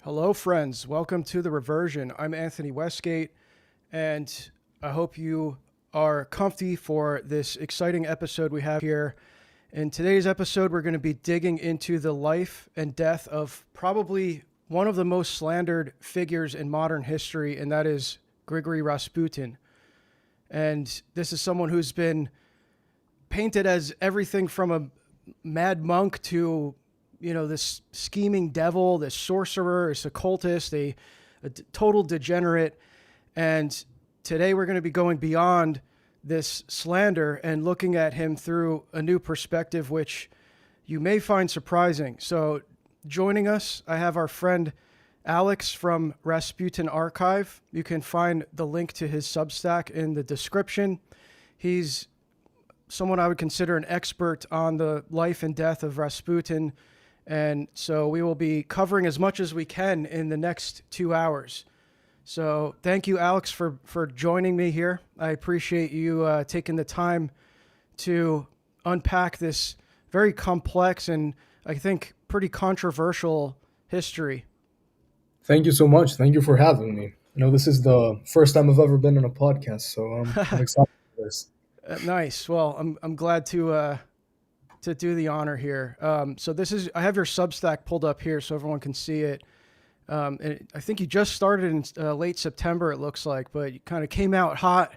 Hello, friends. Welcome to The Reversion. I'm Anthony Westgate, and I hope you are comfy for this exciting episode we have here. In today's episode, we're going to be digging into the life and death of probably one of the most slandered figures in modern history, and that is Grigory Rasputin. And this is someone who's been painted as everything from a mad monk to this scheming devil, this sorcerer, this occultist, a total degenerate. And today we're going to be going beyond this slander and looking at him through a new perspective, which you may find surprising. So joining us, I have our friend Alex from Rasputin Archive. You can find the link to his Substack in the description. He's someone I would consider an expert on the life and death of Rasputin. And so we will be covering as much as we can in the next 2 hours. So thank you, Alex, for joining me here. I appreciate you taking the time to unpack this very complex and I think pretty controversial history. Thank you so much. Thank you for having me. This is the first time I've ever been on a podcast, so I'm excited for this. Nice. Well, I'm glad to do the honor here. So I have your Substack pulled up here so everyone can see it. And I think you just started in late September, it looks like, but you kind of came out hot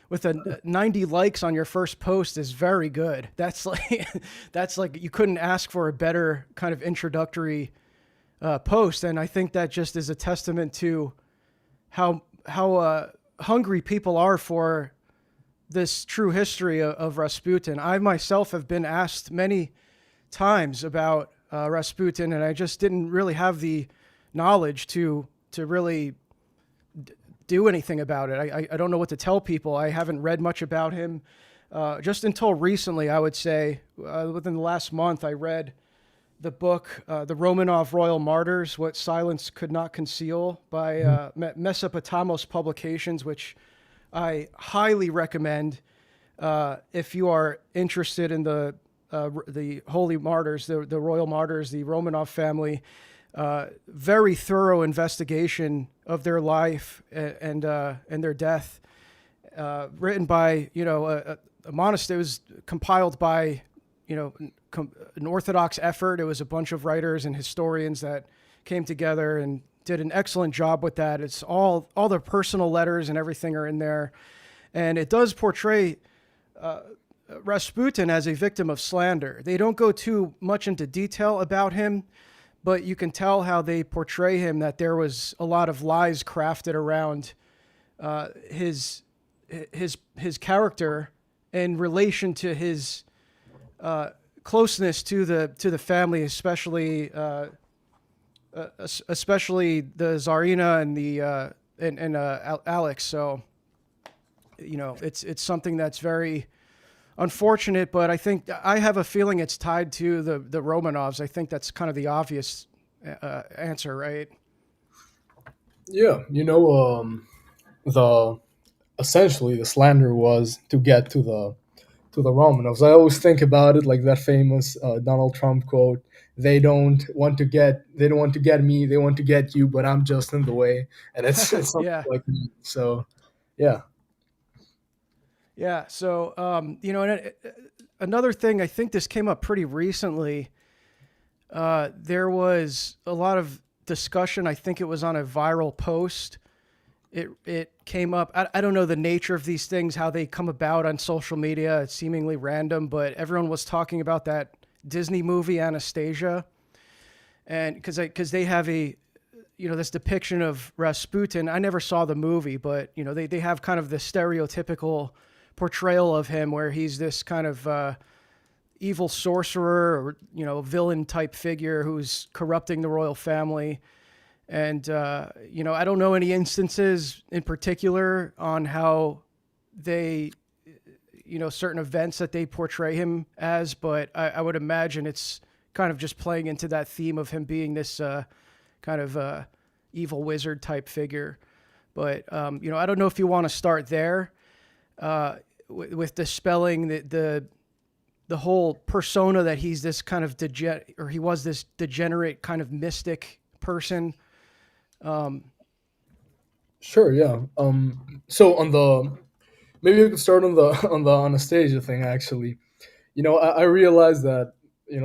with 90 likes on your first post is very good. That's like you couldn't ask for a better kind of introductory post. And I think that just is a testament to how hungry people are for this true history of Rasputin. I myself have been asked many times about Rasputin, and I just didn't really have the knowledge to really do anything about it. I don't know what to tell people. I haven't read much about him. Just until recently, I would say, within the last month, I read the book, The Romanov Royal Martyrs, What Silence Could Not Conceal by Mesopotamos Publications, which I highly recommend if you are interested in the Holy Martyrs, the Royal Martyrs, the Romanov family. Very thorough investigation of their life and their death, written by a monastery. It was compiled by an Orthodox effort. It was a bunch of writers and historians that came together and did an excellent job with that. It's all their personal letters and everything are in there. And it does portray Rasputin as a victim of slander. They don't go too much into detail about him, but you can tell how they portray him, that there was a lot of lies crafted around his character in relation to his closeness to the family, especially the Tsarina and the Alex. So, it's something that's very unfortunate, but I have a feeling it's tied to the Romanovs. I think that's kind of the obvious answer, right? Yeah, essentially the slander was to get to the Romanovs. I always think about it like that famous Donald Trump quote: They don't want to get me. They want to get you, but I'm just in the way. And it's something Yeah. like that. So, yeah. Yeah. So, and another thing, I think this came up pretty recently. There was a lot of discussion. I think it was on a viral post. It came up. I don't know the nature of these things, how they come about on social media. It's seemingly random, but everyone was talking about that Disney movie Anastasia, and because they have this depiction of Rasputin. I never saw the movie, but they have kind of the stereotypical portrayal of him where he's this kind of evil sorcerer or villain type figure who's corrupting the royal family. And I don't know any instances in particular on how they certain events that they portray him as, but I would imagine it's kind of just playing into that theme of him being this kind of evil wizard type figure. But I don't know if you want to start there with dispelling the whole persona that he's this kind of he was this degenerate kind of mystic person. Sure, yeah. So on the maybe we could start on the on the Anastasia thing. Actually, I realized that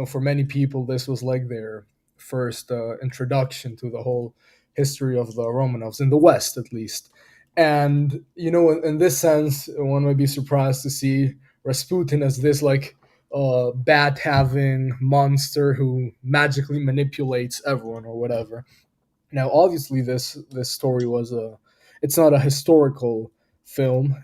for many people this was like their first introduction to the whole history of the Romanovs in the West, at least. And in this sense, one might be surprised to see Rasputin as this like bat having monster who magically manipulates everyone or whatever. Now, obviously, this story was a it's not a historical film.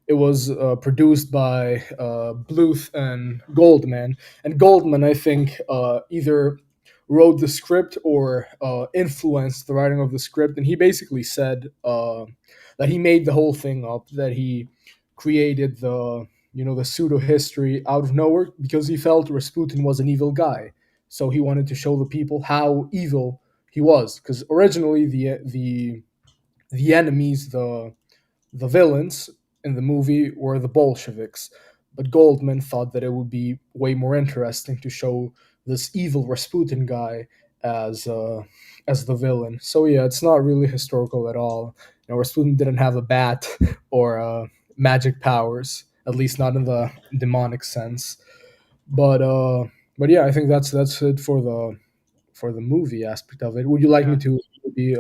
It was produced by Bluth and Goldman, and Goldman, I think, either wrote the script or influenced the writing of the script, and he basically said that he made the whole thing up, that he created the pseudo history out of nowhere because he felt Rasputin was an evil guy, so he wanted to show the people how evil he was. Because originally the enemies, the villains in the movie were the Bolsheviks, but Goldman thought that it would be way more interesting to show this evil Rasputin guy as as the villain. So yeah, it's not really historical at all. Rasputin didn't have a bat or magic powers, at least not in the demonic sense. But yeah, I think that's it for the movie aspect of it. Would you like me Yeah. to maybe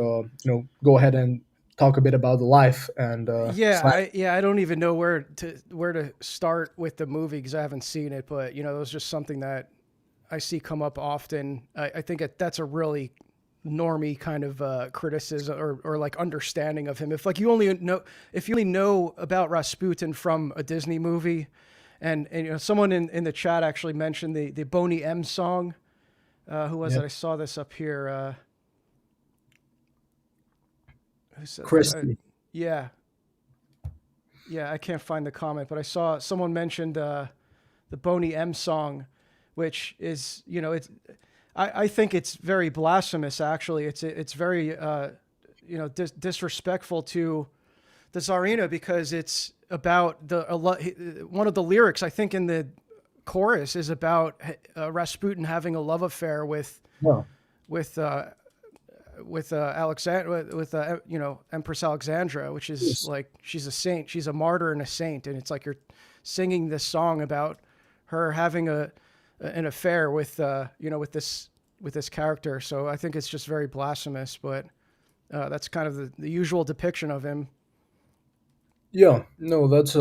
go ahead and talk a bit about the life and I don't even know where to start with the movie because I haven't seen it, but that was just something that I see come up often. I think that's a really normie kind of criticism or like understanding of him. If you only know about Rasputin from a Disney movie, and someone in the chat actually mentioned the Boney M song. Who was yeah, it? I saw this up here. Who said that? Christie? Yeah, yeah. I can't find the comment, but I saw someone mentioned the Boney M song, which is it's. I think it's very blasphemous. Actually, it's very disrespectful to the Tsarina because it's about one of the lyrics I think in the chorus is about Rasputin having a love affair No. with Alexander with Empress Alexandra, which is Yes. like she's a saint, she's a martyr and a saint, and it's like you're singing this song about her having an affair with this character. So I think it's just very blasphemous, but that's kind of the usual depiction of him. Yeah, no, that's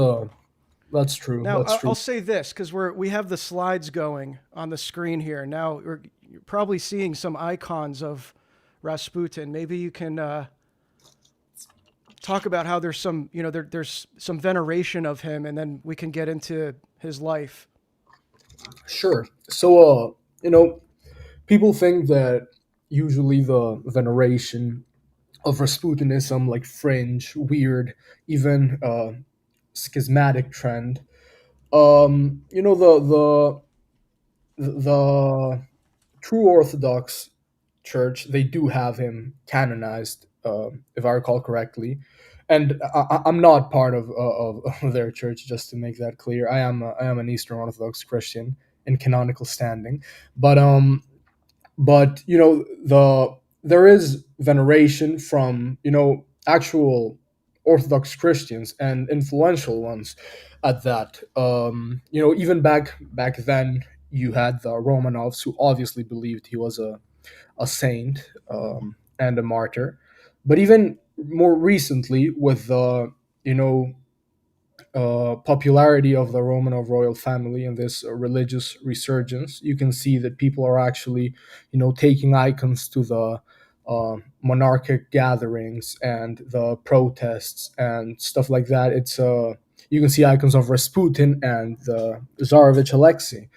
true. Now That's I'll true. say this because we have the slides going on the screen here. Now you're probably seeing some icons of Rasputin. Maybe you can talk about how there's some there's some veneration of him, and then we can get into his life. Sure. So people think that usually the veneration of Rasputin is some like fringe, weird, even schismatic trend. The true Orthodox Church, they do have him canonized, if I recall correctly. And I'm not part of their church, just to make that clear. I am an Eastern Orthodox Christian in canonical standing, but there is veneration from actual Orthodox Christians and influential ones at that. Even back then, you had the Romanovs, who obviously believed he was a saint and a martyr. But even more recently, with the popularity of the Romanov royal family and this religious resurgence, you can see that people are actually, taking icons to the monarchic gatherings and the protests and stuff like that. You can see icons of Rasputin and the Tsarevich Alexei.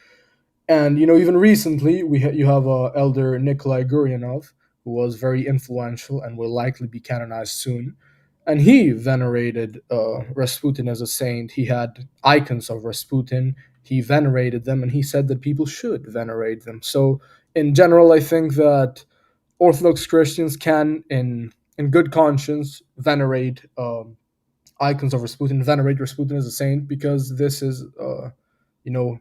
And even recently, you have Elder Nikolai Guryanov, who was very influential and will likely be canonized soon. And he venerated Rasputin as a saint. He had icons of Rasputin. He venerated them, and he said that people should venerate them. So, in general, I think that Orthodox Christians can, in good conscience, venerate icons of Rasputin, venerate Rasputin as a saint, because this is, you know,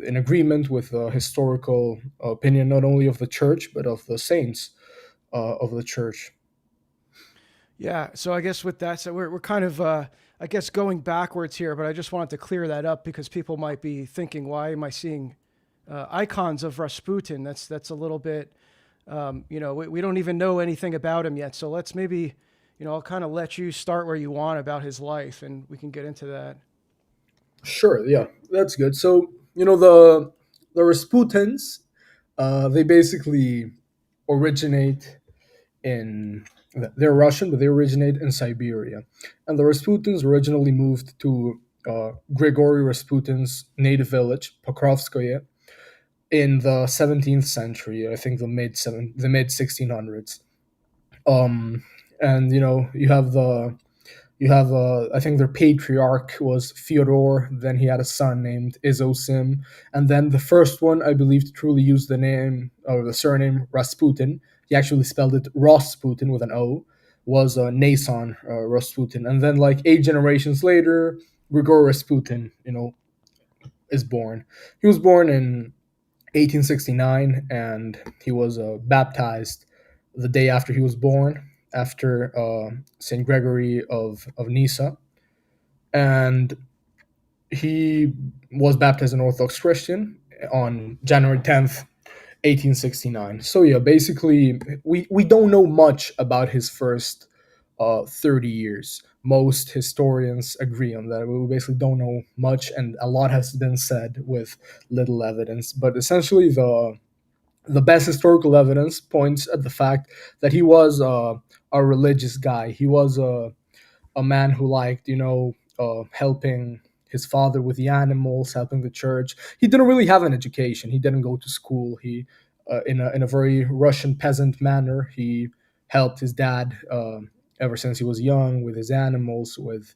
in agreement with the historical opinion not only of the church but of the saints. of the church. Yeah. So I guess with that, so we're kind of, I guess, going backwards here, but I just wanted to clear that up because people might be thinking, why am I seeing icons of Rasputin? That's a little bit, we don't even know anything about him yet. So let's maybe, I'll kind of let you start where you want about his life, and we can get into that. Sure, yeah, that's good. So the Rasputins, they basically originate in they're Russian, but they originate in Siberia. And the Rasputins originally moved to Grigory Rasputin's native village, Pokrovskoye, in the 17th century. I think the mid 1600s. Um, and you have I think their patriarch was Fyodor. Then he had a son named Izosim, and then the first one, I believe, to truly use the name or the surname Rasputin. He actually spelled it Rasputin with an O. Was Nason Rasputin, and then like 8 generations later, Grigor Rasputin, is born. He was born in 1869, and he was baptized the day after he was born, after Saint Gregory of Nyssa, and he was baptized an Orthodox Christian on January 10th, 1869. So yeah, basically, we don't know much about his first 30 years. Most historians agree on that. We basically don't know much, and a lot has been said with little evidence. But essentially, the best historical evidence points at the fact that he was a religious guy. He was a man who liked, helping his father with the animals, helping the church. He didn't really have an education. He didn't go to school. He, in a very Russian peasant manner, he helped his dad ever since he was young with his animals, with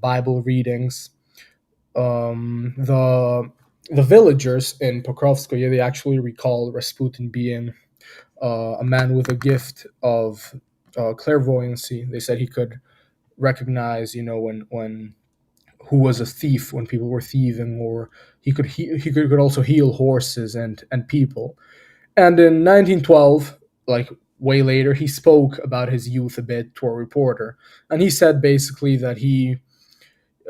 Bible readings. The villagers in Pokrovskoye, they actually recall Rasputin being a man with a gift of clairvoyancy. They said he could recognize, when who was a thief, when people were thieving, or he could also heal horses and people. And in 1912, like way later, he spoke about his youth a bit to a reporter, and he said basically that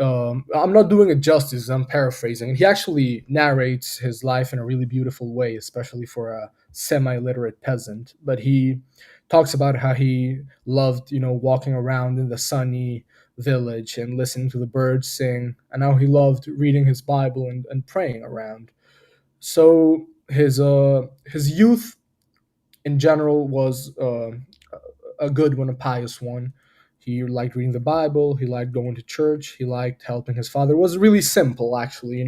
I'm not doing it justice, I'm paraphrasing. He actually narrates his life in a really beautiful way, especially for a semi literate peasant. But he talks about how he loved, walking around in the sunny village and listening to the birds sing, and how he loved reading his Bible and praying around. So his youth in general was a good one, a pious one. He liked reading the Bible. He liked going to church. He liked helping his father. It was really simple, actually.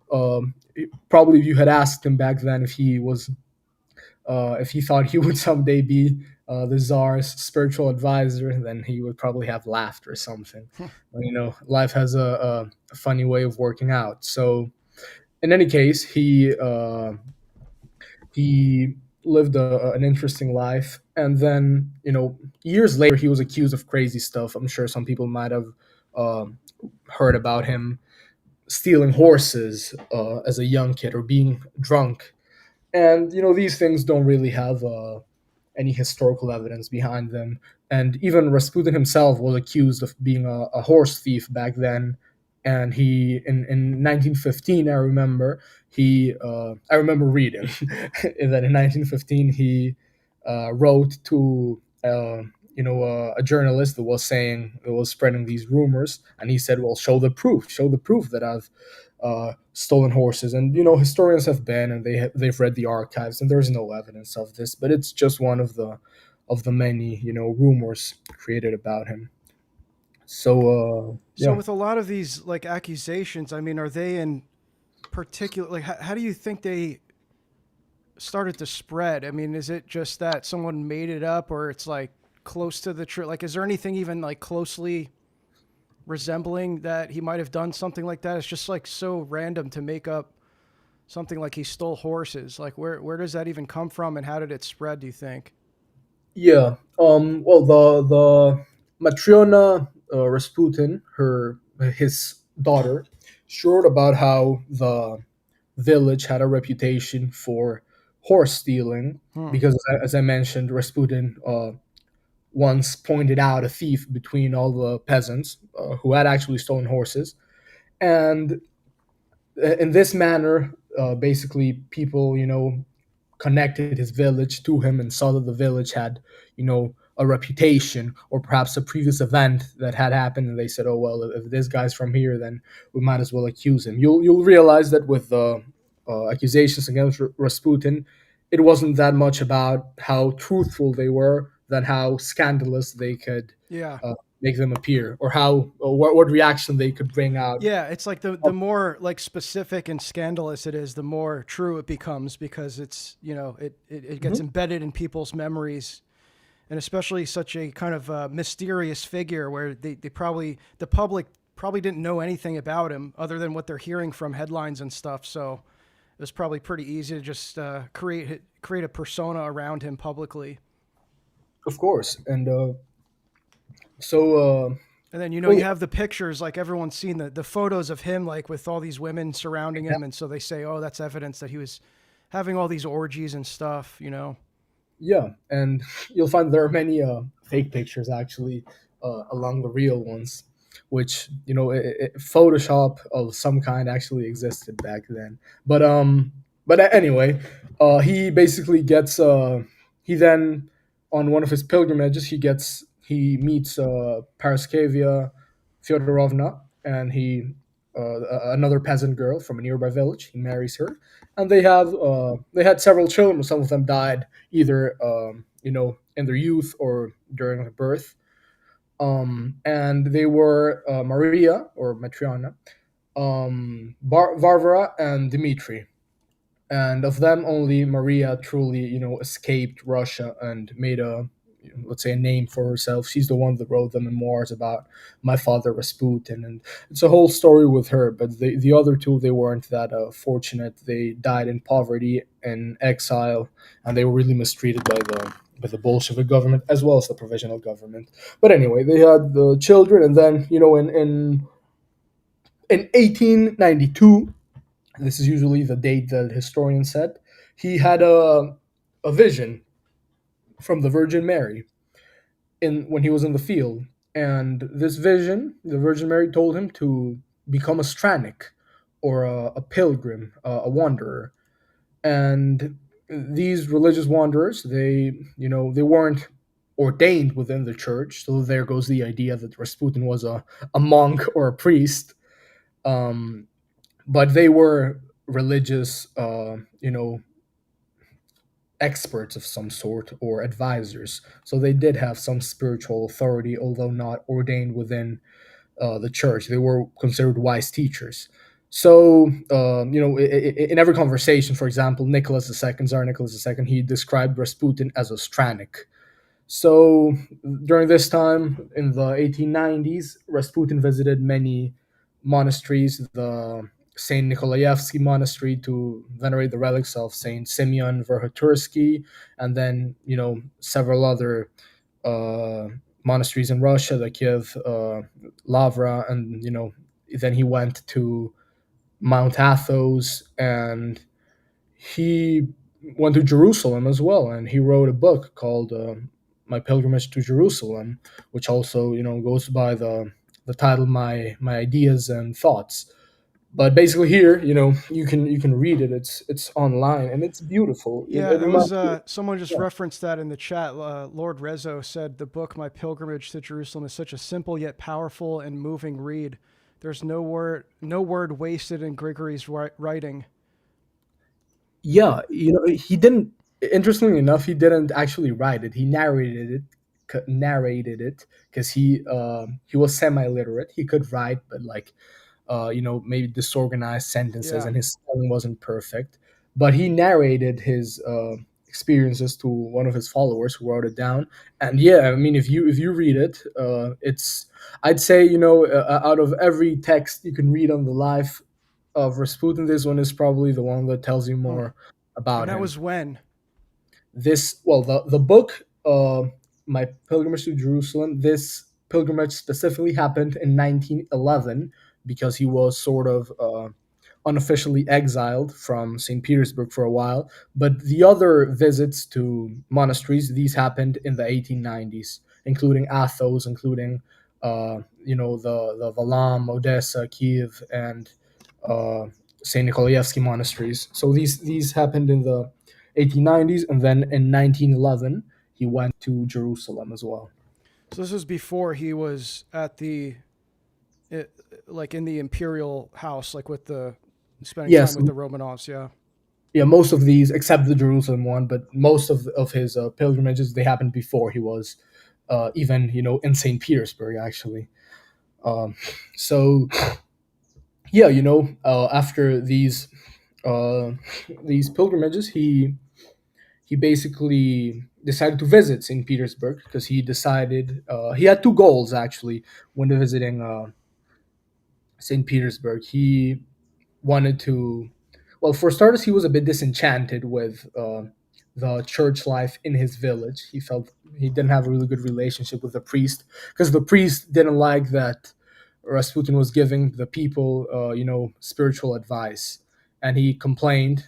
Probably if you had asked him back then if he thought he would someday be the czar's spiritual advisor, then he would probably have laughed or something. But, life has a funny way of working out. So, in any case, he lived an interesting life, and then years later he was accused of crazy stuff. I'm sure some people might have heard about him stealing horses as a young kid, or being drunk. And these things don't really have any historical evidence behind them. And even Rasputin himself was accused of being a horse thief back then. And he, in 1915, I remember reading that in 1915 he wrote to a journalist that was spreading these rumors, and he said, "Well, show the proof that I've stolen horses." And historians have been, and they've read the archives, and there's no evidence of this, but it's just one of the many rumors created about him. So So yeah. with a lot of these like accusations, I mean, are they in particular? Like, how do you think they started to spread? I mean, is it just that someone made it up, or it's like close to the truth? Like, is there anything even like closely resembling that he might have done something like that? It's just like so random to make up something like he stole horses. Like, where does that even come from, and how did it spread? Do you think? Yeah. Well, the Matriona Rasputin, his daughter, showed about how the village had a reputation for horse stealing, Hmm. because as I mentioned, Rasputin once pointed out a thief between all the peasants who had actually stolen horses, and in this manner, basically people, connected his village to him and saw that the village had, a reputation or perhaps a previous event that had happened, and they said, "Oh well, if this guy's from here, then we might as well accuse him." You'll realize that with the accusations against Rasputin, it wasn't that much about how truthful they were than how scandalous they could Yeah. make them appear, or how or what reaction they could bring out. Yeah, it's like the more like specific and scandalous it is, the more true it becomes because it's, it gets Mhm. embedded in people's memories, and especially such a kind of mysterious figure where the public probably didn't know anything about him other than what they're hearing from headlines and stuff. So it was probably pretty easy to just create a persona around him publicly. Of course, and so And then well, you have the pictures, like everyone's seen the photos of him, like with all these women surrounding yeah, him, and so they say, oh, that's evidence that he was having all these orgies and stuff. yeah, and you'll find there are many fake pictures actually along the real ones, which Photoshop of some kind actually existed back then. But anyway, he basically gets he then on one of his pilgrimages he meets Paraskevia Fyodorovna, and another peasant girl from a nearby village. He marries her, and they had several children. Some of them died either in their youth or during their birth. And they were Maria or Matriana, Varvara, and Dmitri. And of them, only Maria truly, escaped Russia and made let's say, a name for herself. She's the one that wrote the memoirs about my father Rasputin, and it's a whole story with her. But the other two, they weren't that fortunate. They died in poverty and exile, and they were really mistreated by the Bolshevik government as well as the provisional government. But anyway, they had the children, and then in 1892, this is usually the date that historians said, he had a vision from the Virgin Mary in when he was in the field. And this vision, the Virgin Mary told him to become a strannik, or a pilgrim, a wanderer. And these religious wanderers, they weren't ordained within the church. So there goes the idea that Rasputin was a monk or a priest. Um, but they were religious, experts of some sort or advisors. So they did have some spiritual authority, although not ordained within the church. They were considered wise teachers. So, in every conversation, for example, Tsar Nicholas II, he described Rasputin as a Stranik. So during this time in the 1890s, Rasputin visited many monasteries, the Saint Nikolaevsky Monastery to venerate the relics of Saint Simeon Verkhovtursky, and then several other uh, monasteries in Russia, the Kiev Lavra, and then he went to Mount Athos, and he went to Jerusalem as well, and he wrote a book called "My Pilgrimage to Jerusalem," which also goes by the title "My Ideas and Thoughts." But basically, here you can read it. It's online and it's beautiful. Yeah, It it was reminds me. someone just Yeah. referenced that in the chat. Lord Rezo said the book My Pilgrimage to Jerusalem is such a simple yet powerful and moving read. There's no word wasted in Grigory's writing. Yeah, he didn't. Interestingly enough, he didn't actually write it. He narrated it because he was semi-literate. He could write, but like maybe disorganized sentences, Yeah. and his spelling wasn't perfect. But he narrated his experiences to one of his followers who wrote it down. And yeah, I mean, if you read it, it's I'd say out of every text you can read on the life of Rasputin, this one is probably the one that tells you Hmm. more And about that him. was when. The book, My Pilgrimage to Jerusalem, this pilgrimage specifically happened in 1911 because he was sort of unofficially exiled from St. Petersburg for a while. But the other visits to monasteries, these happened in the 1890s, including Athos, including the Valam, Odessa, Kiev, and uh, St. Nikolaevsky monasteries. So these happened in the 1890s, and then in 1911 he went to Jerusalem as well. So this was before he was at the, it, like in the imperial house, like with the spending time Yes, with the Romanovs. Yeah. yeah, most of these, except the Jerusalem one, but most of his pilgrimages, they happened before he was even in St. Petersburg actually. Um, so yeah, after uh, these pilgrimages, he basically decided to visit St. Petersburg because he decided he had two goals actually when visiting St. Petersburg. He wanted to, well, for starters, he was a bit disenchanted with the church life in his village. He felt he didn't have a really good relationship with the priest because the priest didn't like that Rasputin was giving the people, spiritual advice, and he complained,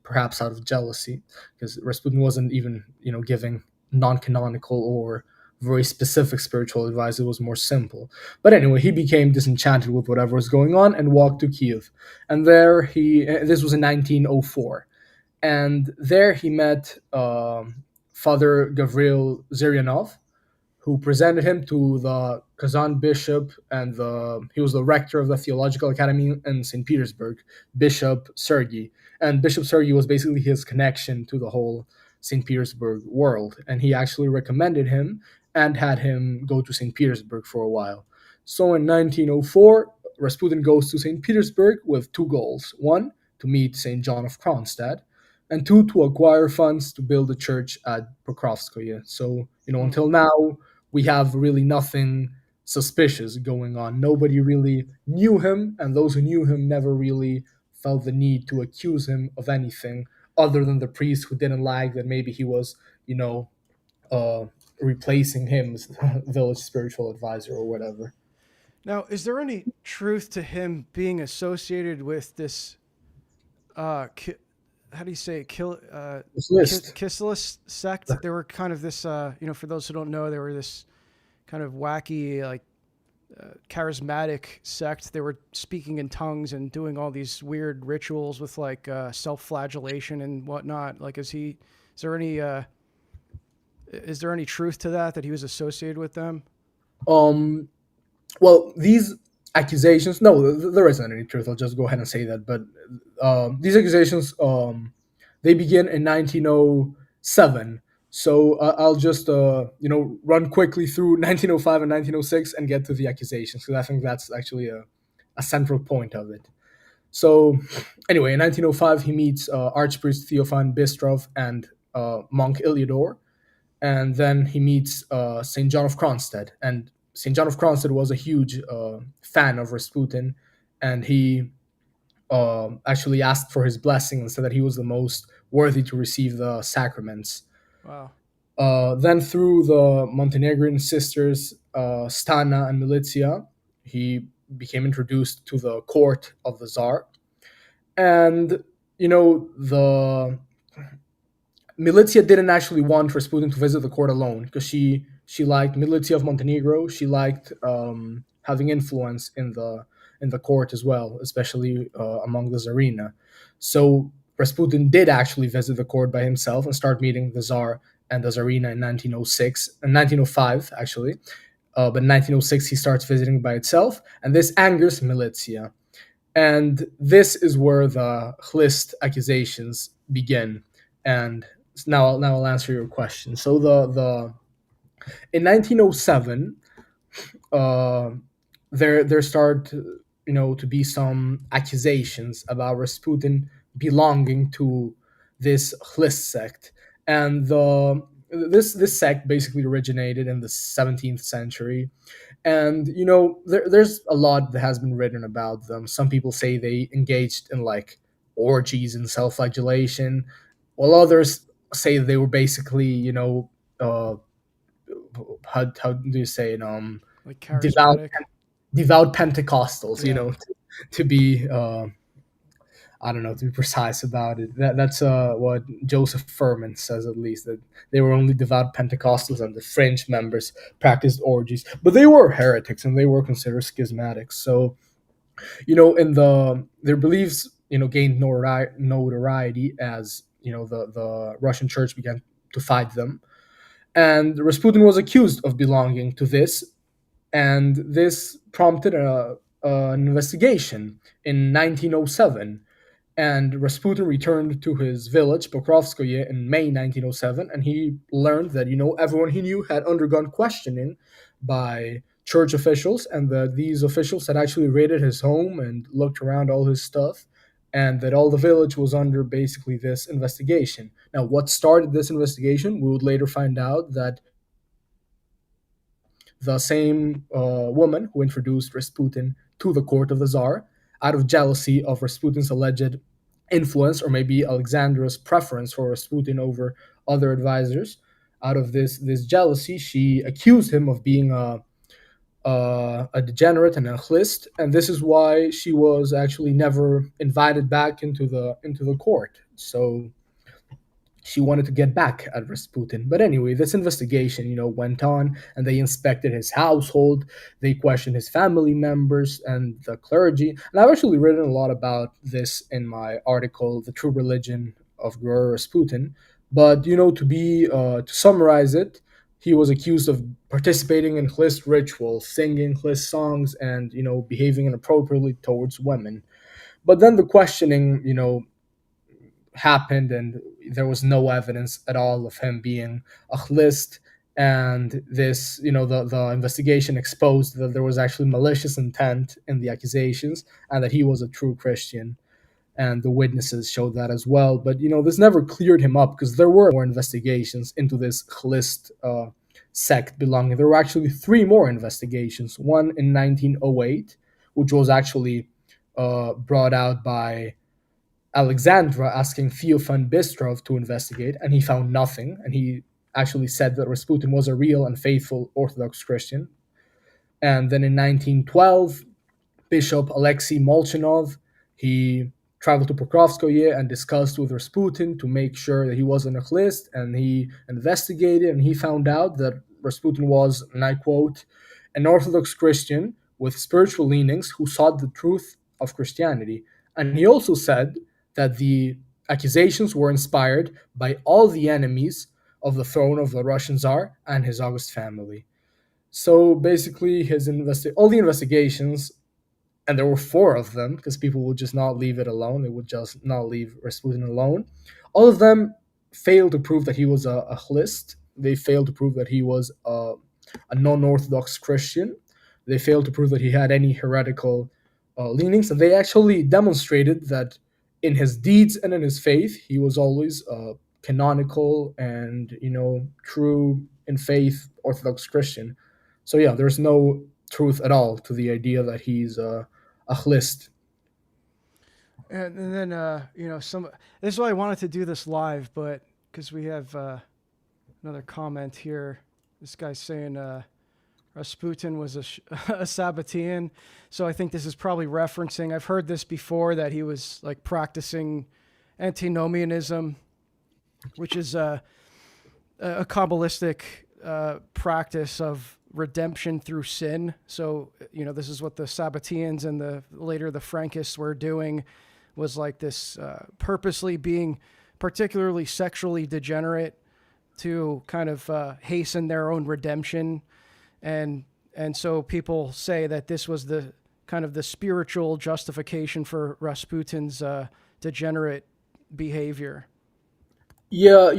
perhaps out of jealousy, because Rasputin wasn't even, giving non-canonical or very specific spiritual advice. It was more simple. But anyway, he became disenchanted with whatever was going on and walked to Kiev. And there this was in 1904. And there he met Father Gavril Zyryanov, who presented him to the Kazan bishop, and he was the rector of the Theological Academy in St. Petersburg, Bishop Sergei. And Bishop Sergei was basically his connection to the whole St. Petersburg world. And he actually recommended him and had him go to St. Petersburg for a while. So in 1904, Rasputin goes to St. Petersburg with two goals. One, to meet St. John of Kronstadt, and two, to acquire funds to build a church at Pokrovskoye. So, Hmm. until now, we have really nothing suspicious going on. Nobody really knew him, and those who knew him never really felt the need to accuse him of anything other than the priest who didn't like that maybe he was, you know, uh, replacing him as village spiritual advisor or whatever. Now, is there any truth to him being associated with this? How do you say it? This list. Kisselist sect? They were kind of this. For those who don't know, they were this kind of wacky, like charismatic sect. They were speaking in tongues and doing all these weird rituals with like self-flagellation and whatnot. Like, Is there any? Is there any truth to that he was associated with them? Um, well, these accusations, no, there isn't any truth. I'll just go ahead and say that. But these accusations, they begin in 1907. So I'll just, run quickly through 1905 and 1906 and get to the accusations because I think that's actually a central point of it. So, anyway, in 1905, he meets Archpriest Theophan Bistrov and monk Iliador, and then he meets Saint John of Kronstadt. And Saint John of Kronstadt was a huge fan of Rasputin, and he actually asked for his blessing and said that he was the most worthy to receive the sacraments. Wow. Then through the Montenegrin sisters Stana and Militia, he became introduced to the court of the Tsar, and the Militia didn't actually want Rasputin to visit the court alone because she liked Militia of Montenegro. She liked having influence in the court as well, especially among the Tsarina. So Rasputin did actually visit the court by himself and start meeting the Tsar and the Tsarina in 1906 and 1905 actually. But in 1906 he starts visiting by itself, and this angers Militia. And this is where the Hlist accusations begin. And now I'll answer your question. So the in 1907, uh, there start to be some accusations about Rasputin belonging to this Hlist sect, and this sect basically originated in the 17th century. And there's a lot that has been written about them. Some people say they engaged in like orgies and self-flagellation, while others say they were basically how do you say it, Like devout charismatic. devout Pentecostals, Yeah. to be I don't know, to be precise about it. That's what Joseph Furman says, at least, that they were only devout Pentecostals and the fringe members practiced orgies, but they were heretics and they were considered schismatics. So, in their beliefs, gained notoriety as the Russian Church began to fight them, and Rasputin was accused of belonging to this, and this prompted an investigation in 1907, and Rasputin returned to his village, Pokrovskoye, in May 1907, and he learned that, everyone he knew had undergone questioning by church officials, and that these officials had actually raided his home and looked around all his stuff, and that all the village was under basically this investigation. Now, what started this investigation? We would later find out that the same woman who introduced Rasputin to the court of the Tsar, out of jealousy of Rasputin's alleged influence, or maybe Alexandra's preference for Rasputin over other advisors. Out of this jealousy, she accused him of being a degenerate and a Occultist, and this is why she was actually never invited back into the court. So she wanted to get back at Rasputin. But anyway, this investigation, went on, and they inspected his household. They questioned his family members and the clergy. And I've actually written a lot about this in my article, "The True Religion of Grigory Rasputin." But to summarize it, he was accused of participating in Hlist rituals, singing Hlist songs, and behaving inappropriately towards women. But then the questioning, happened, and there was no evidence at all of him being a Chlist. And this, the investigation exposed that there was actually malicious intent in the accusations, and that he was a true Christian. And the witnesses showed that as well. But this never cleared him up, because there were more investigations into this Chlist sect belonging. There were actually three more investigations. One in 1908, which was actually brought out by Alexandra, asking Theophan Bistrov to investigate, and he found nothing. And he actually said that Rasputin was a real and faithful Orthodox Christian. And then in 1912, Bishop Alexei Molchanov, he traveled to Pokrovskoye and discussed with Rasputin to make sure that he wasn't a Chlist, and he investigated, and he found out that Rasputin was, and I quote, "an Orthodox Christian with spiritual leanings who sought the truth of Christianity." And he also said that the accusations were inspired by all the enemies of the throne of the Russian Tsar and his august family. So basically, all the investigations, and there were four of them, because people would just not leave it alone. They would just not leave Rasputin alone. All of them failed to prove that he was a Chlist. They failed to prove that he was a non-Orthodox Christian. They failed to prove that he had any heretical leanings. And they actually demonstrated that in his deeds and in his faith, he was always canonical and, true in faith Orthodox Christian. So yeah, there's no truth at all to the idea that he's a Chlist. And then, this is why I wanted to do this live, but because we have another comment here. This guy's saying Rasputin was a Sabbatean. So I think this is probably referencing, I've heard this before, that he was like practicing antinomianism, which is a Kabbalistic practice of redemption through sin. So, this is what the Sabbateans and later the Frankists were doing, was like this purposely being particularly sexually degenerate to kind of hasten their own redemption. And so people say that this was the kind of the spiritual justification for Rasputin's degenerate behavior. Yeah,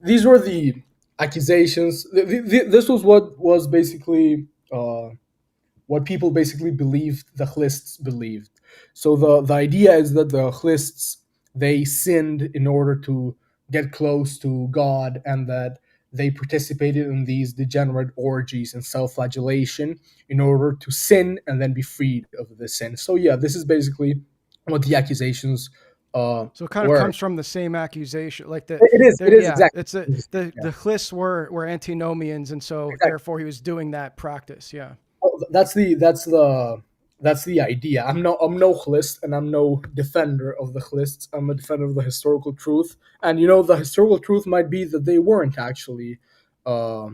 these were the accusations. This was what was basically what people basically believed the Chlists believed. So the idea is that the Chlists, they sinned in order to get close to God, and that they participated in these degenerate orgies and self-flagellation in order to sin and then be freed of the sin. So yeah, this is basically what the accusations So it kind of were. comes from the same accusation, like It is yeah, exactly. it's the Chlists were antinomians, and so Exactly. therefore he was doing that practice. Yeah. That's the That's the idea. I'm no Occultist, and I'm no defender of the Occultists. I'm a defender of the historical truth. And the historical truth might be that they weren't actually uh,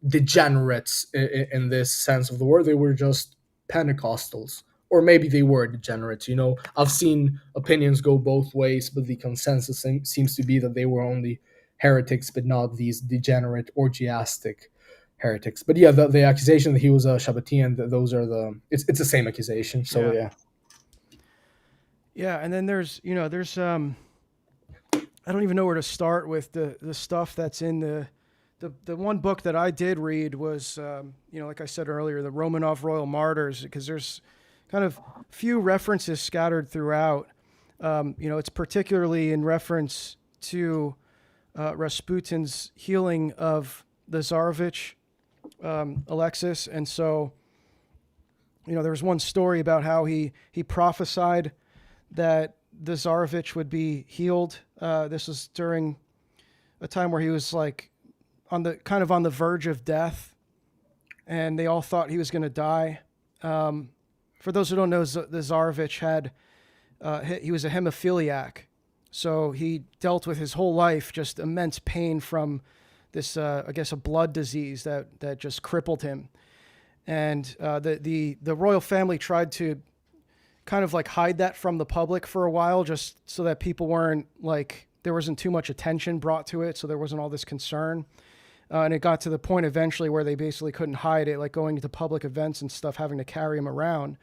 degenerates in this sense of the word. They were just Pentecostals, or maybe they were degenerates. I've seen opinions go both ways, but the consensus seems to be that they were only heretics, but not these degenerate orgiastic heretics. But yeah, the accusation that he was a Shabbatian, those are it's the same accusation. So yeah. Yeah, and then there's I don't even know where to start with the stuff that's in the one book that I did read was like I said earlier, the Romanov Royal Martyrs, because there's kind of few references scattered throughout. It's particularly in reference to Rasputin's healing of the Tsarevich, Alexis, and so there was one story about how he prophesied that the Tsarevich would be healed. This was during a time where he was like on the verge of death, and they all thought he was going to die. For those who don't know, the Tsarevich he was a hemophiliac, so he dealt with his whole life just immense pain from this, I guess, a blood disease that just crippled him. And the royal family tried to kind of like hide that from the public for a while, just so that people weren't like, there wasn't too much attention brought to it, so there wasn't all this concern. And it got to the point eventually where they basically couldn't hide it, like going to public events and stuff, having to carry him around.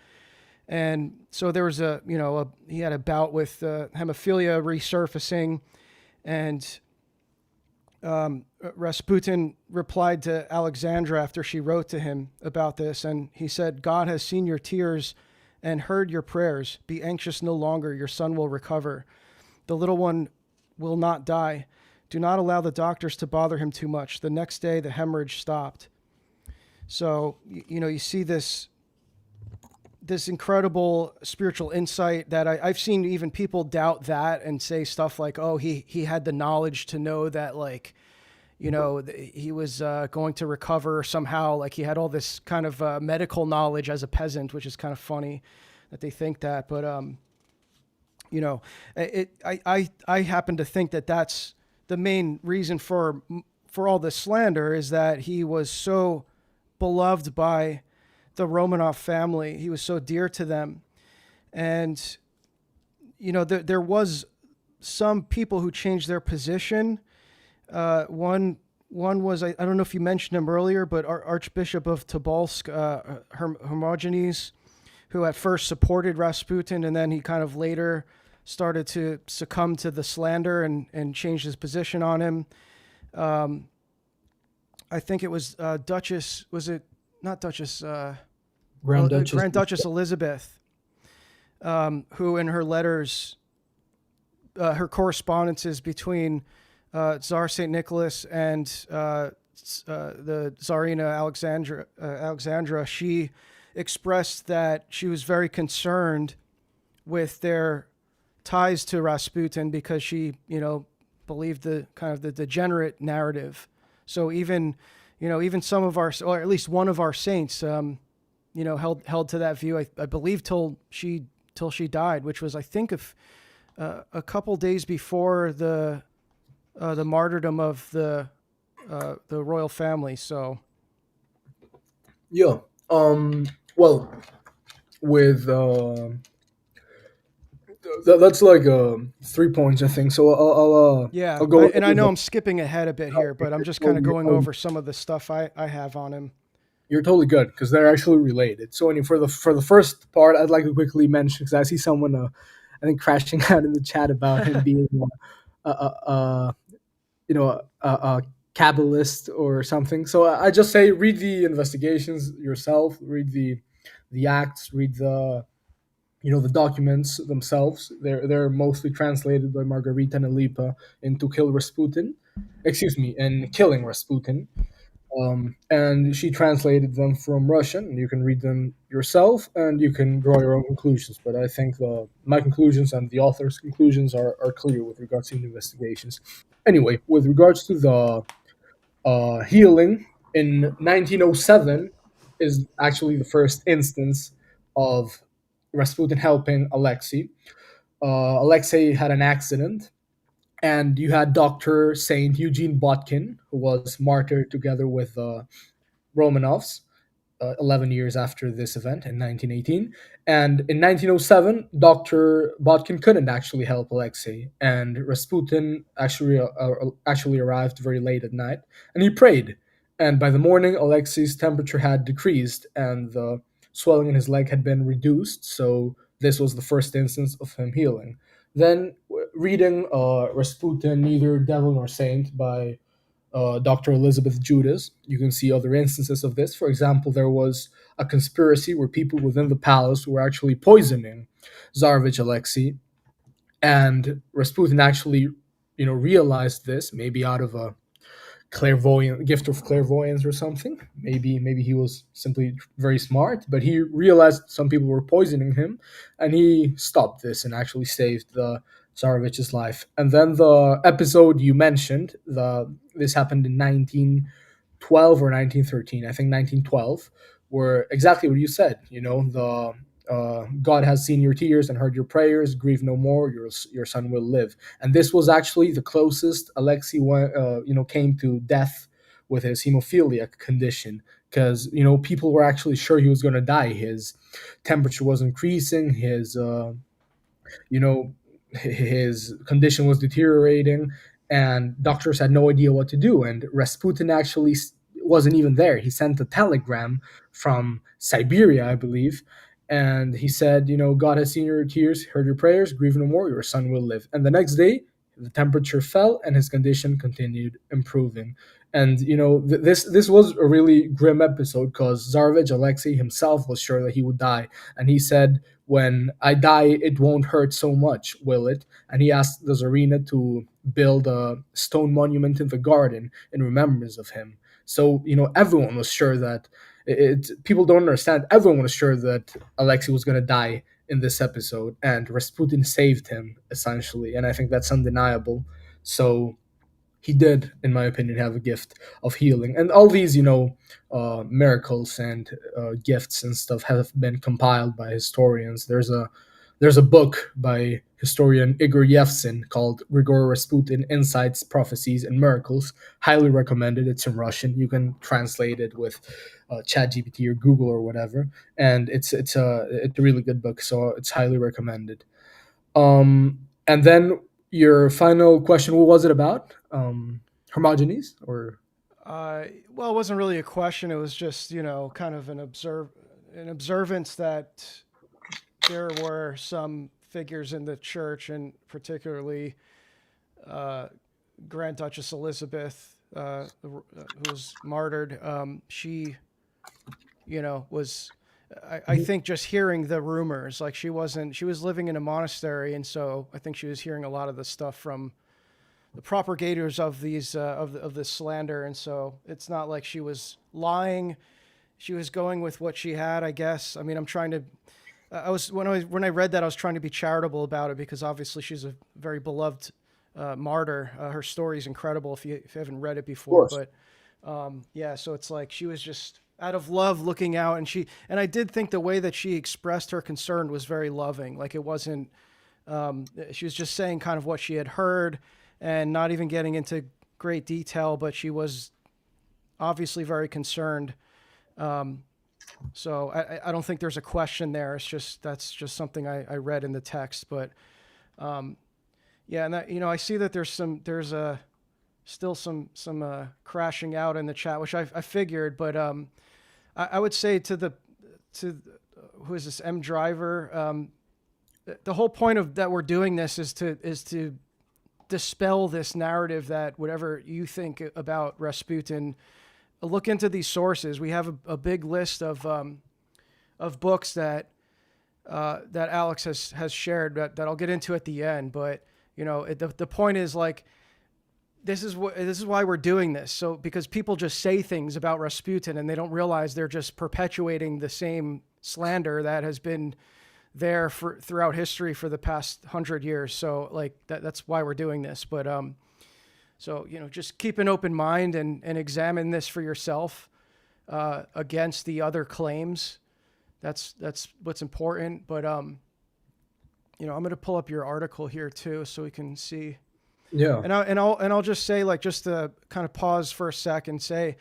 And so there was he had a bout with hemophilia resurfacing, and Rasputin replied to Alexandra after she wrote to him about this, and he said, "God has seen your tears and heard your prayers. Be anxious no longer. Your son will recover. The little one will not die. Do not allow the doctors to bother him too much." The next day, the hemorrhage stopped. So, you see this incredible spiritual insight that I've seen even people doubt that and say stuff like, oh, he had the knowledge to know that, like, he was going to recover somehow. Like, he had all this kind of medical knowledge as a peasant, which is kind of funny that they think that. But, I happen to think that that's the main reason for all this slander, is that he was so beloved by the Romanov family. He was so dear to them. And, there was some people who changed their position. One was, I don't know if you mentioned him earlier, but Archbishop of Tobolsk, Hermogenes, who at first supported Rasputin, and then he kind of later started to succumb to the slander and changed his position on him. I think it was Duchess, was it not Duchess? Grand Duchess. Grand Duchess Elizabeth, who in her letters, her correspondences between Tsar St. Nicholas and the Tsarina Alexandra, she expressed that she was very concerned with their ties to Rasputin, because she, believed the kind of the degenerate narrative. So even some of our, or at least one of our saints, held to that view. I believe till she died, which was, I think, a couple days before the martyrdom of the royal family. So yeah. Well, with that's like 3 points, I think. So yeah, I'll go. I know I'm skipping ahead a bit here, but I'm just kind of going over some of the stuff I have on him. You're totally good, because they're actually related. So for the first part, I'd like to quickly mention, because I see someone I think crashing out in the chat about him being a Kabbalist or something. So I just say, read the investigations yourself, read the acts, read the documents themselves. They're mostly translated by Margarita Nelipa into Killing Rasputin. And she translated them from Russian, and you can read them yourself, and you can draw your own conclusions. But I think my conclusions and the author's conclusions are clear with regards to the investigations. Anyway, with regards to the healing, in 1907 is actually the first instance of Rasputin helping Alexei. Alexei had an accident, and you had Dr. Saint Eugene Botkin, who was martyred together with Romanovs 11 years after this event in 1918. And in 1907, Dr. Botkin couldn't actually help Alexei, and Rasputin actually arrived very late at night, and he prayed. And by the morning, Alexei's temperature had decreased, and the swelling in his leg had been reduced. So this was the first instance of him healing. Then, reading Rasputin, Neither Devil Nor Saint by Dr. Elizabeth Judas. You can see other instances of this. For example, there was a conspiracy where people within the palace were actually poisoning Tsarevich Alexei, and Rasputin actually, realized this, maybe out of a clairvoyant gift of clairvoyance or something. Maybe he was simply very smart, but he realized some people were poisoning him, and he stopped this and actually saved the Tsarevich's life. And then the episode you mentioned, this happened in 1912 or 1913, I think 1912, where exactly what you said. The God has seen your tears and heard your prayers. Grieve no more. Your son will live. And this was actually the closest Alexei came to death with his hemophiliac condition, because people were actually sure he was going to die. His temperature was increasing. You know his condition was deteriorating, and doctors had no idea what to do. And Rasputin actually wasn't even there. He sent a telegram from Siberia, I believe, and he said, God has seen your tears, heard your prayers, grieve no more, your son will live. And the next day, the temperature fell and his condition continued improving. And this was a really grim episode, because Tsarevich Alexei himself was sure that he would die, and he said, when I die, it won't hurt so much, will it? And he asked the Tsarina to build a stone monument in the garden in remembrance of him. So, everyone was sure that people don't understand. Everyone was sure that Alexei was going to die in this episode, and Rasputin saved him, essentially. And I think that's undeniable. So, he did, in my opinion, have a gift of healing. And all these, miracles and gifts and stuff have been compiled by historians. There's a book by historian Igor Yevsin called Grigory Rasputin: Insights, Prophecies, and Miracles. Highly recommended. It's in Russian. You can translate it with ChatGPT or Google or whatever, and it's a really good book. So it's highly recommended. And then your final question, what was it about? Hermogenes or? Well, it wasn't really a question. It was just, kind of an observance that there were some figures in the church, and particularly Grand Duchess Elizabeth, who was martyred. She, was, I think, just hearing the rumors. Like, she was living in a monastery, and so I think she was hearing a lot of the stuff from the propagators of these of this slander, and so it's not like she was lying. She was going with what she had, I guess. I mean, I'm trying to. When I read that, I was trying to be charitable about it, because obviously she's a very beloved martyr. Her story is incredible if you haven't read it before. But yeah, so it's like she was just out of love looking out, and I did think the way that she expressed her concern was very loving. Like, it wasn't. She was just saying kind of what she had heard, and not even getting into great detail, but she was obviously very concerned. So I don't think there's a question there. That's just something I read in the text. But yeah, and that, I see that there's still some crashing out in the chat, which I figured. But I would say to who is this, M Driver? The whole point of that we're doing this is to dispel this narrative that whatever you think about Rasputin, look into these sources. We have a big list of books that Alex has shared that I'll get into at the end. But the point is, like, this is why we're doing this. So, because people just say things about Rasputin and they don't realize they're just perpetuating the same slander that has been there throughout history for the past 100 years. So, like, that's why we're doing this. But so, just keep an open mind and examine this for yourself against the other claims That's what's important. But you know, I'm going to pull up your article here too, so we can see. Yeah. I'll just say, like, just to kind of pause for a sec and say,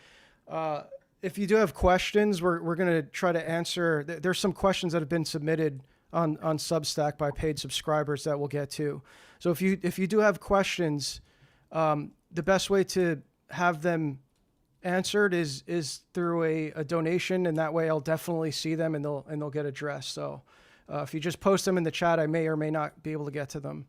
if you do have questions, we're going to try to answer. There's some questions that have been submitted on Substack by paid subscribers that we'll get to. So if you do have questions, the best way to have them answered is through a donation, and that way I'll definitely see them and they'll get addressed. So if you just post them in the chat, I may or may not be able to get to them.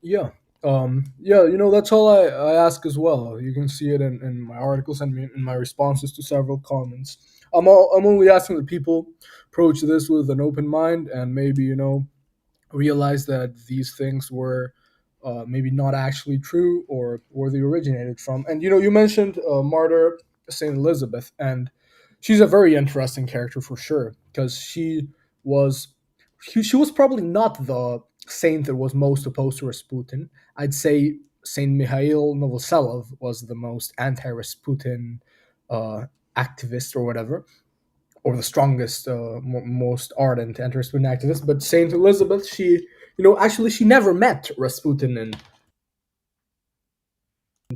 Yeah. Yeah, that's all I ask as well. You can see it in my articles and in my responses to several comments. I'm only asking that people approach this with an open mind and maybe, realize that these things were maybe not actually true or where they originated from. And, you mentioned Martyr St. Elizabeth, and she's a very interesting character for sure because was she was probably not the saint that was most opposed to Rasputin. I'd say Saint Mikhail Novoselov was the most anti-Rasputin uh, activist or whatever, or the strongest, most ardent anti-Rasputin activist. But Saint Elizabeth, actually she never met Rasputin in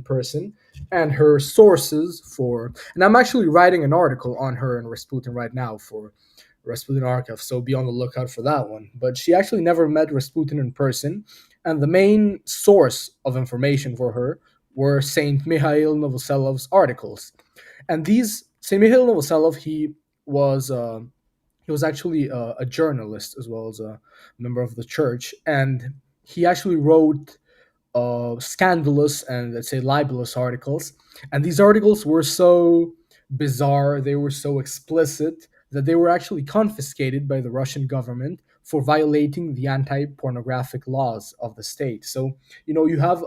person, and her sources and I'm actually writing an article on her and Rasputin right now for Rasputin Archive, so be on the lookout for that one. But she actually never met Rasputin in person, and the main source of information for her were Saint Mikhail Novoselov's articles. And these Saint Mikhail Novoselov, he was actually a journalist as well as a member of the church, and he actually wrote scandalous and, let's say, libelous articles. And these articles were so bizarre, they were so explicit that they were actually confiscated by the Russian government for violating the anti-pornographic laws of the state. So, you have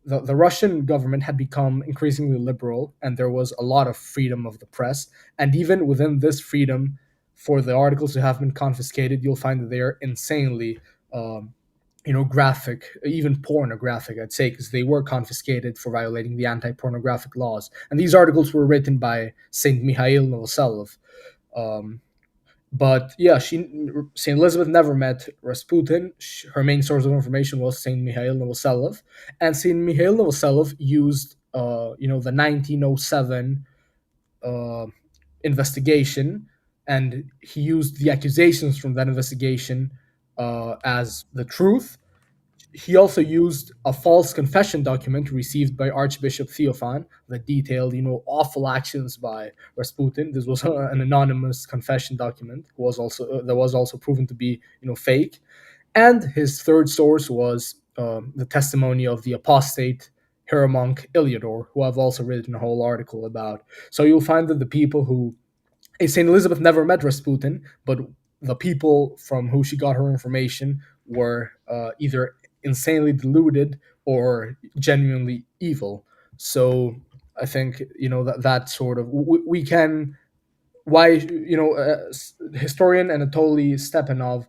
the Russian government had become increasingly liberal, and there was a lot of freedom of the press. And even within this freedom, for the articles to have been confiscated, you'll find that they are insanely graphic, even pornographic, I'd say, because they were confiscated for violating the anti-pornographic laws. And these articles were written by Saint Mikhail Novoselov. But yeah, Saint Elizabeth never met Rasputin. Her main source of information was Saint Mikhail Novoselov, and Saint Mikhail Novoselov used, the 1907 investigation, and he used the accusations from that investigation as the truth. He also used a false confession document received by Archbishop Theophan that detailed, awful actions by Rasputin. This was an anonymous confession document. That was also proven to be, fake. And his third source was the testimony of the apostate hieromonk Iliador, who I've also written a whole article about. So you'll find that the people who Saint Elizabeth never met Rasputin, but the people from who she got her information were either insanely deluded or genuinely evil. So I think that sort of we can why historian Anatoly Stepanov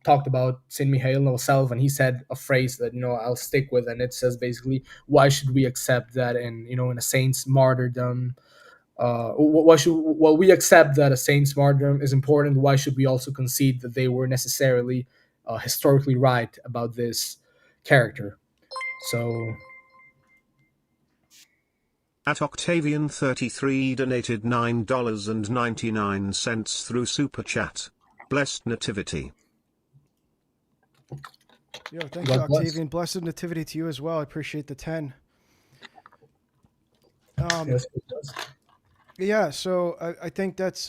talked about Saint Mikhail Novoselov, and he said a phrase that I'll stick with, and it says basically, why should we accept that in a saint's martyrdom? Well, we accept that a saint's martyrdom is important. Why should we also concede that they were necessarily historically right about this character? So At Octavian33 donated $9.99 through Super Chat. Blessed Nativity. Yo, thanks, God bless. Octavian. Blessed nativity to you as well. I appreciate the 10. Yes, it does. Yeah, so I think that's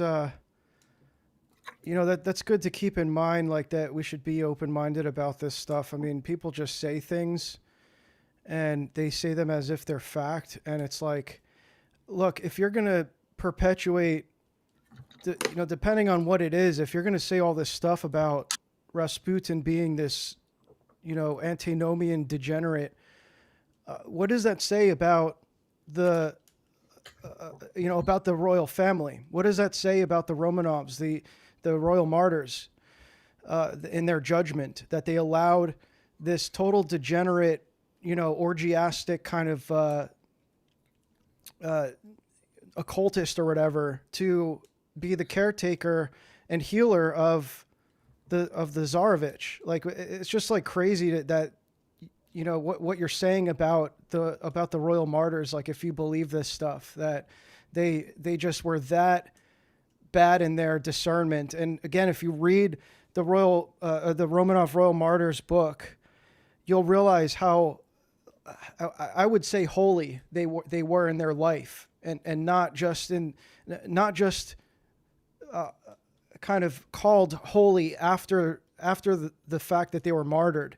that's good to keep in mind, like that we should be open-minded about this stuff. I mean, people just say things and they say them as if they're fact, and it's like, look, if you're going to perpetuate depending on what it is, if you're going to say all this stuff about Rasputin being this antinomian degenerate, what does that say about the about the royal family? What does that say about the Romanovs, the Royal Martyrs, in their judgment, that they allowed this total degenerate, orgiastic kind of occultist or whatever to be the caretaker and healer of the Tsarevich. Like, it's just like crazy that you know what you're saying about the Royal Martyrs. Like, if you believe this stuff, that they just were that bad in their discernment. And again, if you read the Romanov Royal Martyrs book, you'll realize how I would say holy they were in their life, and not just kind of called holy after the fact that they were martyred,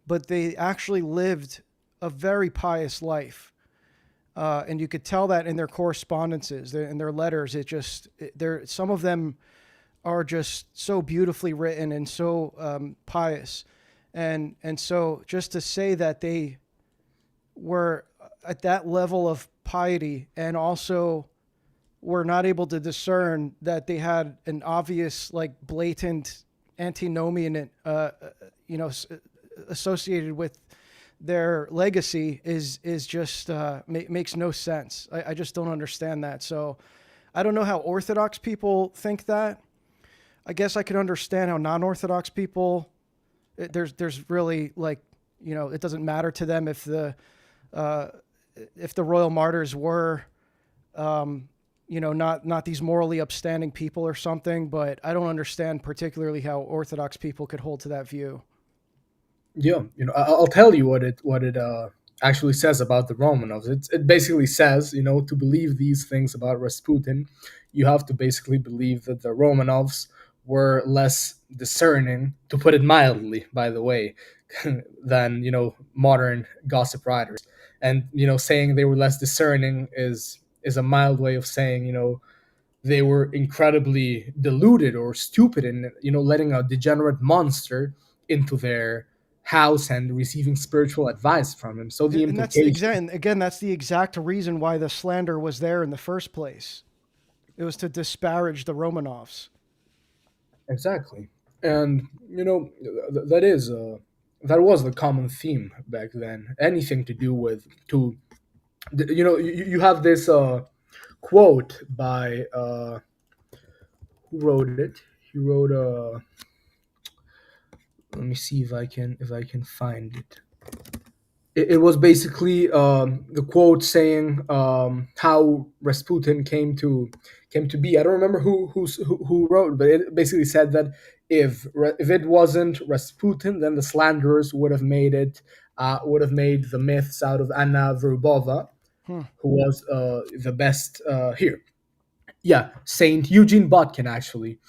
but they actually lived a very pious life. And you could tell that in their correspondences, in their letters. Some of them are just so beautifully written and so pious. And so just to say that they were at that level of piety and also were not able to discern that they had an obvious, like, blatant antinomian, associated with their legacy is just makes no sense. I just don't understand that. So I don't know how Orthodox people think that. I guess I could understand how non-Orthodox people, there's really, like, it doesn't matter to them if the Royal Martyrs were, not these morally upstanding people or something. But I don't understand particularly how Orthodox people could hold to that view. Yeah, I'll tell you what it actually says about the Romanovs. It basically says, to believe these things about Rasputin, you have to basically believe that the Romanovs were less discerning, to put it mildly, by the way, than modern gossip writers. And saying they were less discerning is a mild way of saying they were incredibly deluded or stupid in letting a degenerate monster into their house and receiving spiritual advice from him. So the And that's the implication, again, that's the exact reason why the slander was there in the first place. It was to disparage the Romanovs. exactly, and that was the common theme back then. Anything to do with you have this quote by who wrote it? He wrote let me see if I can find it. It was basically the quote saying how Rasputin came to be. I don't remember who wrote, but it basically said that if it wasn't Rasputin, then the slanderers would have made the myths out of Anna Verbova, Hmm. who was the best here. Yeah, Saint Eugene Botkin actually.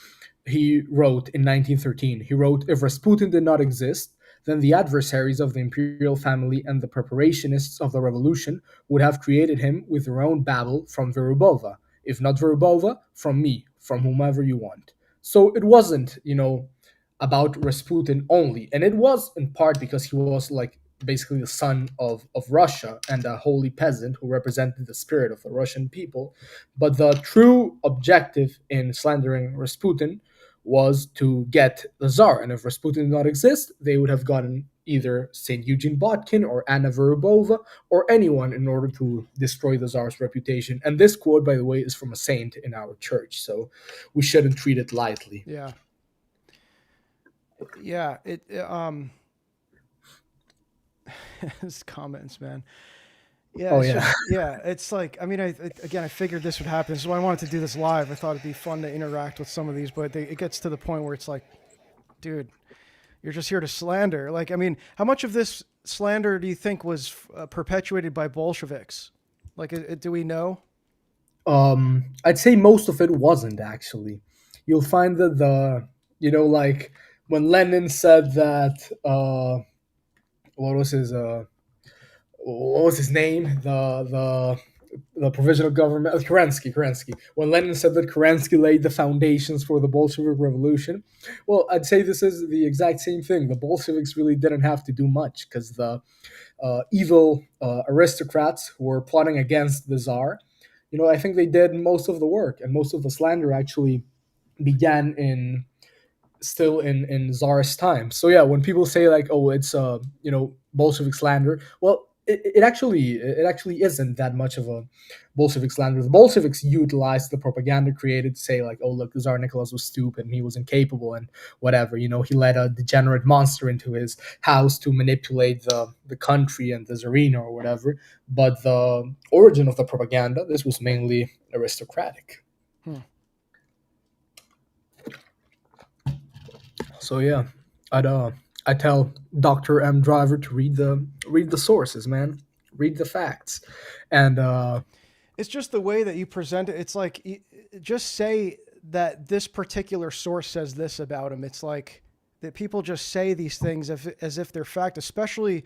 He wrote in 1913. He wrote, "If Rasputin did not exist, then the adversaries of the imperial family and the preparationists of the revolution would have created him with their own babble from Verubova. If not Verubova, from me, from whomever you want." So it wasn't, about Rasputin only. And it was in part because he was like basically the son of Russia and a holy peasant who represented the spirit of the Russian people. But the true objective in slandering Rasputin was to get the Tsar. And if Rasputin did not exist, they would have gotten either St. Eugene Botkin or Anna Verubova or anyone in order to destroy the Tsar's reputation. And this quote, by the way, is from a saint in our church, so we shouldn't treat it lightly. Yeah. Yeah. His comments, man. Yeah. Oh, It's yeah. just, yeah. It's like, I mean, I figured this would happen. So I wanted to do this live. I thought it'd be fun to interact with some of these, but it gets to the point where it's like, dude, you're just here to slander. Like, I mean, how much of this slander do you think was perpetuated by Bolsheviks? Like, do we know? I'd say most of it wasn't actually. You'll find that like when Lenin said that, what was his, name? The provisional government, Kerensky. When Lenin said that Kerensky laid the foundations for the Bolshevik Revolution, well, I'd say this is the exact same thing. The Bolsheviks really didn't have to do much because the evil aristocrats who were plotting against the Tsar, I think they did most of the work, and most of the slander actually began in Tsar's time. So yeah, when people say like, "Oh, it's Bolshevik slander," well, it actually isn't that much of a Bolshevik slander. The Bolsheviks utilized the propaganda created to say like, oh look, Tsar Nicholas was stupid and he was incapable and whatever. He let a degenerate monster into his house to manipulate the country and the Tsarina or whatever. But the origin of the propaganda, this was mainly aristocratic. Hmm. So yeah, I tell Dr. M Driver to read the sources, man. Read the facts. And It's just the way that you present it. It's like just say that this particular source says this about him. It's like that people just say these things as if they're fact, especially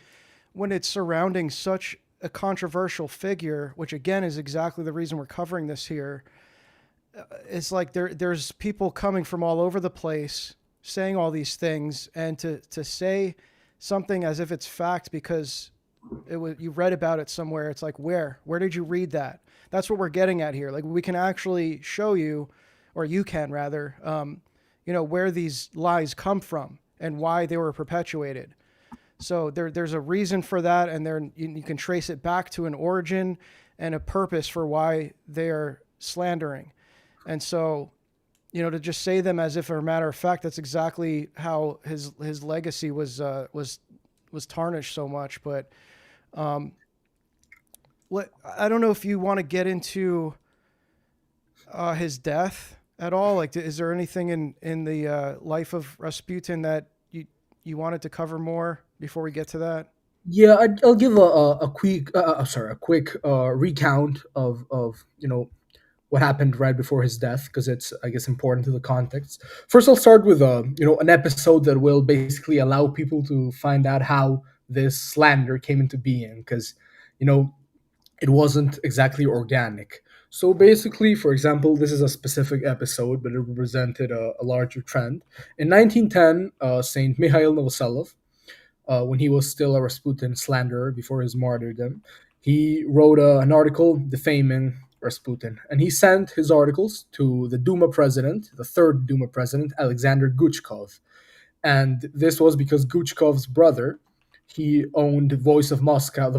when it's surrounding such a controversial figure, which again is exactly the reason we're covering this here. It's like there's people coming from all over the place saying all these things, and to say something as if it's fact because you read about it somewhere. It's like, where did you read that? That's what we're getting at here. Like, we can actually show you, or you can rather, where these lies come from and why they were perpetuated. So there's a reason for that, and you can trace it back to an origin and a purpose for why they are slandering. And so, to just say them as if a matter of fact, that's exactly how his legacy was tarnished so much. But I don't know if you want to get into his death at all. Like, is there anything in the life of Rasputin that you wanted to cover more before we get to that? yeah, I'll give a quick recount of what happened right before his death, because it's, I guess, important to the context. First, I'll start with an episode that will basically allow people to find out how this slander came into being, because it wasn't exactly organic. So basically, for example, this is a specific episode, but it represented a larger trend. In 1910, Saint Mikhail Novoselov, when he was still a Rasputin slanderer before his martyrdom, he wrote an article defaming Rasputin, and he sent his articles to the Duma president, the third Duma president, Alexander Guchkov. And this was because Guchkov's brother, he owned the Voice of Moscow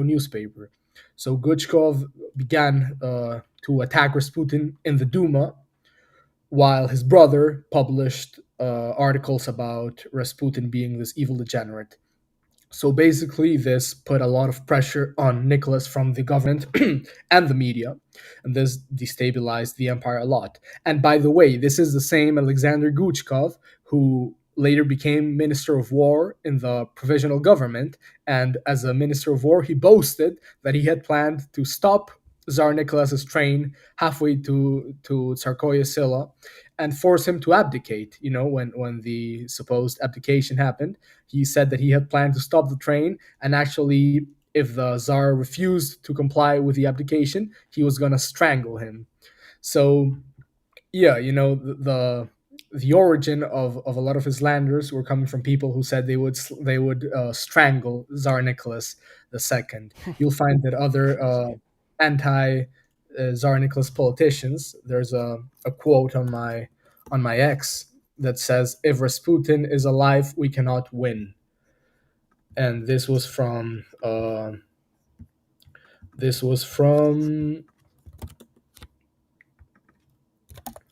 newspaper. So Guchkov began to attack Rasputin in the Duma, while his brother published articles about Rasputin being this evil degenerate. So basically, this put a lot of pressure on Nicholas from the government and the media, and this destabilized the empire a lot. And by the way, this is the same Alexander Guchkov who later became Minister of War in the provisional government, and as a Minister of War, he boasted that he had planned to stop Tsar Nicholas's train halfway to Tsarskoye Sela and force him to abdicate. When the supposed abdication happened, he said that he had planned to stop the train, and actually, if the Tsar refused to comply with the abdication, he was going to strangle him. So, yeah, the origin of a lot of his slanders were coming from people who said they would strangle Tsar Nicholas II. You'll find that other anti Tsar Nicholas politicians. There's a quote on my X that says, "If Rasputin is alive, we cannot win." And this was from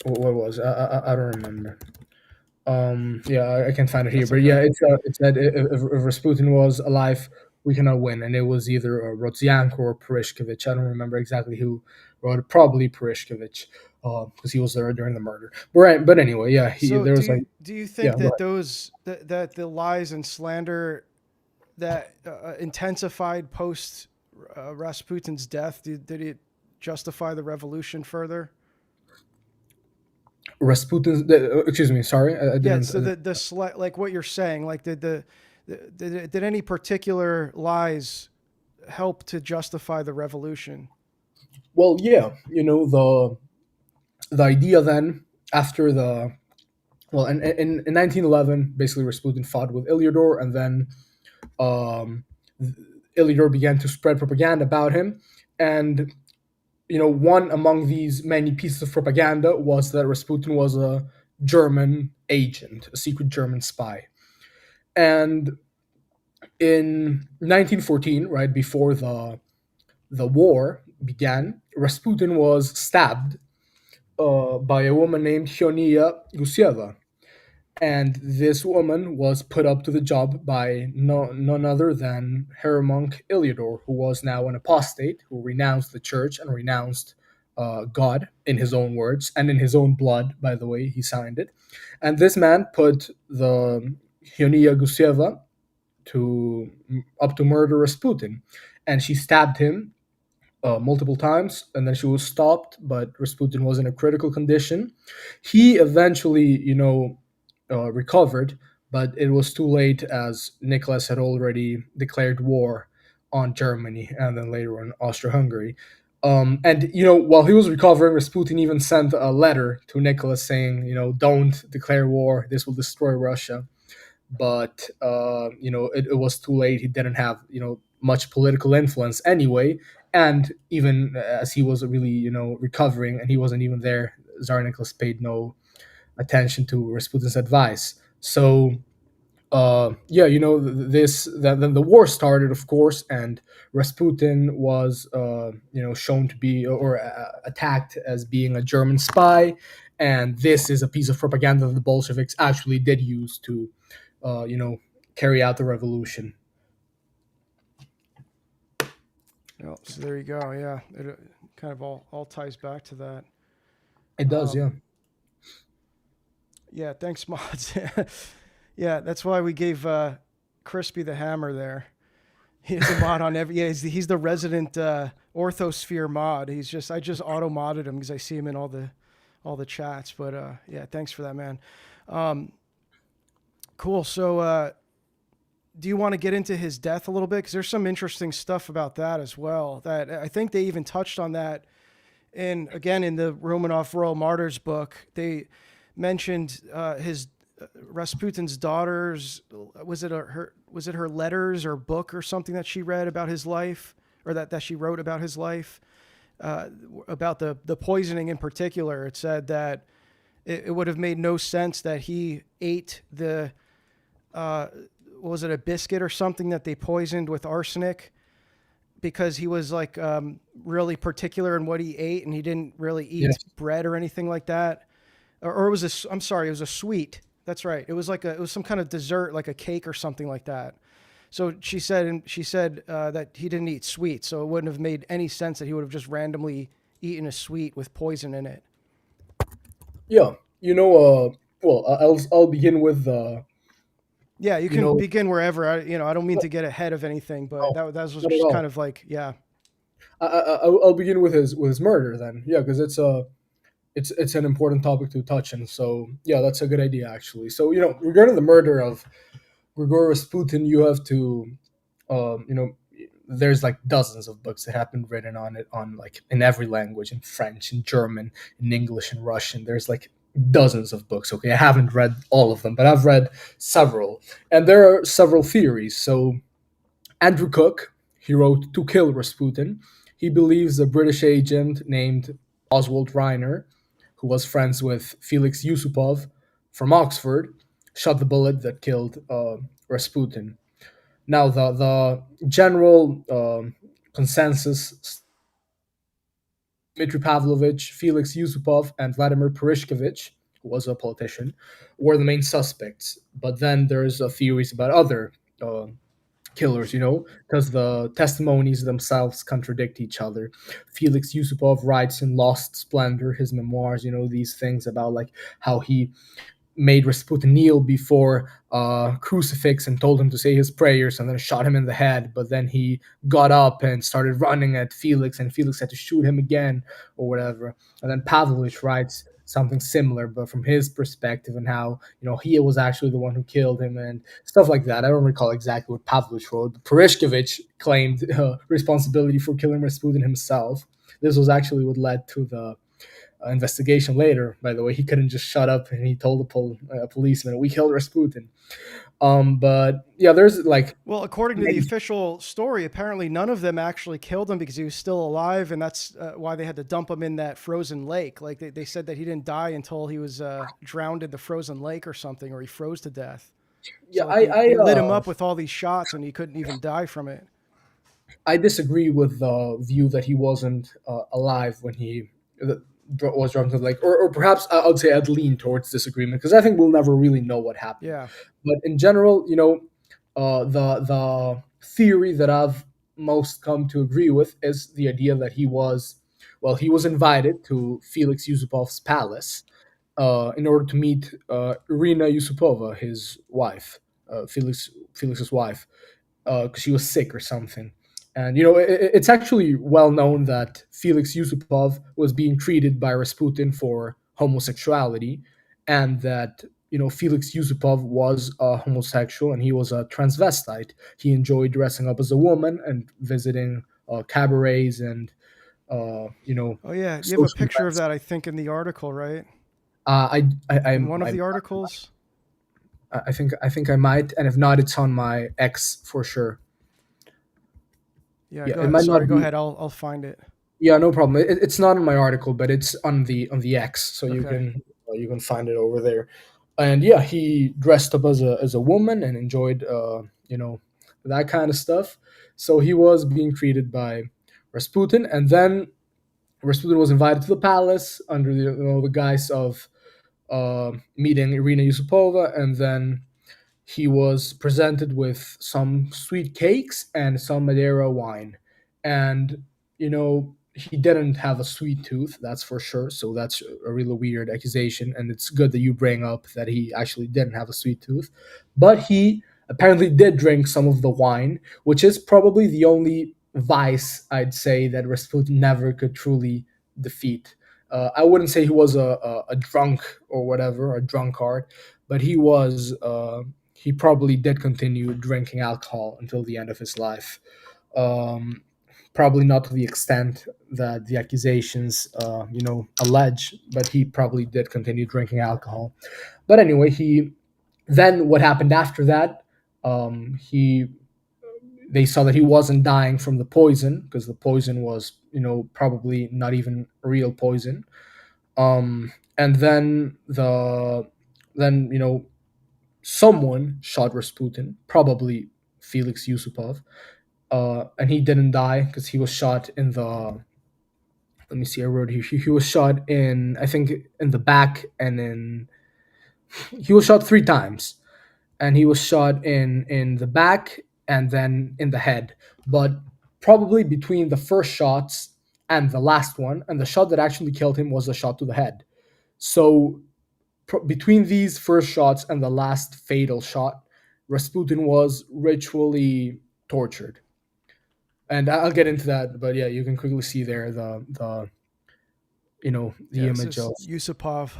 what was I don't remember. Yeah, I can find it here, That's but okay. yeah, it said if Rasputin was alive, we cannot win, and it was either Rodzianko or Purishkevich. I don't remember exactly who wrote it. Probably Purishkevich, because he was there during the murder. But anyway, yeah, So there was like, do you yeah, think go that ahead. that the lies and slander that intensified post Rasputin's death, did it justify the revolution further? Excuse me, sorry, I Yeah. didn't. So like what you're saying, like did any particular lies help to justify the revolution? Well, yeah, the idea then after the well, in 1911, basically Rasputin fought with Ilyador, and then um, Ilyador began to spread propaganda about him, and one among these many pieces of propaganda was that Rasputin was a German agent, a secret German spy. And In 1914, right before the war began, Rasputin was stabbed by a woman named Hyonia Gusieva. And this woman was put up to the job by none other than her monk Iliador, who was now an apostate, who renounced the church and renounced God, in his own words, and in his own blood, by the way, he signed it. And this man put the Hyonia Gusieva to up to murder Rasputin, and she stabbed him multiple times, and then she was stopped. But Rasputin was in a critical condition. He eventually, recovered, but it was too late as Nicholas had already declared war on Germany and then later on Austria-Hungary. And while he was recovering, Rasputin even sent a letter to Nicholas saying, don't declare war. This will destroy Russia. But it was too late. He didn't have much political influence anyway, and even as he was really recovering and he wasn't even there, Tsar Nicholas paid no attention to Rasputin's advice. So yeah, this then the war started, of course, and Rasputin was shown to be or attacked as being a German spy, and this is a piece of propaganda that the Bolsheviks actually did use to uh, you know carry out the revolution. So there you go. Yeah, it kind of all ties back to that. It does, yeah. Yeah, thanks, mods. Yeah, that's why we gave Crispy the hammer there. He's a mod on every. Yeah, he's the resident Orthosphere mod. I just auto modded him because I see him in all the chats. But yeah, thanks for that, man. Cool. So do you want to get into his death a little bit? Because there's some interesting stuff about that as well. That I think they even touched on that in the Romanov Royal Martyrs book. They mentioned his Rasputin's daughter's was it her letters or book or something that she read about his life, or that she wrote about his life, about the poisoning in particular. It said that it would have made no sense that he ate the was it a biscuit or something that they poisoned with arsenic, because he was like really particular in what he ate, and he didn't really eat Yes. bread or anything like that. Or it was I'm sorry, it was a sweet. That's right. It was some kind of dessert, like a cake or something like that. So she said that he didn't eat sweets, so it wouldn't have made any sense that he would have just randomly eaten a sweet with poison in it. Yeah. Well, I'll begin with Yeah, you you can know begin wherever. I don't mean to get ahead of anything, but oh, that was not at just all. kind of like, yeah. I'll begin with his murder then. Yeah, because it's an important topic to touch on. So yeah, that's a good idea actually. So regarding the murder of Grigory Rasputin, you have to, there's like dozens of books that have been written on it, on like in every language, in French, in German, in English, in Russian. There's like dozens of books. Okay, I haven't read all of them, but I've read several, and there are several theories. So Andrew Cook, he wrote To Kill Rasputin. He believes a British agent named Oswald Reiner, who was friends with Felix Yusupov from Oxford, shot the bullet that killed Rasputin. Now, the general consensus: Dmitry Pavlovich, Felix Yusupov, and Vladimir Purishkevich, who was a politician, were the main suspects. But then there's theories about other killers, because the testimonies themselves contradict each other. Felix Yusupov writes in Lost Splendor, his memoirs, these things about like how he made Rasputin kneel before a crucifix and told him to say his prayers, and then shot him in the head. But then he got up and started running at Felix, and Felix had to shoot him again or whatever. And then Pavlovich writes something similar, but from his perspective, and how he was actually the one who killed him and stuff like that. I don't recall exactly what Pavlovich wrote. But Purishkevich claimed responsibility for killing Rasputin himself. This was actually what led to the investigation later. By the way, he couldn't just shut up, and he told a policeman, "We killed Rasputin." But yeah, there's like Well, according to the official story, apparently none of them actually killed him because he was still alive, and that's why they had to dump him in that frozen lake. Like they said that he didn't die until he was drowned in the frozen lake or something, or he froze to death. Yeah, So like they lit him up with all these shots, and he couldn't even die from it. I disagree with the view that he wasn't alive when he was drunk. Like, or perhaps I would say I'd lean towards disagreement because I think we'll never really know what happened. Yeah. But in general, the theory that I've most come to agree with is the idea that he was invited to Felix Yusupov's palace in order to meet Irina Yusupova, his wife, Felix's wife, because she was sick or something. And it's actually well known that Felix Yusupov was being treated by Rasputin for homosexuality, and that Felix Yusupov was a homosexual and he was a transvestite. He enjoyed dressing up as a woman and visiting cabarets and Oh yeah, you have a social picture of events. that, I think, in the article, right? I In one of the articles. I think I might, and if not, it's on my X for sure. Yeah, Yeah, go it ahead. might Sorry, not go be. ahead. I'll find it. Yeah, no problem. It's not in my article, but it's on the X, so Okay. you can find it over there. And yeah, he dressed up as a woman and enjoyed that kind of stuff. So he was being treated by Rasputin, and then Rasputin was invited to the palace under the guise of meeting Irina Yusupova, and then he was presented with some sweet cakes and some Madeira wine. And, he didn't have a sweet tooth, that's for sure. So that's a really weird accusation. And it's good that you bring up that he actually didn't have a sweet tooth. But he apparently did drink some of the wine, which is probably the only vice I'd say that Rasputin never could truly defeat. I wouldn't say he was a drunk or whatever, a drunkard, but he probably did continue drinking alcohol until the end of his life. Um, Probably not to the extent that the accusations, allege, but he probably did continue drinking alcohol. But anyway, what happened after that? He They saw that he wasn't dying from the poison because the poison was, probably not even real poison. And then someone shot Rasputin, probably Felix Yusupov, and he didn't die because he was shot in the. Let me see. I wrote here. He was shot in, I think, in the back, and in. He was shot 3 times, and he was shot in the back and then in the head. But probably between the first shots and the last one, and the shot that actually killed him was the shot to the head. So between these first shots and the last fatal shot, Rasputin was ritually tortured. And I'll get into that, but yeah, you can quickly see there the Yeah, this image is of. Yusupov,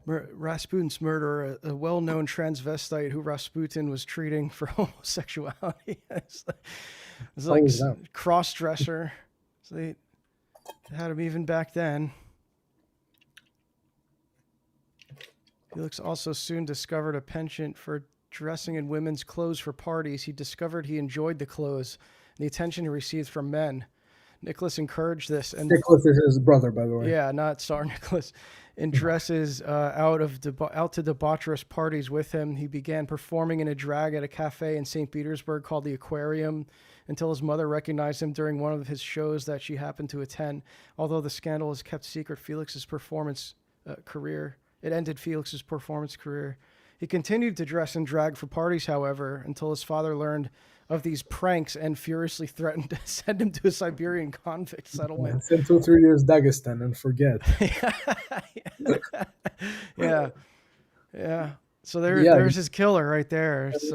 Rasputin's murderer, a well-known transvestite who Rasputin was treating for homosexuality. It's like Always that. cross-dresser. So they had him even back then. Felix also soon discovered a penchant for dressing in women's clothes for parties. He discovered he enjoyed the clothes and the attention he received from men. Nicholas encouraged this, and Nicholas is his brother, by the way. yeah, not Tsar Nicholas, and dresses out to debaucherous parties with him. He began performing in a drag at a cafe in St. Petersburg called the Aquarium until his mother recognized him during one of his shows that she happened to attend. Although the scandal is kept secret, it ended Felix's performance career. He continued to dress in drag for parties, however, until his father learned of these pranks and furiously threatened to send him to a Siberian convict settlement. Send 2 3 years Dagestan and forget. Yeah. So Yeah, there's his killer right there. that's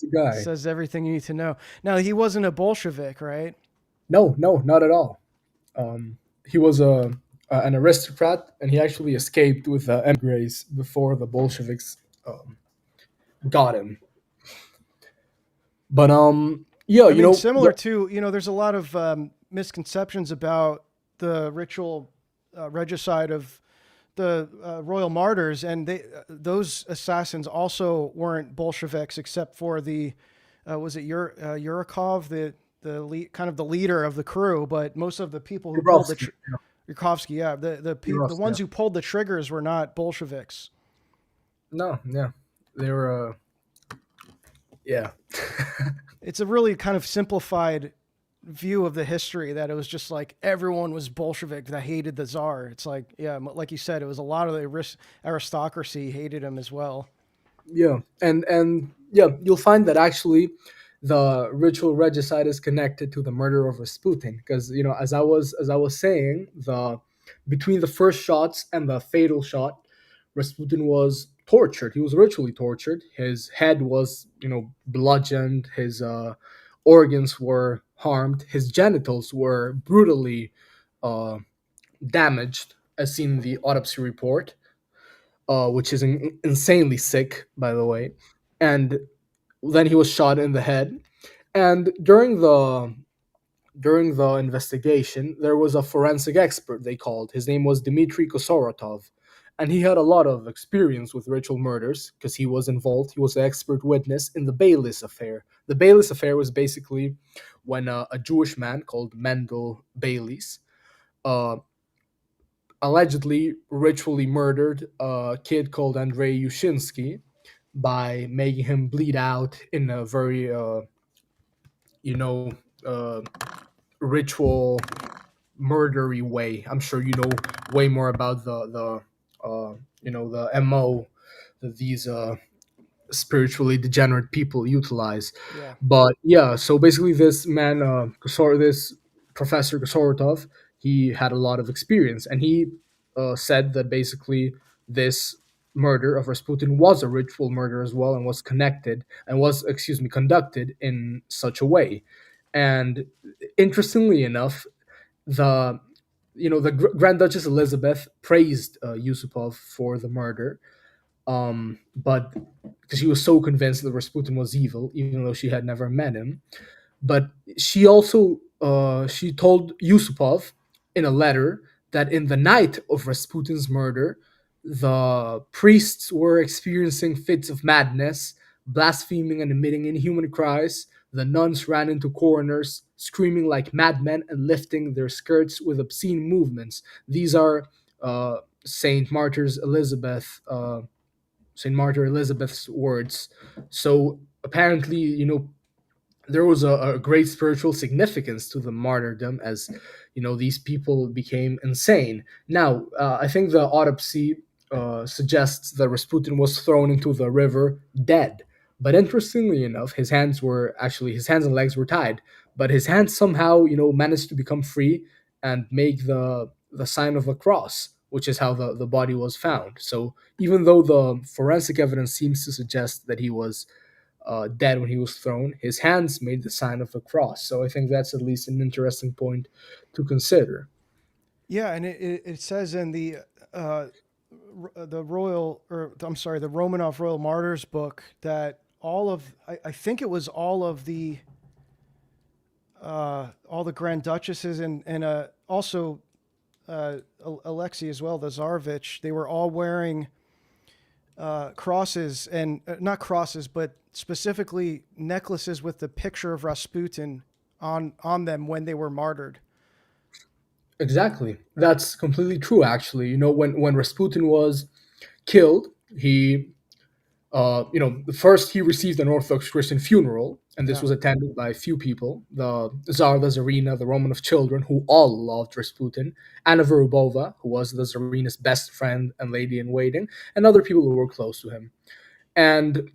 the guy. Says everything you need to know. Now, he wasn't a Bolshevik, right? No, not at all. He was an aristocrat, and he actually escaped with emigres before the Bolsheviks got him. But yeah, I mean, similar to, there's a lot of misconceptions about the ritual regicide of the Royal Martyrs, and those assassins also weren't Bolsheviks, except for the was it Yurikov, the lead, kind of the leader of the crew, but most of the people who pulled the Yurkovsky, yeah, the ones who pulled the triggers were not Bolsheviks. No, yeah. they were yeah. It's a really kind of simplified view of the history that it was just like everyone was Bolshevik that hated the Tsar. It's like, yeah, like you said, it was a lot of the aristocracy hated him as well. Yeah, and yeah, you'll find that actually the ritual regicide is connected to the murder of Rasputin, because as I was saying, the between the first shots and the fatal shot, Rasputin was tortured. He was ritually tortured. His head was bludgeoned. His organs were harmed. His genitals were brutally uh, damaged, as seen in the autopsy report, which is insanely sick, by the way. And then he was shot in the head. And during the investigation, there was a forensic expert they called. His name was Dmitry Kosoratov, and he had a lot of experience with ritual murders because he was involved. He was an expert witness in the Baylis affair. The Baylis affair was basically when a Jewish man called Mendel Baylis uh, allegedly ritually murdered a kid called Andrei Yushinsky by making him bleed out in a very, you know, uh, ritual murdery way. I'm sure you know way more about the MO that these spiritually degenerate people utilize. Yeah. But yeah, so basically, this man, this Professor Kosorotov, he had a lot of experience, and he said that basically this murder of Rasputin was a ritual murder as well, and was connected and was, excuse me, conducted in such a way. And interestingly enough, the Grand Duchess Elizabeth praised Yusupov for the murder, but because she was so convinced that Rasputin was evil, even though she had never met him. But she also she told Yusupov in a letter that in the night of Rasputin's murder, the priests were experiencing fits of madness, blaspheming and emitting inhuman cries. The nuns ran into corners, screaming like madmen and lifting their skirts with obscene movements. These are Saint Martyr's Elizabeth Saint Martyr Elizabeth's words. So apparently, there was a great spiritual significance to the martyrdom, as these people became insane. Now, I think the autopsy suggests that Rasputin was thrown into the river dead. But interestingly enough, his hands and legs were tied, but his hands somehow managed to become free and make the sign of a cross, which is how the body was found. So even though the forensic evidence seems to suggest that he was dead when he was thrown, his hands made the sign of a cross. So I think that's at least an interesting point to consider. Yeah, and it says in the royal, or I'm sorry, the Romanov Royal Martyrs book that I think it was all the Grand Duchesses and also Alexei as well, the Tsarevich, they were all wearing crosses, and not crosses, but specifically necklaces with the picture of Rasputin on them when they were martyred. Exactly. That's completely true, actually. When Rasputin was killed, first he received an Orthodox Christian funeral, and this Yeah. was attended by a few people: the Tsar, the Tsarina, the Roman of Children, who all loved Rasputin, Anna Verubova, who was the Tsarina's best friend and lady in waiting, and other people who were close to him. And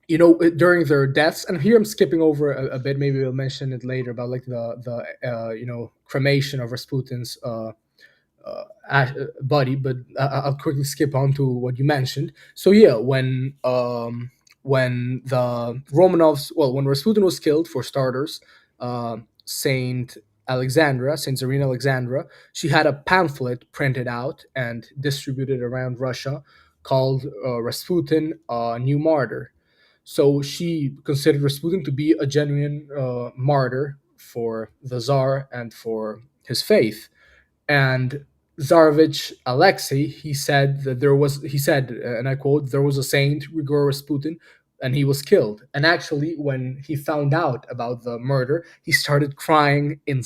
during their deaths, and here I'm skipping over a bit, maybe we'll mention it later, about like the cremation of Rasputin's body, but I'll quickly skip on to what you mentioned. So yeah, when the Romanovs, well, when Rasputin was killed, for starters, Saint Saint Tsarina Alexandra, she had a pamphlet printed out and distributed around Russia called Rasputin, New Martyr. So she considered Rasputin to be a genuine martyr for the Tsar and for his faith. And Tsarevich Alexei, he said, and I quote, there was a Saint Grigory Rasputin, and he was killed. And actually, when he found out about the murder, he started crying in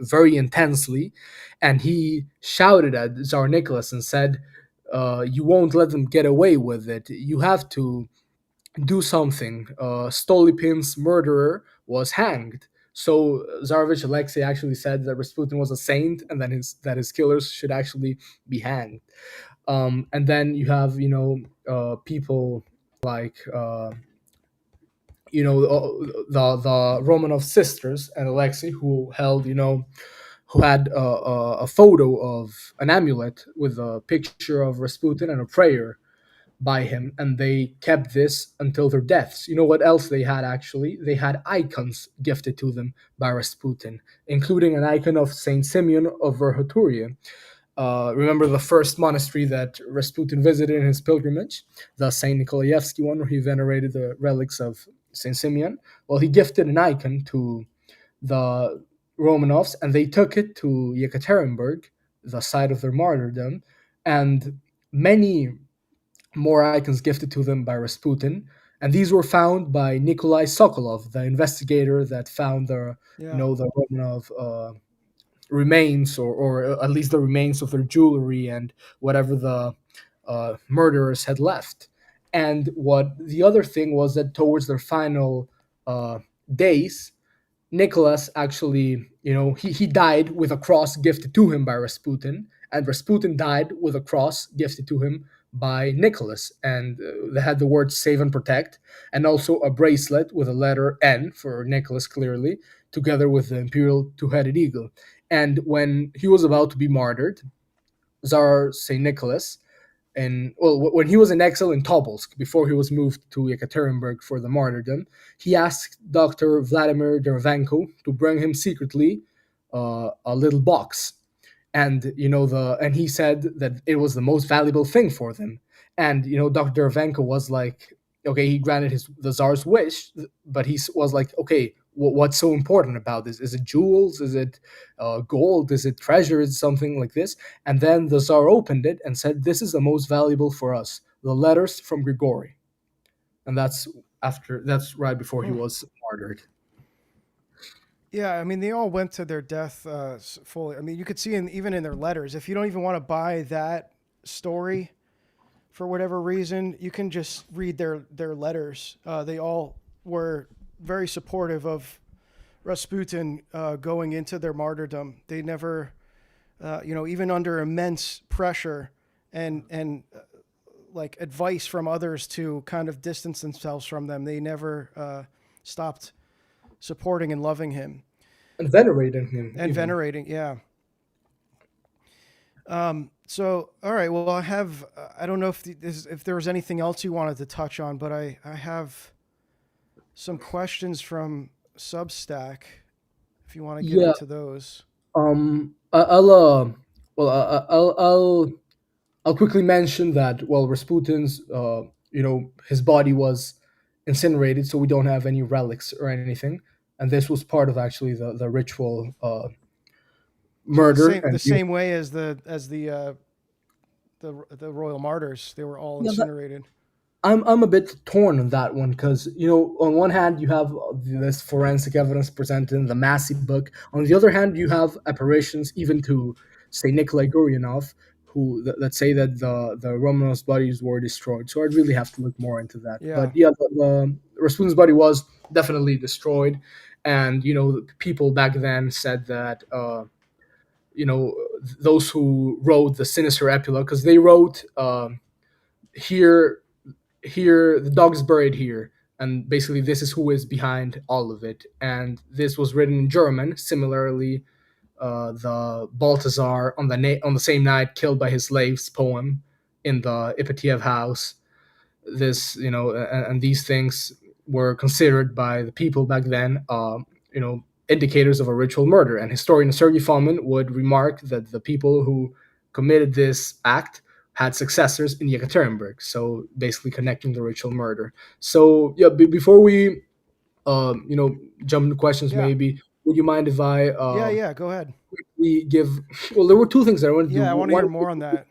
very intensely, and he shouted at Tsar Nicholas and said, you won't let them get away with it. You have to do something. Stolypin's murderer was hanged. So Tsarevich Alexei actually said that Rasputin was a saint, and then his killers should actually be hanged. And then you have people like the Romanov sisters and Alexei, who held who had a photo of an amulet with a picture of Rasputin and a prayer by him, and they kept this until their deaths. You know what else they had actually? They had icons gifted to them by Rasputin, including an icon of Saint Simeon of Verkhoturye. Remember the first monastery that Rasputin visited in his pilgrimage, the Saint Nikolaevsky one, where he venerated the relics of Saint Simeon? Well, he gifted an icon to the Romanovs, and they took it to Yekaterinburg, the site of their martyrdom, and many more icons gifted to them by Rasputin. And these were found by Nikolai Sokolov, the investigator that found Yeah. the Romanov remains, or at least the remains of their jewelry and whatever the murderers had left. And what the other thing was that towards their final days, Nicholas actually, he died with a cross gifted to him by Rasputin, and Rasputin died with a cross gifted to him by Nicholas. And they had the words save and protect, and also a bracelet with a letter N for Nicholas, clearly, together with the imperial two-headed eagle. And when he was about to be martyred, Tsar St. Nicholas, and when he was in exile in Tobolsk before he was moved to Yekaterinburg for the martyrdom, he asked Dr. Vladimir Dervenko to bring him secretly a little box, and and he said that it was the most valuable thing for them. And Dr. Dervenko was like, okay, he granted the Tsar's wish, but he was like, okay, what's so important about this? Is it jewels? Is it gold? Is it treasure? Is it something like this? And then the Tsar opened it and said, this is the most valuable for us, the letters from Grigory. And that's right before he was martyred. Yeah, I mean, they all went to their death fully. I mean, you could see even in their letters, if you don't even want to buy that story for whatever reason, you can just read their letters. They all were very supportive of Rasputin going into their martyrdom. They never, even under immense pressure and like advice from others to kind of distance themselves from them, they never stopped supporting and loving him and venerating him and even. venerating. Yeah. So, all right, well, I don't know if there was anything else you wanted to touch on, but I have some questions from Substack if you want to get into those. I'll quickly mention that, well, Rasputin's his body was incinerated, so we don't have any relics or anything, and this was part of actually the ritual murder. The same way as the Royal Martyrs, they were all incinerated. I'm a bit torn on that one because on one hand you have this forensic evidence presented in the Massey book. On the other hand, you have apparitions even to say Nikolai Guryanov, who that say that the Romanovs' bodies were destroyed. So I'd really have to look more into that. Yeah. But yeah, the Rasputin's body was definitely destroyed, and people back then said that those who wrote the sinister epilogue, because they wrote here the dog's buried here, and basically this is who is behind all of it. And this was written in German. Similarly, the Balthazar on the same night killed by his slaves poem in the Ipatiev house. This and these things were considered by the people back then indicators of a ritual murder. And historian Sergei Fomin would remark that the people who committed this act had successors in Yekaterinburg, so basically connecting the ritual murder. So yeah, before we jump into questions, maybe would you mind if I go ahead. quickly give? Well, there were two things that I wanted to do. I want to hear more on that.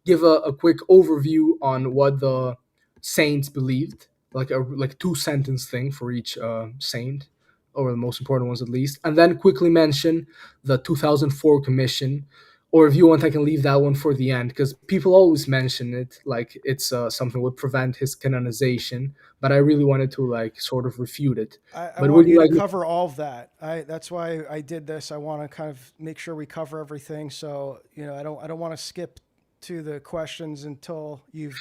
Give a quick overview on what the saints believed, like a 2-sentence thing for each saint, or the most important ones at least, and then quickly mention the 2004 commission or if you want, I can leave that one for the end because people always mention it like it's something would prevent his canonization. But I really wanted to like sort of refute it. I But would want you you to like? cover all of that. That's why I did this. I want to kind of make sure we cover everything. So I don't want to skip to the questions until you've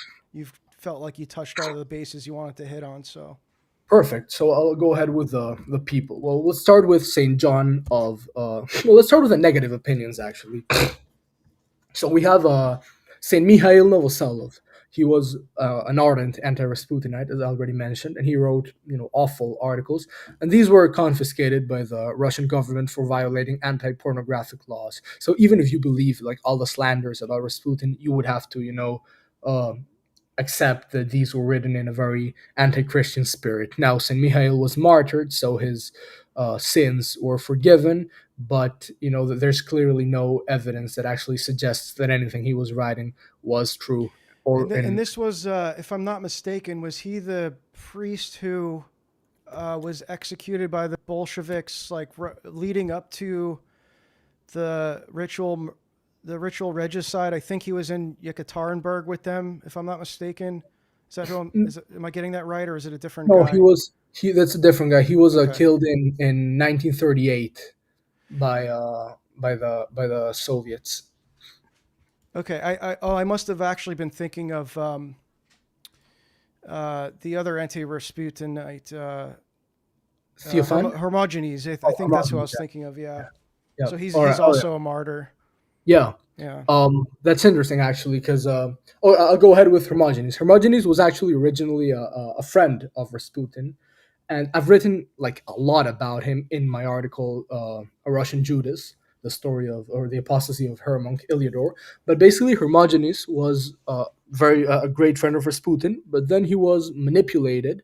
felt like you touched all the bases you wanted to hit on. So Perfect. So I'll go ahead with the people. Well, let's start with Saint John of. Well, let's start with the negative opinions actually. So we have Saint Mikhail Novoselov. He was an ardent anti-Rasputinite, as I already mentioned, and he wrote awful articles, and these were confiscated by the Russian government for violating anti-pornographic laws. So even if you believe like all the slanders about Rasputin, you would have to uh, accept that these were written in a very anti-Christian spirit. Now, Saint Mikhail was martyred, so his sins were forgiven, but that there's clearly no evidence that actually suggests that anything he was writing was true. Or and in this was, if I'm not mistaken, was he the priest who was executed by the Bolsheviks, like leading up to the ritual regicide? I think he was in Yekaterinburg with them, if I'm not mistaken. Is that who am I getting that right, or is it a different no, guy? he that's a different guy. He was Okay. killed in 1938 by the Soviets. Okay. I must have actually been thinking of the other anti-Rasputinite, Theophan? Hermogenes. I Oh, think that's who I Hermogenes, was thinking of. Yeah. yeah. So All right. he's Oh, yeah. also a martyr. Yeah. Yeah. That's interesting actually, because I'll go ahead with Hermogenes. Hermogenes was actually originally a friend of Rasputin, and I've written like a lot about him in my article, "A Russian Judas: The Story of or the Apostasy of Hermonk Iliador." But basically, Hermogenes was a great friend of Rasputin, but then he was manipulated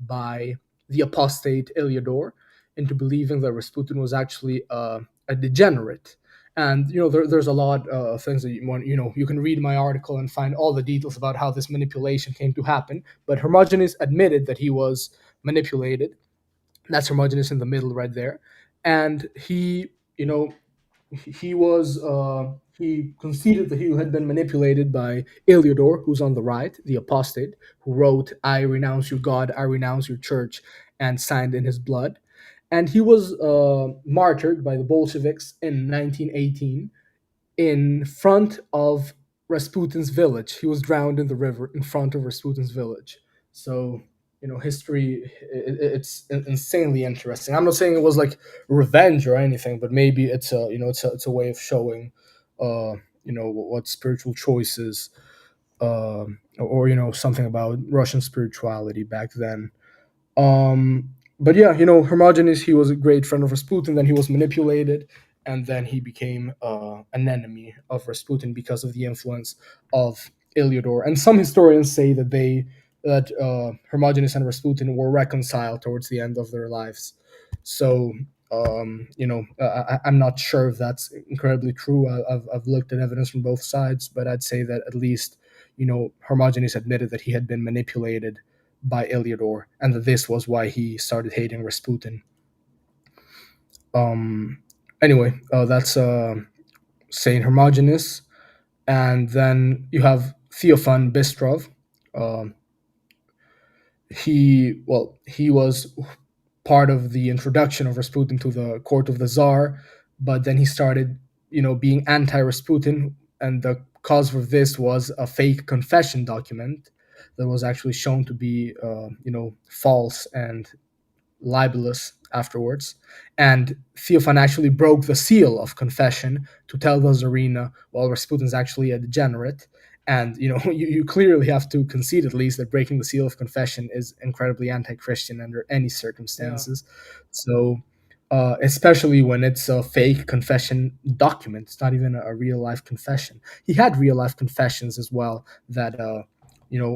by the apostate Iliador into believing that Rasputin was actually a degenerate. And there's a lot of things that you want. You can read my article and find all the details about how this manipulation came to happen. But Hermogenes admitted that he was manipulated. That's Hermogenes in the middle right there. And you know, he conceded that he had been manipulated by Iliador, who's on the right, the apostate, who wrote, "I renounce your God, I renounce your church," and signed in his blood. And he was martyred by the Bolsheviks in 1918 in front of Rasputin's village. He was drowned in the river in front of Rasputin's village. So, history, it's insanely interesting. I'm not saying it was like revenge or anything, but maybe it's a way of showing, what spiritual choices, or something about Russian spirituality back then. But yeah, Hermogenes, he was a great friend of Rasputin. Then he was manipulated, and then he became an enemy of Rasputin because of the influence of Iliador. And some historians say that Hermogenes and Rasputin were reconciled towards the end of their lives. So I'm not sure if that's incredibly true. I've looked at evidence from both sides, but I'd say that at least Hermogenes admitted that he had been manipulated by Iliador, and that this was why he started hating Rasputin. Um, anyway, that's Saint Hermogenes, and then you have Theophan Bistrov. Um, he was part of the introduction of Rasputin to the court of the Tsar, but then he started, being anti-Rasputin, and the cause for this was a fake confession document that was actually shown to be, false and libelous afterwards. And Theophan actually broke the seal of confession to tell the Tsarina, well, Rasputin's actually a degenerate. And you clearly have to concede at least that breaking the seal of confession is incredibly anti-Christian under any Yeah. circumstances. So, especially when it's a fake confession document, it's not even a real life confession. He had real life confessions as well that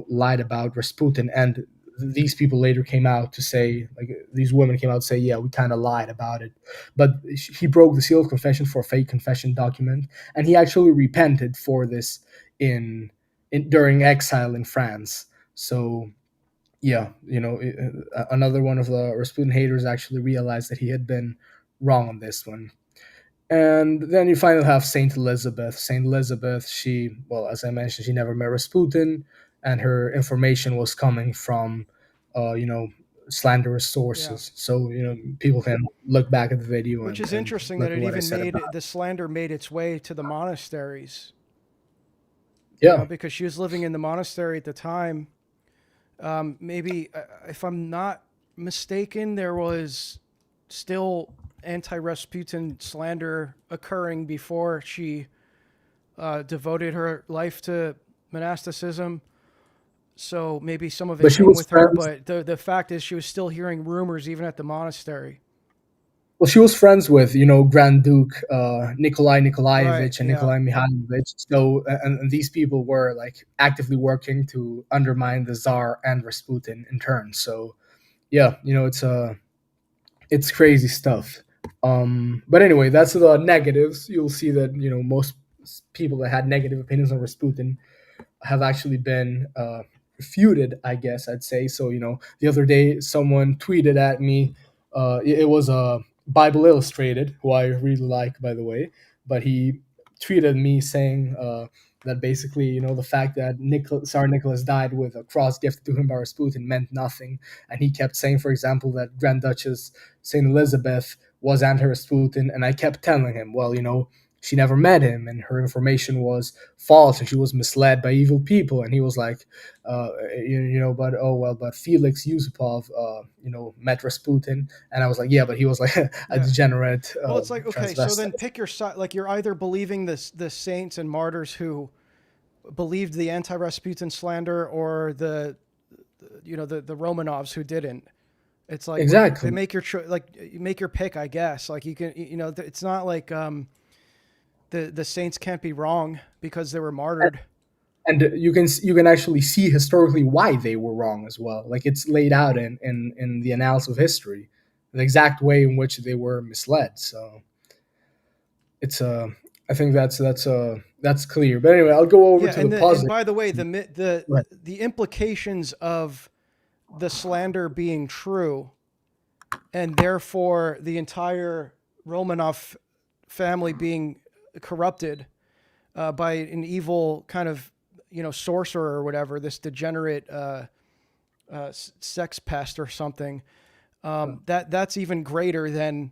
lied about Rasputin, and these people later came out to say, like, these women came out to say, yeah, we kind of lied about it. But he broke the seal of confession for a fake confession document, and he actually repented for this during exile in France. So yeah, another one of the Rasputin haters actually realized that he had been wrong on this one. And then you finally have Saint Elizabeth. Saint Elizabeth, she, well, as I mentioned, she never met Rasputin, and her information was coming from, you know, slanderous Yeah. sources. So, you know, people can look back at the video Which is and interesting that look at it what I even said about made the slander made its way to the monasteries. it. You know, Yeah. because she was living in the monastery at the time. Maybe, if I'm not mistaken, there was still anti-Rasputin slander occurring before she devoted her life to monasticism. So maybe some of it But she came was with her, friends. but the fact is she was still hearing rumors even at the monastery. Well, she was friends with, you know, Grand Duke Nikolai Right. Nikolaevich and Yeah. Nikolai Mikhailovich. So, and these people were like actively working to undermine the Tsar and Rasputin in turn. So, yeah, you know, it's crazy stuff. But anyway, that's the negatives. You'll see that, you know, most people that had negative opinions on Rasputin have actually been refuted, I guess I'd say. So, you know, the other day someone tweeted at me. It was a Bible Illustrated, who I really like, by the way, but he tweeted me saying that basically, you know, the fact that Tsar Nicholas died with a cross gifted to him by Rasputin meant nothing, and he kept saying, for example, that Grand Duchess Saint Elizabeth was anti-Rasputin, and I kept telling him, well, you know, she never met him, and her information was false, and she was misled by evil people. And he was like, you know, but oh well, but Felix Yusupov, you know, met Rasputin, and I was like, yeah, but he was like a Yeah. degenerate Well, it's like, okay, so then transvestite. pick your side. Like, you're either believing the saints and martyrs who believed the anti-Rasputin slander, or the Romanovs who didn't. It's like, they Exactly. make your like, you make your pick, I guess. Like, you can, it's not like the saints can't be wrong because they were martyred. And you can actually see historically why they were wrong as well. Like it's laid out in the annals of history, the exact way in which they were misled. So it's I think that's clear. But anyway, I'll go over Yeah, to the and positive. by the way, the Right. the implications of the slander being true, and therefore the entire Romanov family being corrupted by an evil kind of sorcerer or whatever, this degenerate sex pest or something. That's even greater than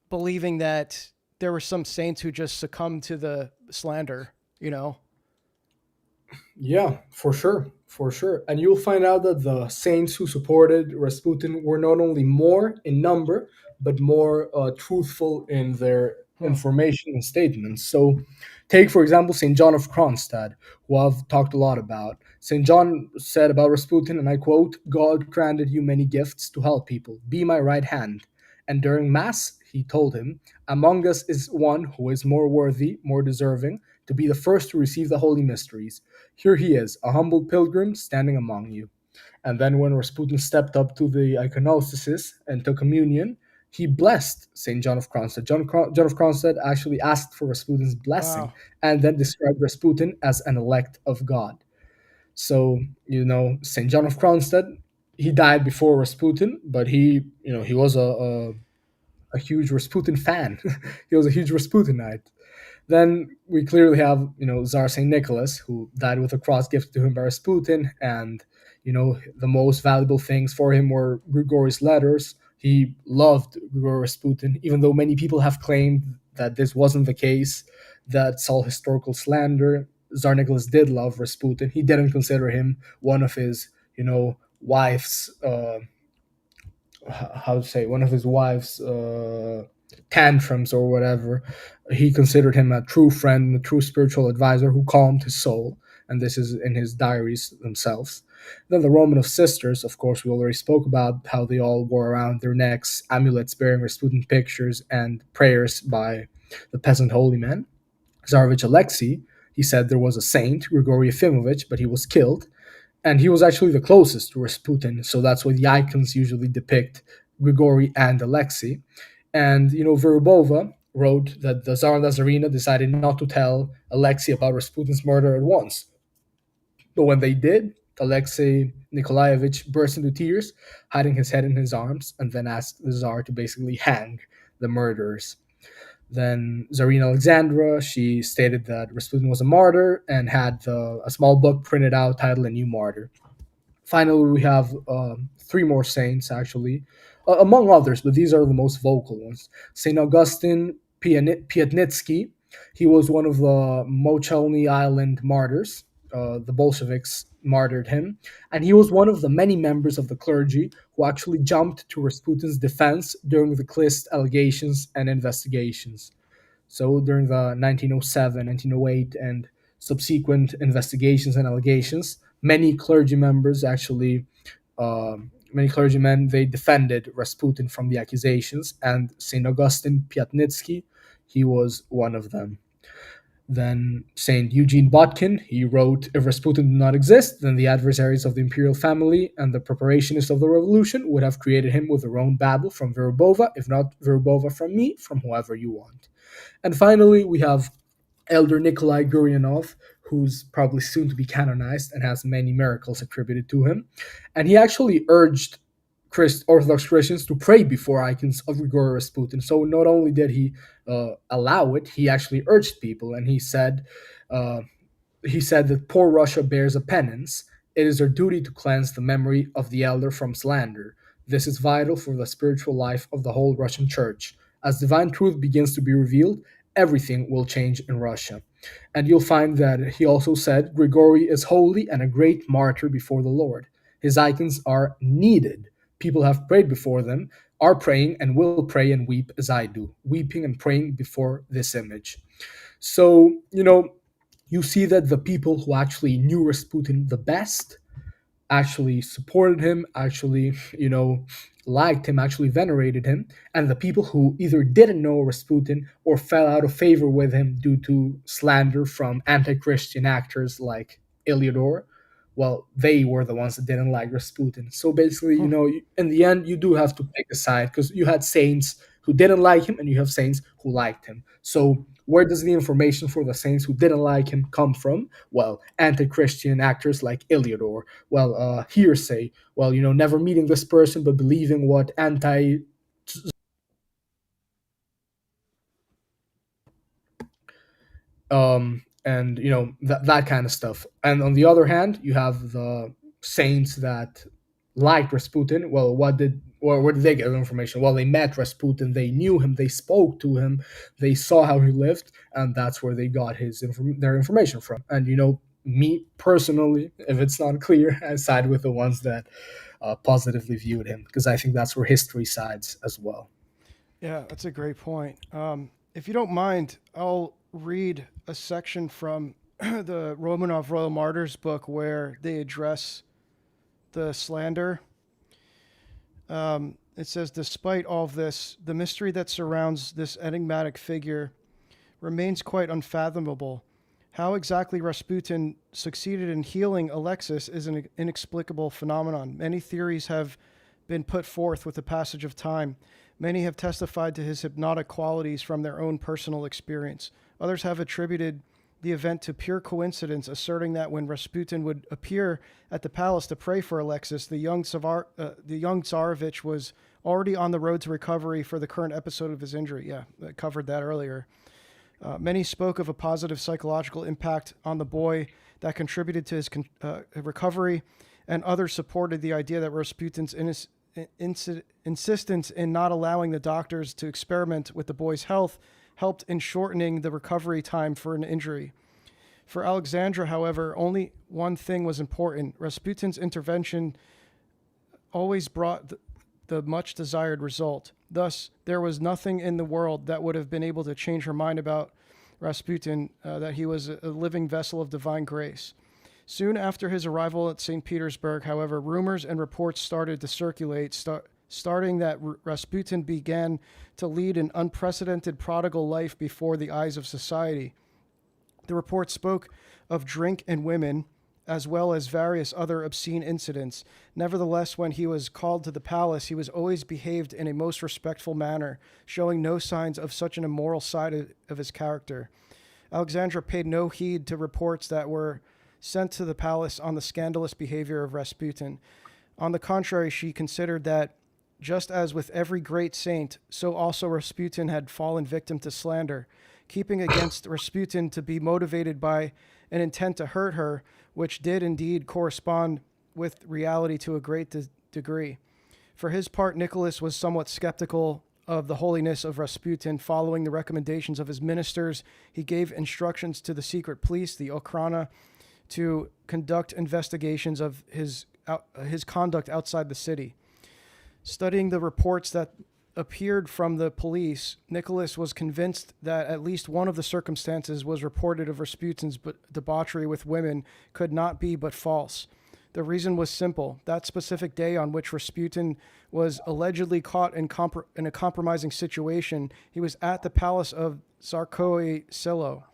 believing that there were some saints who just succumbed to the slander. You know. Yeah, for sure, for sure. And you'll find out that the saints who supported Rasputin were not only more in number, but more truthful in their Hmm. information and statements. So, take for example Saint John of Kronstadt, who I've talked a lot about. Saint John said about Rasputin, and I quote: "God granted you many gifts to help people. Be my right hand." And during Mass, he told him, "Among us is one who is more worthy, more deserving, to be the first to receive the holy mysteries. Here he is, a humble pilgrim standing among you." And then when Rasputin stepped up to the iconostasis and took communion, he blessed St. John of Kronstadt. John of Kronstadt actually asked for Rasputin's blessing Wow. and then described Rasputin as an elect of God. So, you know, St. John of Kronstadt, he died before Rasputin, but he was a huge Rasputin fan. He was a huge Rasputinite. Then we clearly have, you know, Tsar St. Nicholas, who died with a cross gifted to him by Rasputin, and, you know, the most valuable things for him were Grigory's letters. He loved Grigory Rasputin, even though many people have claimed that this wasn't the case, that's all historical slander. Tsar Nicholas did love Rasputin. He didn't consider him one of his, you know, wife's how to say, one of his wife's tantrums or whatever. He considered him a true friend, a true spiritual advisor who calmed his soul, and this is in his diaries themselves. Then the Romanov sisters, of course, we already spoke about how they all wore around their necks amulets bearing Rasputin pictures and prayers by the peasant holy man. Tsarevich Alexei, he said there was a saint, Grigory Efimovich, but he was killed, and he was actually the closest to Rasputin, so that's why the icons usually depict Grigory and Alexei. And you know, Verubova wrote that the Tsar and the Tsarina decided not to tell Alexei about Rasputin's murder at once, but when they did, Alexei Nikolaevich burst into tears, hiding his head in his arms, and then asked the Tsar to basically hang the murderers. Then Tsarina Alexandra, she stated that Rasputin was a martyr and had a small book printed out titled A New Martyr. Finally, we have three more saints, actually, among others, but these are the most vocal ones. St. Augustine Piatnitsky, he was one of the Mochelny Island martyrs. The Bolsheviks martyred him, and he was one of the many members of the clergy who actually jumped to Rasputin's defense during the Klist allegations and investigations. So during the 1907, 1908, and subsequent investigations and allegations, many clergy members actually, many clergymen, they defended Rasputin from the accusations, and Saint Augustine Piatnitsky, he was one of them. Then Saint Eugene Botkin, he wrote, "If Rasputin did not exist, then the adversaries of the imperial family and the preparationists of the revolution would have created him with their own Babel from Verubova, if not Verubova from me, from whoever you want." And finally, we have Elder Nikolai Guryanov, who's probably soon to be canonized and has many miracles attributed to him. And he actually urged Orthodox Christians to pray before icons of Grigory Rasputin. So not only did he allow it, he actually urged people, and uh, he said that poor Russia bears a penance. It is our duty to cleanse the memory of the elder from slander. This is vital for the spiritual life of the whole Russian Church. As divine truth begins to be revealed, everything will change in Russia. And you'll find that he also said, Grigory is holy and a great martyr before the Lord. His icons are needed. People have prayed before them, are praying, and will pray and weep as I do, weeping and praying before this image. So, you see that the people who actually knew Rasputin the best actually supported him, actually, liked him, actually venerated him. And the people who either didn't know Rasputin or fell out of favor with him due to slander from anti-Christian actors like Iliador, well, they were the ones that didn't like Rasputin. So basically, in the end, you do have to pick a side because you had saints who didn't like him and you have saints who liked him. So where does the information for the saints who didn't like him come from? Well, anti-Christian actors like Iliador. Well, hearsay. Well, never meeting this person but believing what and that kind of stuff. And on the other hand, you have the saints that liked Rasputin. Well, where did they get information? Well, they met Rasputin, they knew him, they spoke to him, they saw how he lived, and that's where they got their information from. And me personally, if it's not clear, I side with the ones that positively viewed him, because I think that's where history sides as well. Yeah, that's a great point. If you don't mind, I'll read a section from the Royal Martyrs book where they address the slander. It says, despite all of this, the mystery that surrounds this enigmatic figure remains quite unfathomable. How exactly Rasputin succeeded in healing Alexis is an inexplicable phenomenon. Many theories have been put forth with the passage of time. Many have testified to his hypnotic qualities from their own personal experience. Others have attributed the event to pure coincidence, asserting that when Rasputin would appear at the palace to pray for Alexis, the young Tsarevich was already on the road to recovery for the current episode of his injury. Yeah, I covered that earlier. Many spoke of a positive psychological impact on the boy that contributed to his recovery, and others supported the idea that Rasputin's insistence in not allowing the doctors to experiment with the boy's health helped in shortening the recovery time for an injury. For Alexandra, however, only one thing was important. Rasputin's intervention always brought the much desired result. Thus, there was nothing in the world that would have been able to change her mind about Rasputin, that he was a living vessel of divine grace. Soon after his arrival at St. Petersburg, however, rumors and reports started to circulate, starting that Rasputin began to lead an unprecedented prodigal life before the eyes of society. The report spoke of drink and women, as well as various other obscene incidents. Nevertheless, when he was called to the palace, he was always behaved in a most respectful manner, showing no signs of such an immoral side of his character. Alexandra paid no heed to reports that were sent to the palace on the scandalous behavior of Rasputin. On the contrary, she considered that just as with every great saint, so also Rasputin had fallen victim to slander, keeping against Rasputin to be motivated by an intent to hurt her, which did indeed correspond with reality to a great degree. For his part, Nicholas was somewhat skeptical of the holiness of Rasputin. Following the recommendations of his ministers, he gave instructions to the secret police, the Okhrana, to conduct investigations of his conduct outside the city. Studying the reports that appeared from the police, Nicholas was convinced that at least one of the circumstances was reported of Rasputin's debauchery with women could not be but false. The reason was simple. That specific day on which Rasputin was allegedly caught in a compromising situation, he was at the palace of Tsarskoye Selo.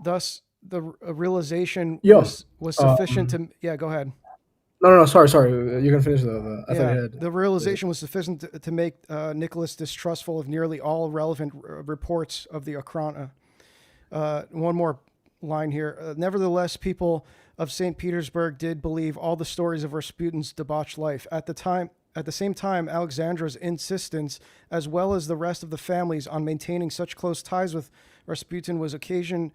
Thus, the realization was sufficient to... Yeah, go ahead. No, sorry. You can finish I thought you had... The realization was sufficient to make Nicholas distrustful of nearly all relevant reports of the Okhrana. One more line here. Nevertheless, people of St. Petersburg did believe all the stories of Rasputin's debauched life. At the same time, Alexandra's insistence, as well as the rest of the families, on maintaining such close ties with Rasputin was occasion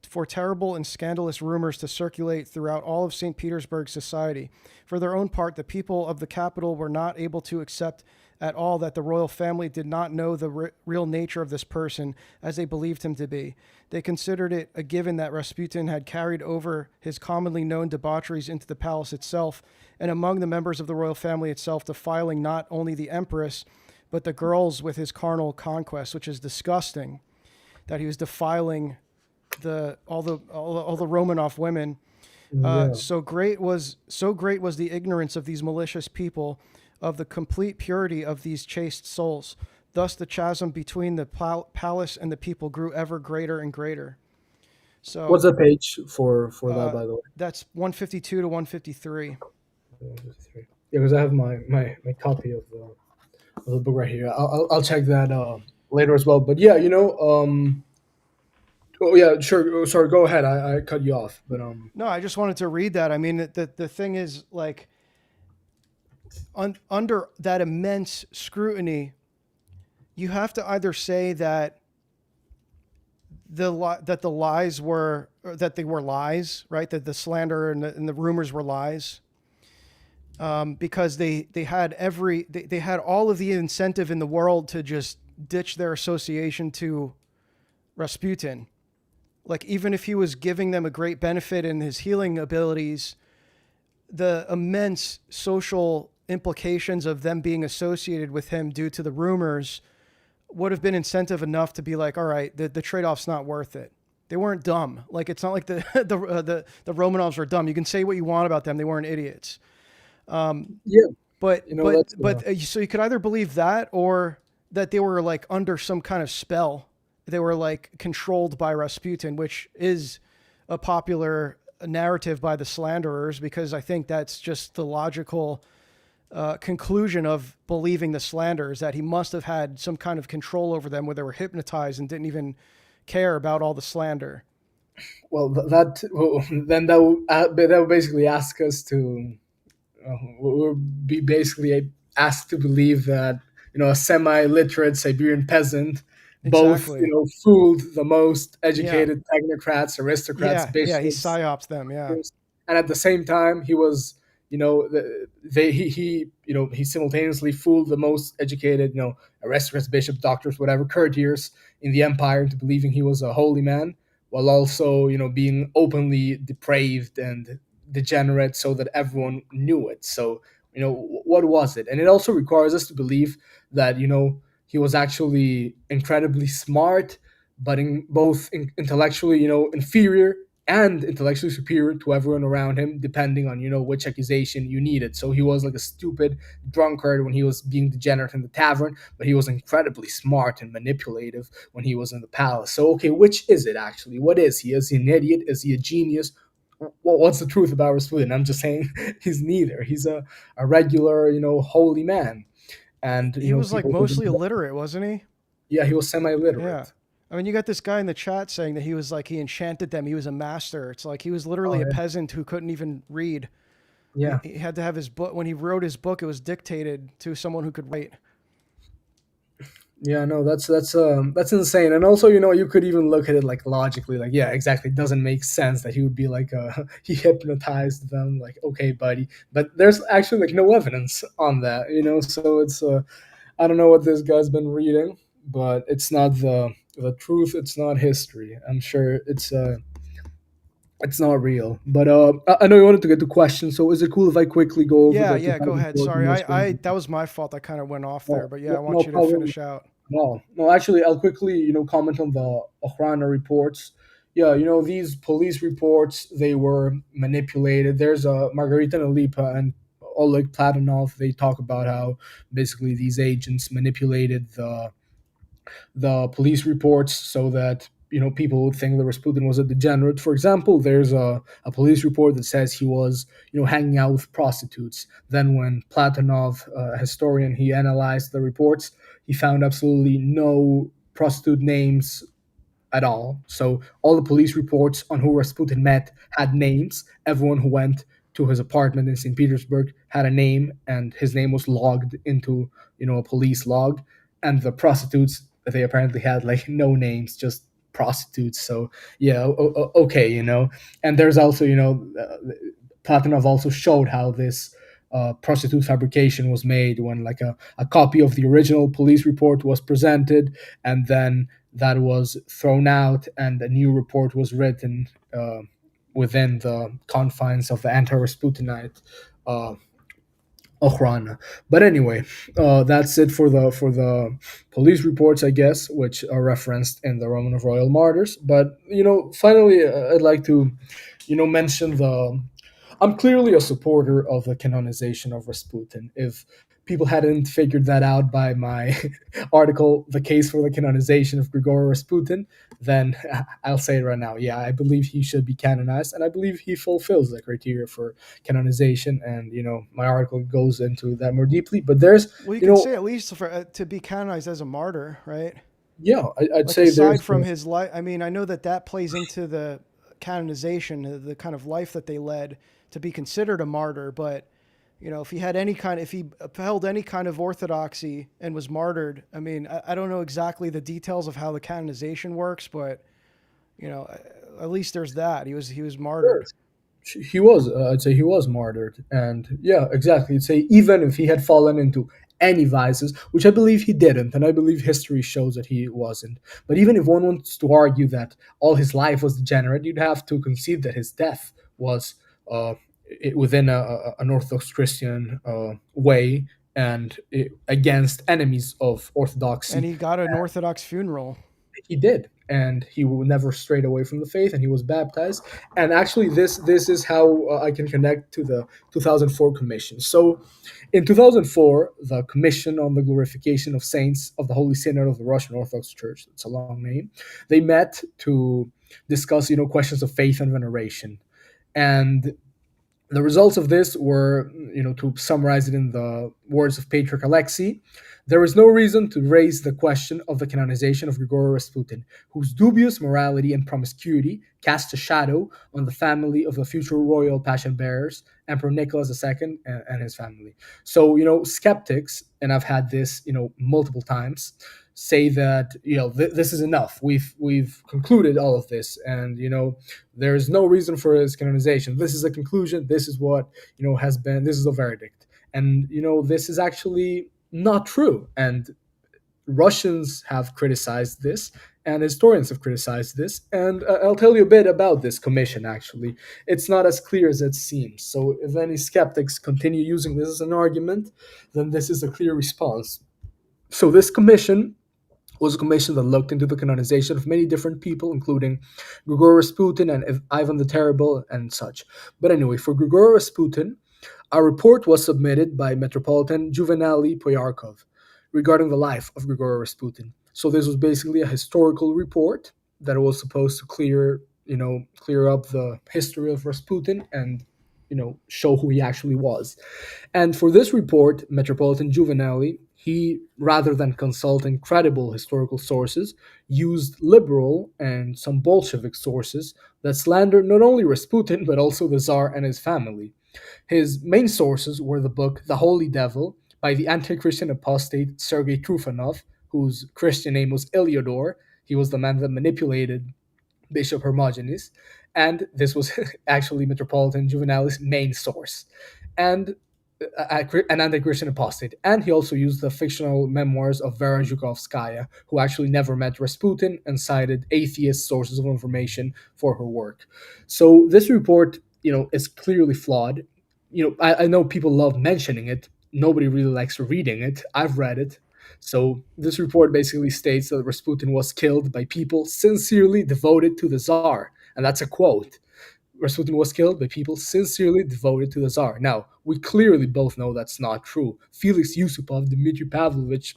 for terrible and scandalous rumors to circulate throughout all of St. Petersburg society. For their own part, the people of the capital were not able to accept at all that the royal family did not know the real nature of this person as they believed him to be. They considered it a given that Rasputin had carried over his commonly known debaucheries into the palace itself, and among the members of the royal family itself, defiling not only the empress, but the girls with his carnal conquests, which is disgusting, that he was defiling all the Romanov women. So great was the ignorance of these malicious people of the complete purity of these chaste souls. Thus the chasm between the palace and the people grew ever greater and greater. So what's the page for that, by the way? That's 152 to 153. 153. Yeah, because I have my copy of the book right here. I'll check that later as well. But yeah, oh yeah, sure. Oh, sorry, go ahead. I cut you off, but No, I just wanted to read that. I mean, the thing is, like, under that immense scrutiny, you have to either say that they were lies, right? That the slander and the rumors were lies, because they had all of the incentive in the world to just ditch their association to Rasputin. Like, even if he was giving them a great benefit in his healing abilities, the immense social implications of them being associated with him due to the rumors would have been incentive enough to be like, all right, the trade-off's not worth it. They weren't dumb. Like, it's not like the Romanovs were dumb. You can say what you want about them. They weren't idiots. yeah. But so you could either believe that, or that they were like under some kind of spell. They were like controlled by Rasputin, which is a popular narrative by the slanderers, because I think that's just the logical conclusion of believing the slanders, that he must have had some kind of control over them, where they were hypnotized and didn't even care about all the slander. Well, that would basically ask us to we'll be basically asked to believe that a semi-literate Siberian peasant both fooled the most educated technocrats, aristocrats, bishops. Yeah, he psyops them. Yeah, and at the same time, he was he simultaneously fooled the most educated aristocrats, bishops, doctors, whatever, courtiers in the empire into believing he was a holy man, while also being openly depraved and degenerate, so that everyone knew it. So what was it? And it also requires us to believe that he was actually incredibly smart, but both intellectually inferior and intellectually superior to everyone around him, depending on which accusation you needed. So he was like a stupid drunkard when he was being degenerate in the tavern, but he was incredibly smart and manipulative when he was in the palace. So okay, which is it actually? What is he? Is he an idiot? Is he a genius? Well, what's the truth about Rasputin? I'm just saying he's neither. He's a regular holy man. And he was like mostly illiterate, wasn't he? Yeah, he was semi-literate. Yeah. I mean, you got this guy in the chat saying that he was like, he enchanted them. He was a master. It's like he was literally a peasant who couldn't even read. Yeah. He had to have his book. When he wrote his book, it was dictated to someone who could write. Yeah, no, that's insane. And also, you could even look at it like logically, like, yeah, exactly. It doesn't make sense that he would be like, he hypnotized them, like, okay, buddy. But there's actually like no evidence on that, So it's, I don't know what this guy's been reading, but it's not the truth. It's not history. I'm sure it's not real. But I know you wanted to get to questions, so is it cool if I quickly go over Yeah, the yeah. Go ahead. 2004 Sorry, I commission? that was my fault. I kind of went off there, No, but yeah, I no, no want you to problem. finish out. No, no. Actually, I'll quickly, comment on the Ochrana reports. Yeah, these police reports, they were manipulated. There's Margarita Nalipa and Oleg Platonov. They talk about how basically these agents manipulated the police reports so that people would think that Rasputin was a degenerate. For example, there's a police report that says he was hanging out with prostitutes. Then when Platonov, a historian, he analyzed the reports, he found absolutely no prostitute names at all. So all the police reports on who Rasputin met had names. Everyone who went to his apartment in St. Petersburg had a name, and his name was logged into a police log. And the prostitutes, they apparently had like no names, just prostitutes. So yeah, okay, And there's also Platonov also showed how this prostitute fabrication was made when like a copy of the original police report was presented, and then that was thrown out and a new report was written within the confines of the anti-Rasputinite uh, Ochrana. But anyway, that's it for the police reports, I guess, which are referenced in the Roman of Royal Martyrs. But finally, I'd like to mention the. I'm clearly a supporter of the canonization of Rasputin. If people hadn't figured that out by my article, The Case for the Canonization of Grigory Rasputin, then I'll say it right now. Yeah, I believe he should be canonized, and I believe he fulfills the criteria for canonization. And, my article goes into that more deeply. But there's, Well, you can say at least for to be canonized as a martyr, right? yeah, I'd Like say aside there's. from his life, I mean, I know that plays into the canonization, the kind of life that they led to be considered a martyr. But if he upheld any kind of orthodoxy and was martyred, I mean, I don't know exactly the details of how the canonization works, but at least there's that. He was martyred. He was, I'd say he was martyred. And yeah, exactly. I'd say even if he had fallen into any vices, which I believe he didn't, and I believe history shows that he wasn't. But even if one wants to argue that all his life was degenerate, you'd have to concede that his death was within an Orthodox Christian way, and against enemies of orthodoxy. And he got an Orthodox funeral. He did, and he never strayed away from the faith, and he was baptized. And actually, this is how I can connect to the 2004 commission. So in 2004, the Commission on the Glorification of Saints of the Holy Synod of the Russian Orthodox Church, it's a long name, they met to discuss questions of faith and veneration. And the results of this were, to summarize it in the words of Patriarch Alexei, there is no reason to raise the question of the canonization of Grigory Rasputin, whose dubious morality and promiscuity cast a shadow on the family of the future royal passion bearers, Emperor Nicholas II and his family. So, skeptics, and I've had this, multiple times, say that this is enough. We've concluded all of this, and there's no reason for his canonization. This is a conclusion. This is what has been. This is a verdict, and this is actually not true. And Russians have criticized this, and historians have criticized this. And I'll tell you a bit about this commission. Actually, it's not as clear as it seems. So if any skeptics continue using this as an argument, then this is a clear response. So this commission was a commission that looked into the canonization of many different people, including Grigory Rasputin and Ivan the Terrible and such. But anyway, for Grigory Rasputin, a report was submitted by Metropolitan Juvenali Poyarkov regarding the life of Grigory Rasputin. So this was basically a historical report that was supposed to clear up the history of Rasputin and show who he actually was. And for this report, Metropolitan Juvenali, he, rather than consulting credible historical sources, used liberal and some Bolshevik sources that slandered not only Rasputin, but also the Tsar and his family. His main sources were the book The Holy Devil by the anti-Christian apostate Sergei Trufanov, whose Christian name was Iliodor. He was the man that manipulated Bishop Hermogenes, and this was actually Metropolitan Juvenalis' main source, and an anti-Christian apostate. And he also used the fictional memoirs of Vera Zhukovskaya, who actually never met Rasputin and cited atheist sources of information for her work. So this report, is clearly flawed. I know people love mentioning it. Nobody really likes reading it. I've read it. So this report basically states that Rasputin was killed by people sincerely devoted to the Tsar. And that's a quote. Rasputin was killed by people sincerely devoted to the Tsar. Now, we clearly both know that's not true. Felix Yusupov, Dmitry Pavlovich,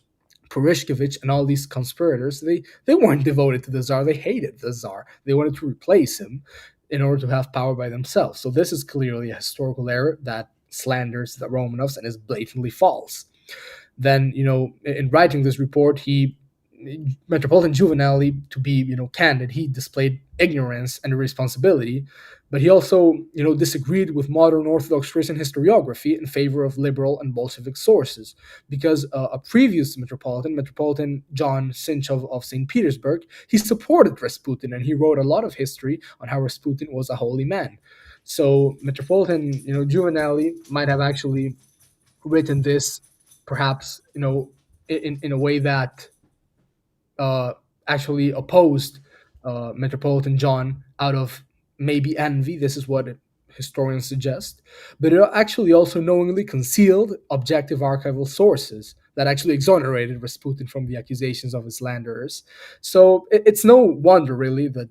Purishkevich, and all these conspirators, they weren't devoted to the Tsar. They hated the Tsar. They wanted to replace him in order to have power by themselves. So this is clearly a historical error that slanders the Romanovs and is blatantly false. Then, in writing this report, Metropolitan Juvenali, to be, candid, he displayed ignorance and irresponsibility, but he also, disagreed with modern Orthodox Christian historiography in favor of liberal and Bolshevik sources, because a previous Metropolitan John Sinchov of St. Petersburg, he supported Rasputin, and he wrote a lot of history on how Rasputin was a holy man. So Metropolitan, Juvenali might have actually written this, perhaps, in a way that actually opposed Metropolitan John out of maybe envy. This is what historians suggest. But it actually also knowingly concealed objective archival sources that actually exonerated Rasputin from the accusations of his slanderers. So it's no wonder, really, that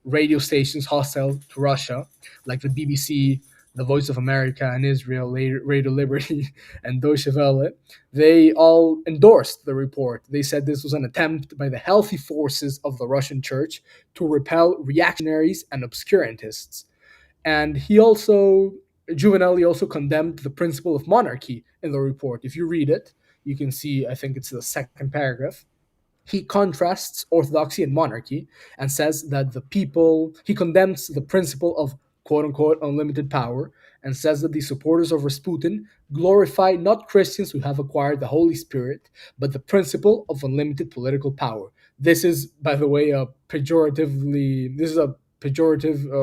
radio stations hostile to Russia, like the BBC, the Voice of America and Israel, Radio Liberty, and Deutsche Welle, they all endorsed the report. They said this was an attempt by the healthy forces of the Russian church to repel reactionaries and obscurantists. And Juvenali also condemned the principle of monarchy in the report. If you read it, you can see, I think it's the second paragraph, he contrasts orthodoxy and monarchy and says that he condemns the principle of quote unquote unlimited power and says that the supporters of Rasputin glorify not Christians who have acquired the Holy Spirit, but the principle of unlimited political power. This is, by the way, a pejorative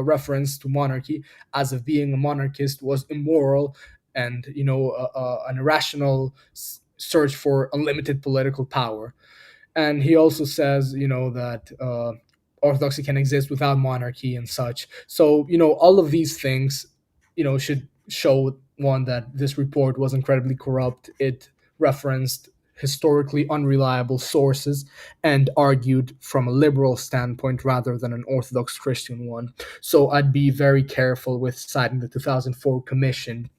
reference to monarchy, as if being a monarchist was immoral and an irrational search for unlimited political power. And he also says, that orthodoxy can exist without monarchy and such. So, all of these things, should show one that this report was incredibly corrupt. It referenced historically unreliable sources and argued from a liberal standpoint rather than an Orthodox Christian one. So I'd be very careful with citing the 2004 commission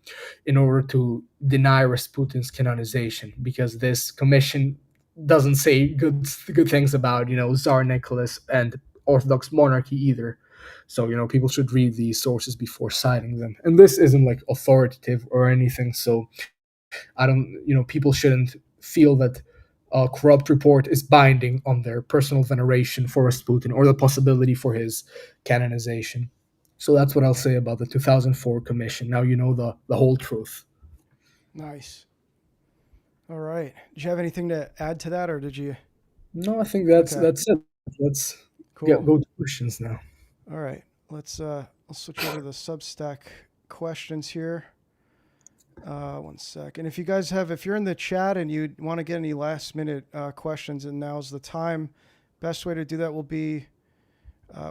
in order to deny Rasputin's canonization, because this commission doesn't say good things about Tsar Nicholas and Orthodox monarchy either. So people should read these sources before citing them. And this isn't like authoritative or anything. So I don't people shouldn't feel that a corrupt report is binding on their personal veneration for Rasputin or the possibility for his canonization. So that's what I'll say about the 2004 commission. Now you know the whole truth. Nice. All right. Did you have anything to add to that, or did you? No, I think that's it. Let's go to questions now. All right. Let's switch over to the Substack questions here. 1 second. If you're in the chat and you want to get any last minute questions, and now's the time. Best way to do that will be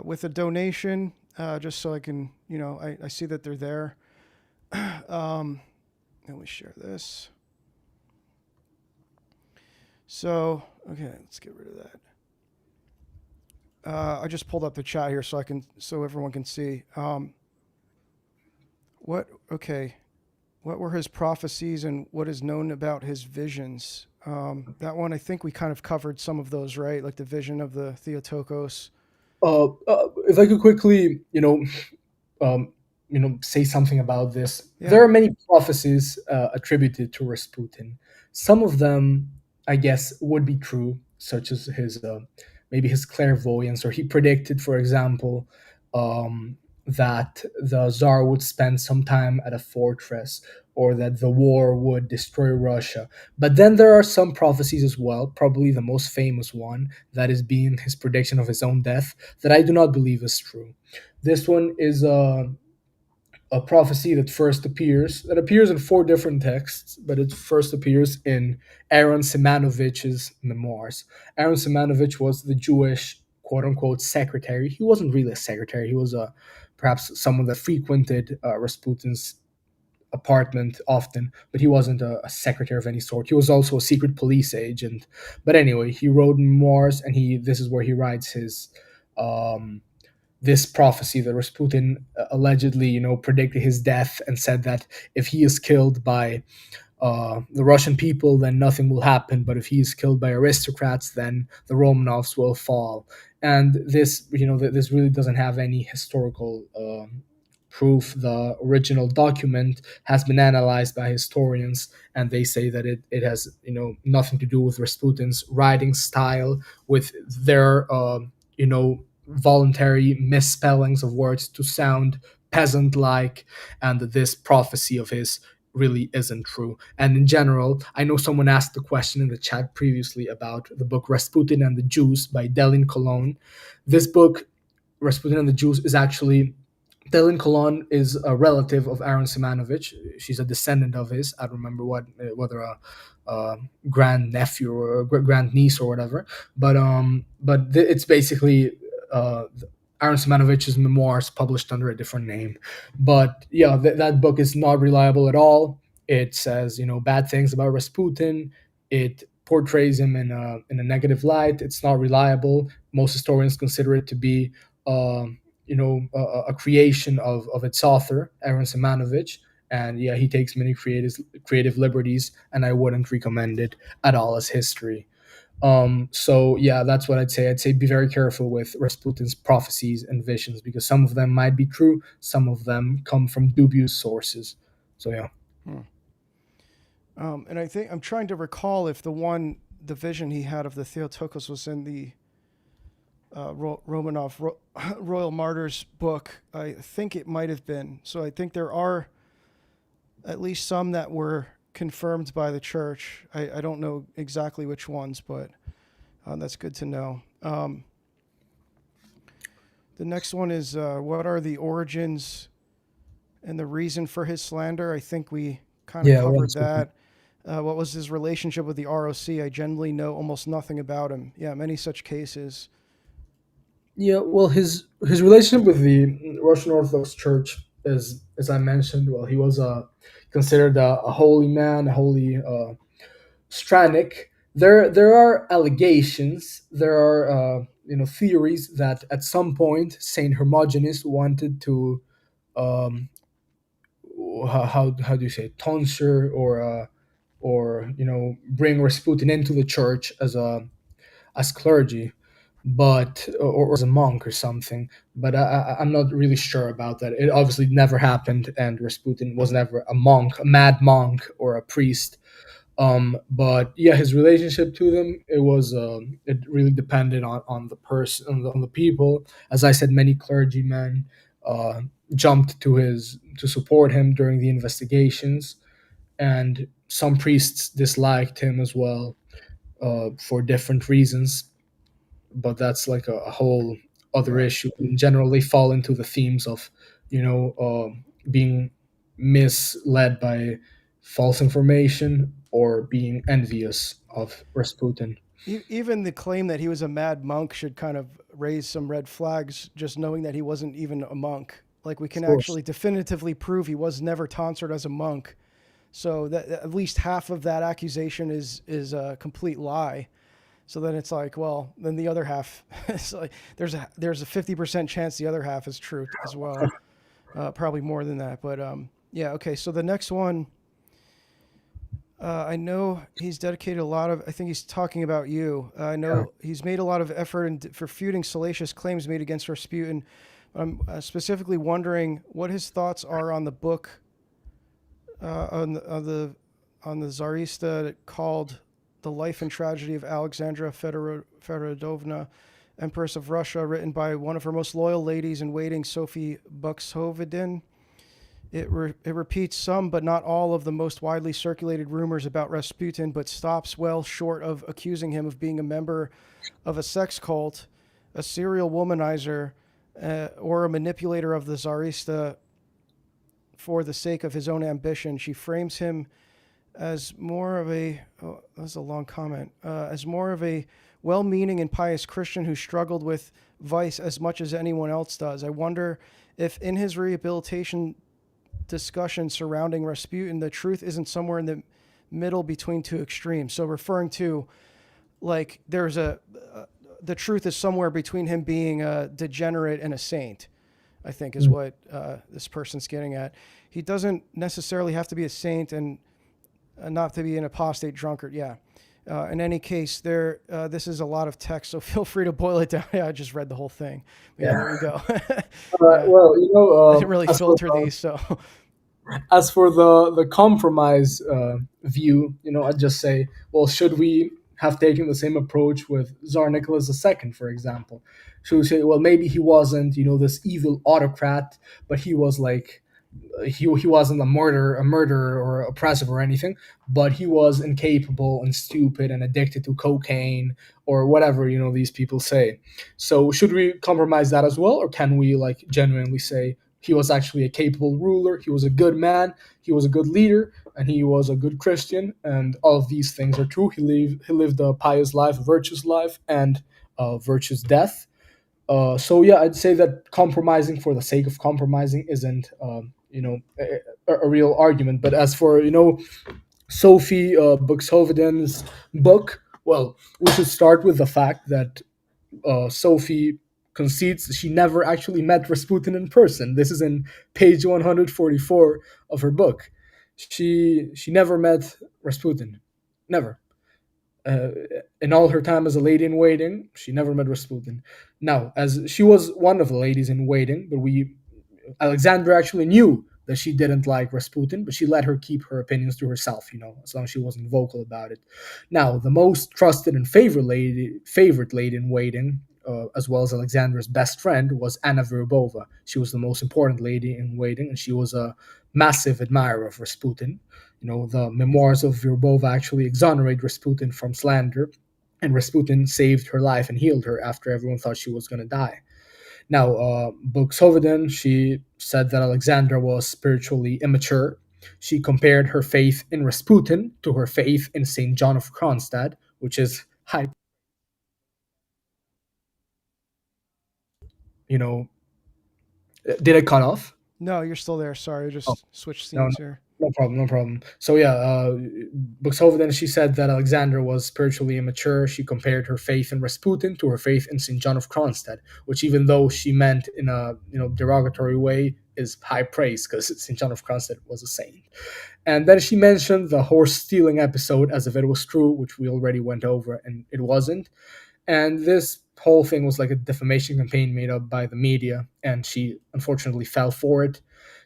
with a donation, just so I can, I see that they're there. Let me share this. So, okay, let's get rid of that. I just pulled up the chat here so everyone can see. What were his prophecies and what is known about his visions? That one, I think we kind of covered some of those, right? Like the vision of the Theotokos. If I could quickly, say something about this. Yeah. There are many prophecies attributed to Rasputin. Some of them, I guess, would be true, such as his maybe his clairvoyance, or he predicted, for example, that the Tsar would spend some time at a fortress, or that the war would destroy Russia. But then there are some prophecies as well, probably the most famous one, that is being his prediction of his own death, that I do not believe is true. This one is a prophecy that appears in four different texts, but it first appears in Aaron Simonovich's memoirs. Aaron Simonovich was the Jewish quote unquote secretary. He wasn't really a secretary. He was a perhaps someone that frequented Rasputin's apartment often, but he wasn't a secretary of any sort. He was also a secret police agent. But anyway, he wrote memoirs, and he this is where he writes his um, this prophecy that Rasputin allegedly, predicted his death and said that if he is killed by the Russian people, then nothing will happen. But if he is killed by aristocrats, then the Romanovs will fall. And this, this really doesn't have any historical proof. The original document has been analyzed by historians, and they say that it has, nothing to do with Rasputin's writing style, with their, voluntary misspellings of words to sound peasant like, and this prophecy of his really isn't true. And in general, I know someone asked the question in the chat previously about the book Rasputin and the Jews by Delin Cologne. This book, Rasputin and the Jews, is actually Delin Cologne is a relative of Aaron Simonovich. She's a descendant of his. I don't remember whether a grand nephew or a grand niece or whatever. But it's basically Aaron Simonovich's memoirs published under a different name. But yeah, that book is not reliable at all. It says bad things about Rasputin. It portrays him in a negative light. It's not reliable. Most historians consider it to be a creation of its author, Aaron Simonovich. And yeah, he takes many creative liberties, and I wouldn't recommend it at all as history. So yeah, that's what I'd say. I'd say be very careful with Rasputin's prophecies and visions, because some of them might be true, some of them come from dubious sources. So yeah. And I think I'm trying to recall if the vision he had of the Theotokos was in the Royal Martyrs book. I think it might have been. So I think there are at least some that were confirmed by the church. I don't know exactly which ones, but that's good to know. The next one is what are the origins and the reason for his slander? I think we kind of covered that. What was his relationship with the ROC? I generally know almost nothing about him. Yeah, many such cases. Yeah, well, his relationship with the Russian Orthodox Church is, as I mentioned, well, he was considered a holy man, a holy Stranik. There are allegations, there are theories that at some point Saint Hermogenes wanted to how do you say, tonsure or bring Rasputin into the church as clergy, but or as a monk or something. But I'm not really sure about that. It obviously never happened, and Rasputin was never a monk, a mad monk, or a priest. But yeah, his relationship to them, it really depended on the person, on the people. As I said, many clergymen uh, jumped to support him during the investigations, and some priests disliked him as well for different reasons. But that's like a whole other Right. issue. In general, they fall into the themes of being misled by false information or being envious of Rasputin. Even the claim that he was a mad monk should kind of raise some red flags, just knowing that he wasn't even a monk. Like, we Of can course, actually definitively prove he was never tonsured as a monk. So that at least half of that accusation is a complete lie. So then it's like, well, then the other half, it's like there's a 50% chance the other half is true as well. Probably more than that, but yeah. Okay, so the next one, I know he's dedicated a lot of. I think he's talking about you. I yeah. know he's made a lot of effort for refuting salacious claims made against Rasputin. I'm specifically wondering what his thoughts are on the book on the Tsarista called "The Life and Tragedy of Alexandra Fedorovna," Empress of Russia, written by one of her most loyal ladies in waiting, Sophie Buxhoveden. It repeats some, but not all, of the most widely circulated rumors about Rasputin, but stops well short of accusing him of being a member of a sex cult, a serial womanizer, or a manipulator of the Tsarista for the sake of his own ambition. She frames him as more of a, that's a long comment, as more of a well-meaning and pious Christian who struggled with vice as much as anyone else does. I wonder if in his rehabilitation discussion surrounding Rasputin, the truth isn't somewhere in the middle between two extremes. So referring to, like, there's the truth is somewhere between him being a degenerate and a saint, I think is what this person's getting at. He doesn't necessarily have to be a saint and not to be an apostate drunkard. Yeah. In any case, this is a lot of text, so feel free to boil it down. Yeah, I just read the whole thing. Yeah, there we go. Well, I didn't really filter these, so. As for the compromise view, I'd just say, well, should we have taken the same approach with Tsar Nicholas II, for example? Should we say, well, maybe he wasn't, this evil autocrat, but he was like, he wasn't a murderer or oppressive or anything, but he was incapable and stupid and addicted to cocaine or whatever, these people say. So should we compromise that as well, or can we like genuinely say he was actually a capable ruler, he was a good man, he was a good leader, and he was a good Christian, and all of these things are true. He lived a pious life, a virtuous life, and a virtuous death. So yeah, I'd say that compromising for the sake of compromising isn't a real argument. But as for Sophie Buxhoveden's book, well, we should start with the fact that Sophie concedes she never actually met Rasputin in person. This is in page 144 of her book. She never met Rasputin, never. In all her time as a lady in waiting, she never met Rasputin. Now, as she was one of the ladies in waiting, but Alexandra actually knew that she didn't like Rasputin, but she let her keep her opinions to herself, as long as she wasn't vocal about it. Now, the most trusted and favorite lady in waiting, as well as Alexandra's best friend, was Anna Verbova. She was the most important lady in waiting, and she was a massive admirer of Rasputin. The memoirs of Verbova actually exonerate Rasputin from slander, and Rasputin saved her life and healed her after everyone thought she was going to die. Now, Buxhoveden, she said that Alexandra was spiritually immature. She compared her faith in Rasputin to her faith in St. John of Kronstadt, which is high. Did it cut off? No, you're still there. Sorry, I just switched scenes here. No problem. So yeah, Buxhoveden, she said that Alexandra was spiritually immature. She compared her faith in Rasputin to her faith in St. John of Kronstadt, which, even though she meant in a derogatory way, is high praise because St. John of Kronstadt was a saint. And then she mentioned the horse stealing episode as if it was true, which we already went over, and it wasn't. And this whole thing was like a defamation campaign made up by the media, and she unfortunately fell for it.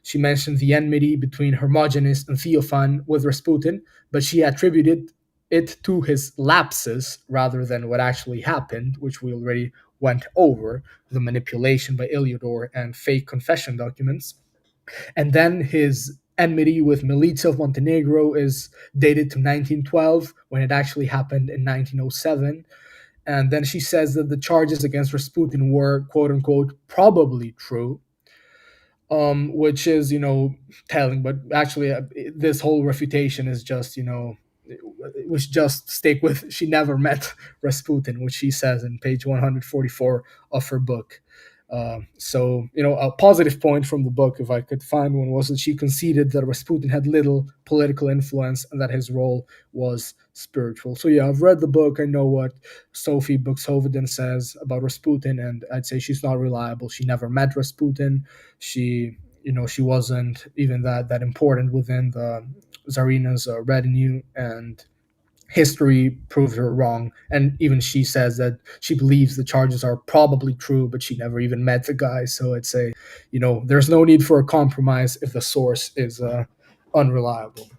She mentioned the enmity between Hermogenes and Theophan with Rasputin, but she attributed it to his lapses rather than what actually happened, which we already went over, the manipulation by Iliodor and fake confession documents. And then his enmity with Milica of Montenegro is dated to 1912, when it actually happened in 1907. And then she says that the charges against Rasputin were, quote unquote, probably true, which is, telling. But actually, this whole refutation is just, we should just stick with she never met Rasputin, which she says in page 144 of her book. So, a positive point from the book, if I could find one, was that she conceded that Rasputin had little political influence and that his role was spiritual. So yeah, I've read the book. I know what Sophie Buxhoveden says about Rasputin, and I'd say she's not reliable. She never met Rasputin. She wasn't even that important within the Tsarina's retinue, and history proved her wrong. And even she says that she believes the charges are probably true, but she never even met the guy. So I'd say, there's no need for a compromise if the source is unreliable.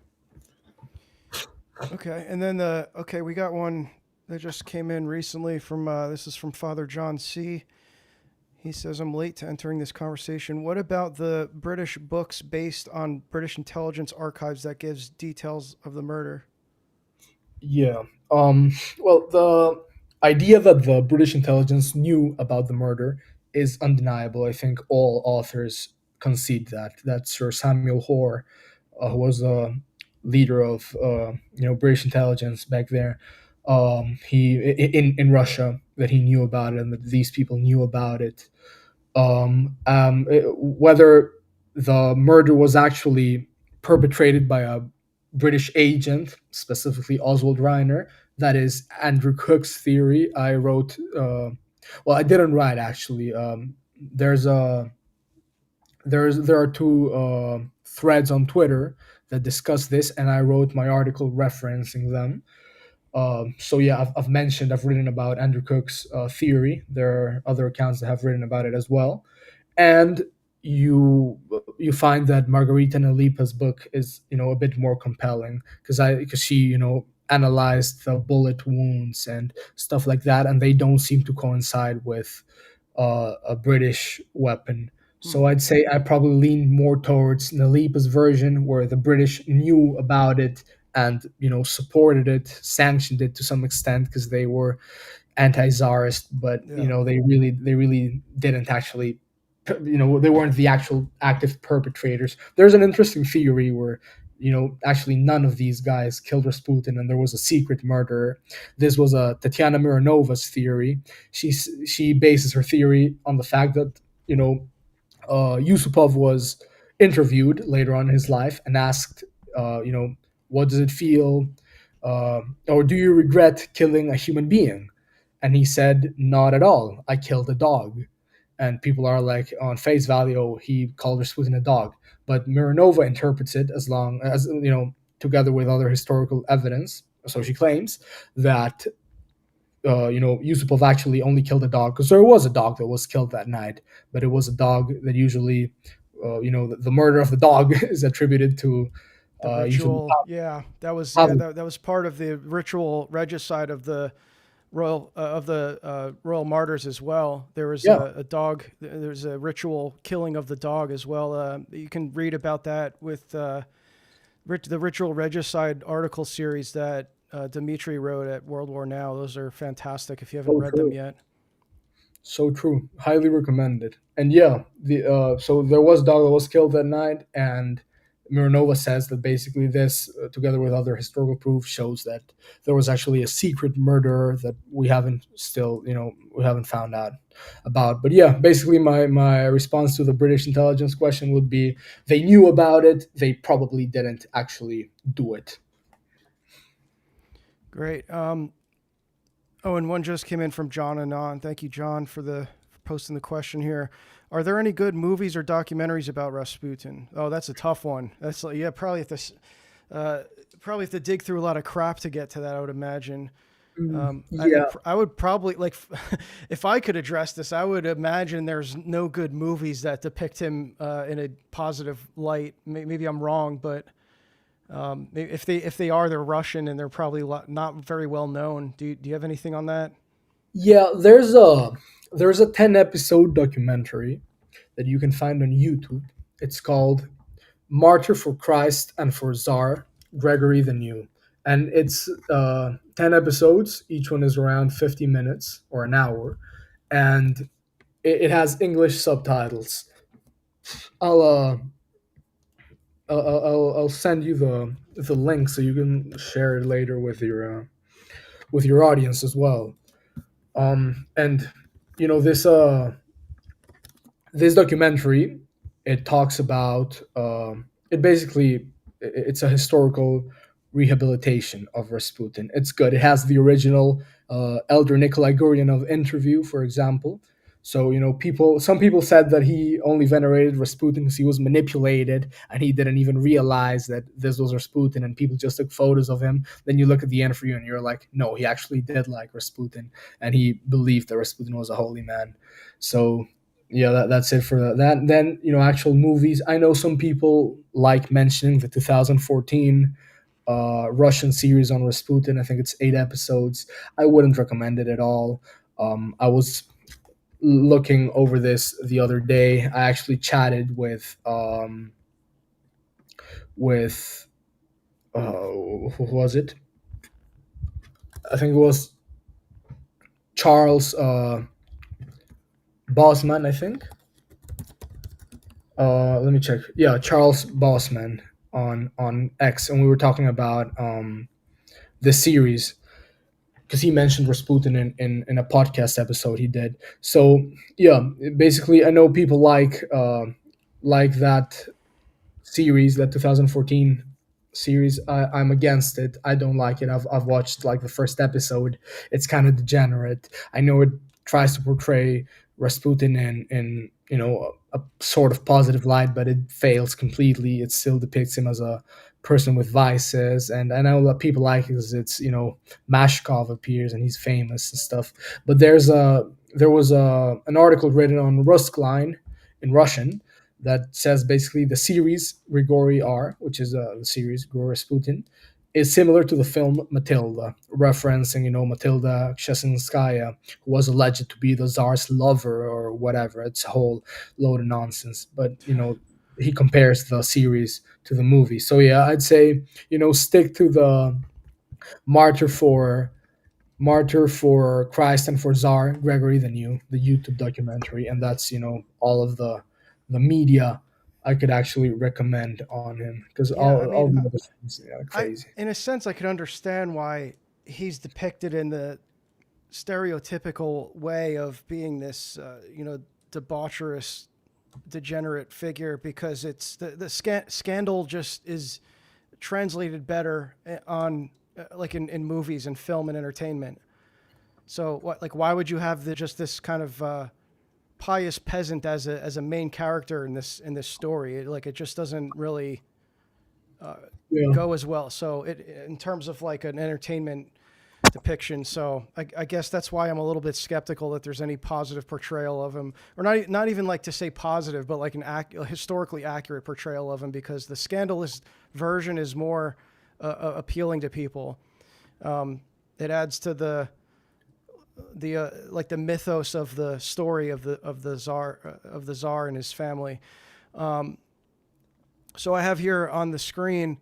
Okay, and then we got one that just came in recently from this is from Father John C. He says, I'm late to entering this conversation. What about the British books based on British intelligence archives that gives details of the murder? Yeah. Well, the idea that the British intelligence knew about the murder is undeniable. I think all authors concede that. That Sir Samuel Hoare, who was the leader of British intelligence back there, in Russia, that he knew about it and that these people knew about it. Whether the murder was actually perpetrated by a British agent, specifically Oswald Reiner, that is Andrew Cook's theory. I wrote, well, I didn't write actually. There's a there are two threads on Twitter that discuss this, and I wrote my article referencing them. So yeah, I've written about Andrew Cook's theory. There are other accounts that have written about it as well, and you find that Margarita Nalipa's book is a bit more compelling because she analyzed the bullet wounds and stuff like that, and they don't seem to coincide with a British weapon. Hmm. So I'd say I probably lean more towards Nalipa's version, where the British knew about it and supported it, sanctioned it to some extent because they were anti-czarist, but Yeah. they really didn't actually, they weren't the actual active perpetrators. There's an interesting theory where actually none of these guys killed Rasputin and there was a secret murderer. This was a Tatiana Miranova's theory. She bases her theory on the fact that Yusupov was interviewed later on in his life and asked, what does it feel, or do you regret killing a human being? And he said, not at all. I killed a dog. And people are like, on face value, oh, he called Rasputin a dog. But Mironova interprets it as long as, together with other historical evidence. So she claims that Yusupov actually only killed a dog because there was a dog that was killed that night, but it was a dog that usually, the murder of the dog is attributed to The usually. ritual, yeah, that was part of the ritual regicide of the Royal Martyrs as well. There was Yeah, a dog. There's a ritual killing of the dog as well. You can read about that with the ritual regicide article series that Dmitry wrote at World War Now. Those are fantastic. If you haven't so read them true. yet. So true. Highly recommended. And yeah, the so there was a dog that was killed that night, and Mironova says that basically this, together with other historical proof, shows that there was actually a secret murderer that we haven't found out about. But yeah, basically my response to the British intelligence question would be they knew about it, they probably didn't actually do it. Great. Oh, and one just came in from John Anon. Thank you, John, for posting the question here. Are there any good movies or documentaries about Rasputin? Oh, that's a tough one. That's like, yeah, probably have to dig through a lot of crap to get to that. I would imagine. Yeah, I would probably like if I could address this, I would imagine there's no good movies that depict him in a positive light. Maybe I'm wrong, but if they are, they're Russian and they're probably not very well known. Do you have anything on that? yeah. There's a 10 episode documentary that you can find on YouTube. It's called Martyr for Christ and for Tsar, Gregory the New. And it's 10 episodes. Each one is around 50 minutes or an hour. And it has English subtitles. I'll, uh, I'll send you the link so you can share it later with your audience as well. And this documentary, it talks about it basically, it's a historical rehabilitation of Rasputin. It's good. It has the original Elder Nikolai Guryanov interview, for example. So some people said that he only venerated Rasputin because he was manipulated and he didn't even realize that this was Rasputin, and people just took photos of him. Then you look at the interview and you're like, no, he actually did like Rasputin and he believed that Rasputin was a holy man. So yeah, that's it for that. Then actual movies. I know some people like mentioning the 2014 Russian series on Rasputin. I think it's 8 episodes. I wouldn't recommend it at all. I was looking over this the other day. I actually chatted with who was it? I think it was Charles Bosman. I think. Let me check. Yeah, Charles Bosman on X, and we were talking about the series because he mentioned Rasputin in a podcast episode he did. So yeah, basically, I know people like that series, that 2014 series. I'm against it. I don't like it. I've watched like the first episode. It's kind of degenerate. I know it tries to portray Rasputin in a sort of positive light, but it fails completely. It still depicts him as a person with vices, and I know that people like it because it's Mashkov appears and he's famous and stuff. But there was an article written on Ruskline in Russian that says basically the series Grigory R, which is the series Grigory Rasputin, is similar to the film Matilda, referencing Matilda Kshesinskaya, who was alleged to be the Tsar's lover or whatever. It's a whole load of nonsense. But he compares the series to the movie. So yeah, I'd say stick to the martyr for Christ and for Tsar Gregory the YouTube documentary, and that's all of the media I could actually recommend on him because Yeah, I all mean, the other things are crazy. in a sense, I could understand why he's depicted in the stereotypical way of being this, debaucherous, degenerate figure, because it's the scandal just is translated better on like in movies and film and entertainment. So what, like, why would you have just this kind of pious peasant as a main character in this story? It just doesn't really Yeah, go as well. So in terms of like an entertainment depiction. So I guess that's why I'm a little bit skeptical that there's any positive portrayal of him, or not even like to say positive, but like a historically accurate portrayal of him, because the scandalous version is more appealing to people. It adds to the like the mythos of the story of the czar and his family. So I have here on the screen,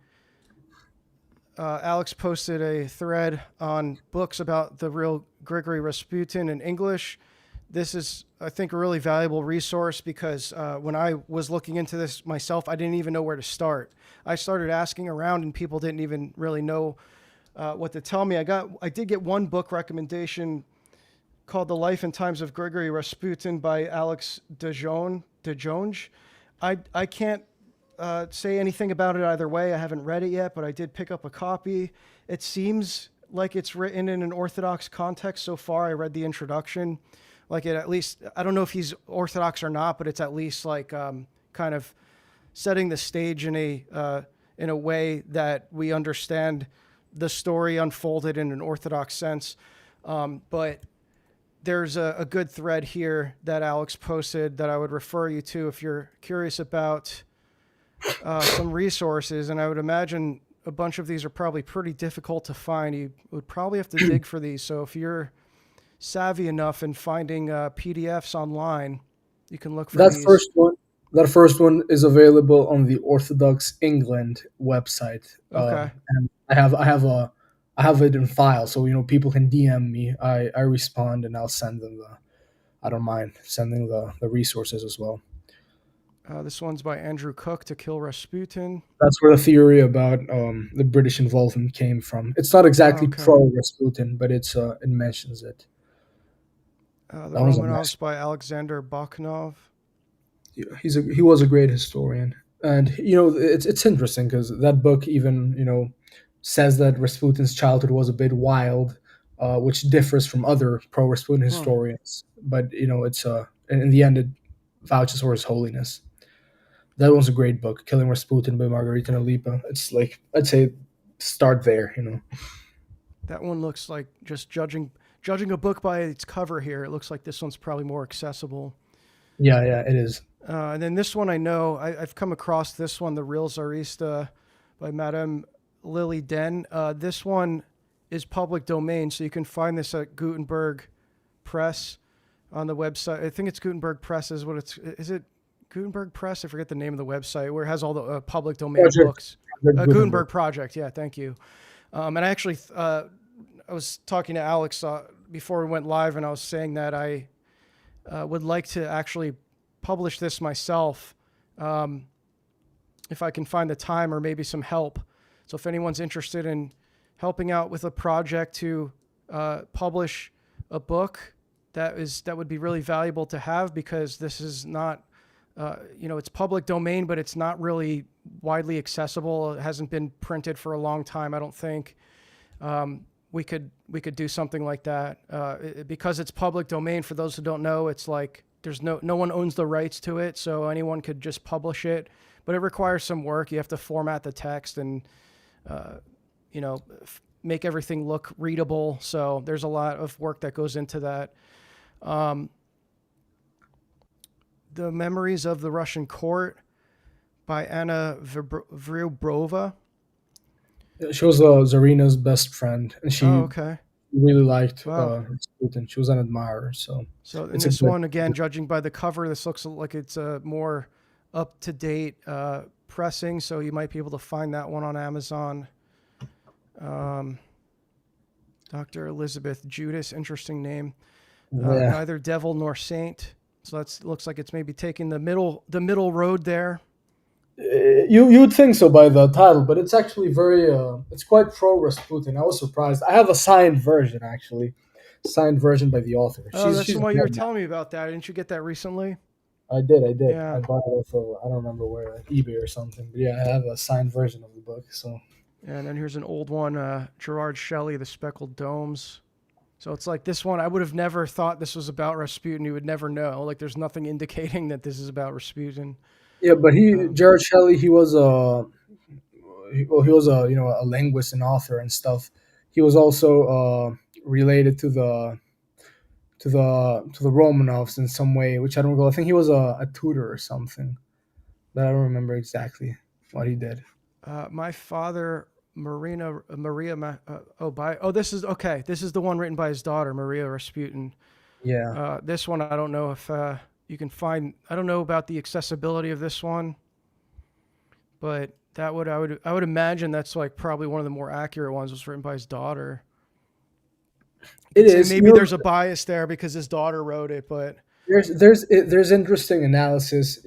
Alex posted a thread on books about the real Grigory Rasputin in English. This is, I think, a really valuable resource because when I was looking into this myself, I didn't even know where to start. I started asking around and people didn't even really know what to tell me. I did get one book recommendation called The Life and Times of Grigory Rasputin by Alex DeJonge. I can't say anything about it either way. I haven't read it yet, but I did pick up a copy. It seems like it's written in an Orthodox context so far. I read the introduction. Like it at least, I don't know if he's Orthodox or not, but it's at least like kind of setting the stage in a way that we understand the story unfolded in an Orthodox sense. But there's a good thread here that Alex posted that I would refer you to if you're curious about some resources. And I would imagine a bunch of these are probably pretty difficult to find. You would probably have to dig for these. So if you're savvy enough in finding PDFs online, you can look for that these. first one is available on the Orthodox England website. Okay. And I have it in file, so people can DM me. I respond and I'll send them I don't mind sending the resources as well. This one's by Andrew Cook, To Kill Rasputin. That's where the theory about the British involvement came from. It's not exactly Okay. pro Rasputin, but it mentions it. The That was a Romanovs by Alexander Bakhnov. he was a great historian, and it's interesting because that book even says that Rasputin's childhood was a bit wild, which differs from other pro Rasputin historians. But it's in the end it vouches for his holiness. That was a great book, Killing Rasputin by Margarita Nalipa. It's like, I'd say start there. That one looks like, just judging a book by its cover here, it looks like this one's probably more accessible. Yeah, it is. And then this one I know, I've come across this one, The Real Tsarista by Madame Lily Den. This one is public domain, so you can find this at Gutenberg Press on the website. I think it's Gutenberg Press is it Gutenberg Press? I forget the name of the website where it has all the public domain books. Gutenberg Project. Yeah, thank you. And I actually, I was talking to Alex before we went live, and I was saying that I would like to actually publish this myself if I can find the time or maybe some help. So if anyone's interested in helping out with a project to publish a book, that would be really valuable to have, because this is not, it's public domain, but it's not really widely accessible. It hasn't been printed for a long time, I don't think. We could do something like that because it's public domain. For those who don't know, it's like there's no one owns the rights to it, so anyone could just publish it. But it requires some work. You have to format the text and make everything look readable. So there's a lot of work that goes into that. The Memories of the Russian Court by Anna Vryubrova. She was Zarina's best friend, and she really liked Rasputin. She was an admirer. So in this one, again, judging by the cover, this looks like it's a more up-to-date pressing, so you might be able to find that one on Amazon. Dr. Elizabeth Judas, interesting name. Neither devil nor saint. So looks like it's maybe taking the middle road there. You would think so by the title, but it's actually it's quite pro Rasputin. I was surprised. I have a signed version actually, by the author. That's the one you were telling me about. That didn't you get that recently? I did. Yeah. I bought it off of, I don't remember where, eBay or something. But yeah, I have a signed version of the book. So. And then here's an old one, Gerard Shelley, The Speckled Domes. So it's like this one, I would have never thought this was about Rasputin. You would never know. Like there's nothing indicating that this is about Rasputin. Yeah, but Gerard Shelley, he was a linguist and author and stuff. He was also related to the Romanovs in some way, which I don't recall. I think he was a tutor or something, but I don't remember exactly what he did. My father, this is the one written by his daughter, Maria Rasputin. Yeah. This one, I don't know if you can find. I don't know about the accessibility of this one, but I would imagine that's like probably one of the more accurate ones. Was written by his daughter. It is. Maybe there's a bias there because his daughter wrote it, but there's interesting analysis,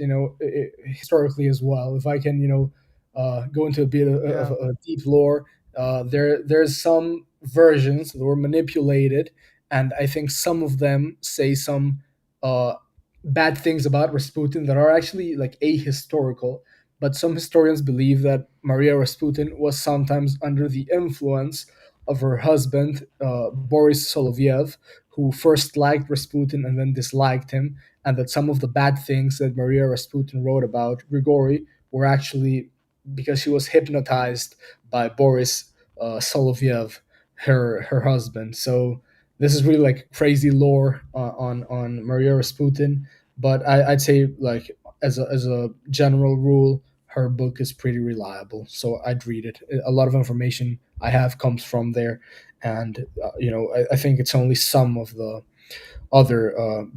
historically as well. If I can, go into a bit of a deep lore, there's some versions that were manipulated, and I think some of them say some bad things about Rasputin that are actually like ahistorical. But some historians believe that Maria Rasputin was sometimes under the influence of her husband, Boris Soloviev, who first liked Rasputin and then disliked him, and that some of the bad things that Maria Rasputin wrote about Grigory were actually because she was hypnotized by Boris Soloviev, her husband. So this is really like crazy lore on Maria Rasputin, but I'd say like as a general rule, her book is pretty reliable, so I'd read it. A lot of information I have comes from there, and I think it's only some of the other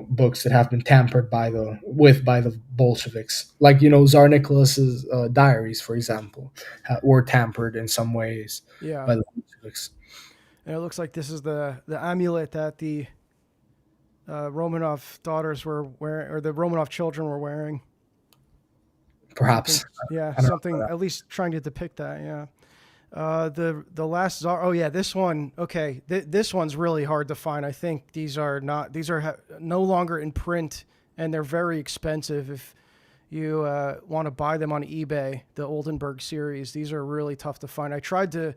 books that have been tampered by the Bolsheviks, like Tsar Nicholas's diaries, for example, were tampered in some ways by the Bolsheviks. And it looks like this is the amulet that the Romanov daughters were wearing, or the Romanov children were wearing. Perhaps. Something at least trying to depict that. Yeah. The last Tsar. Oh yeah, this one. Okay, this one's really hard to find. I think these are no longer in print, and they're very expensive. If you want to buy them on eBay, the Oldenburg series, these are really tough to find. I tried to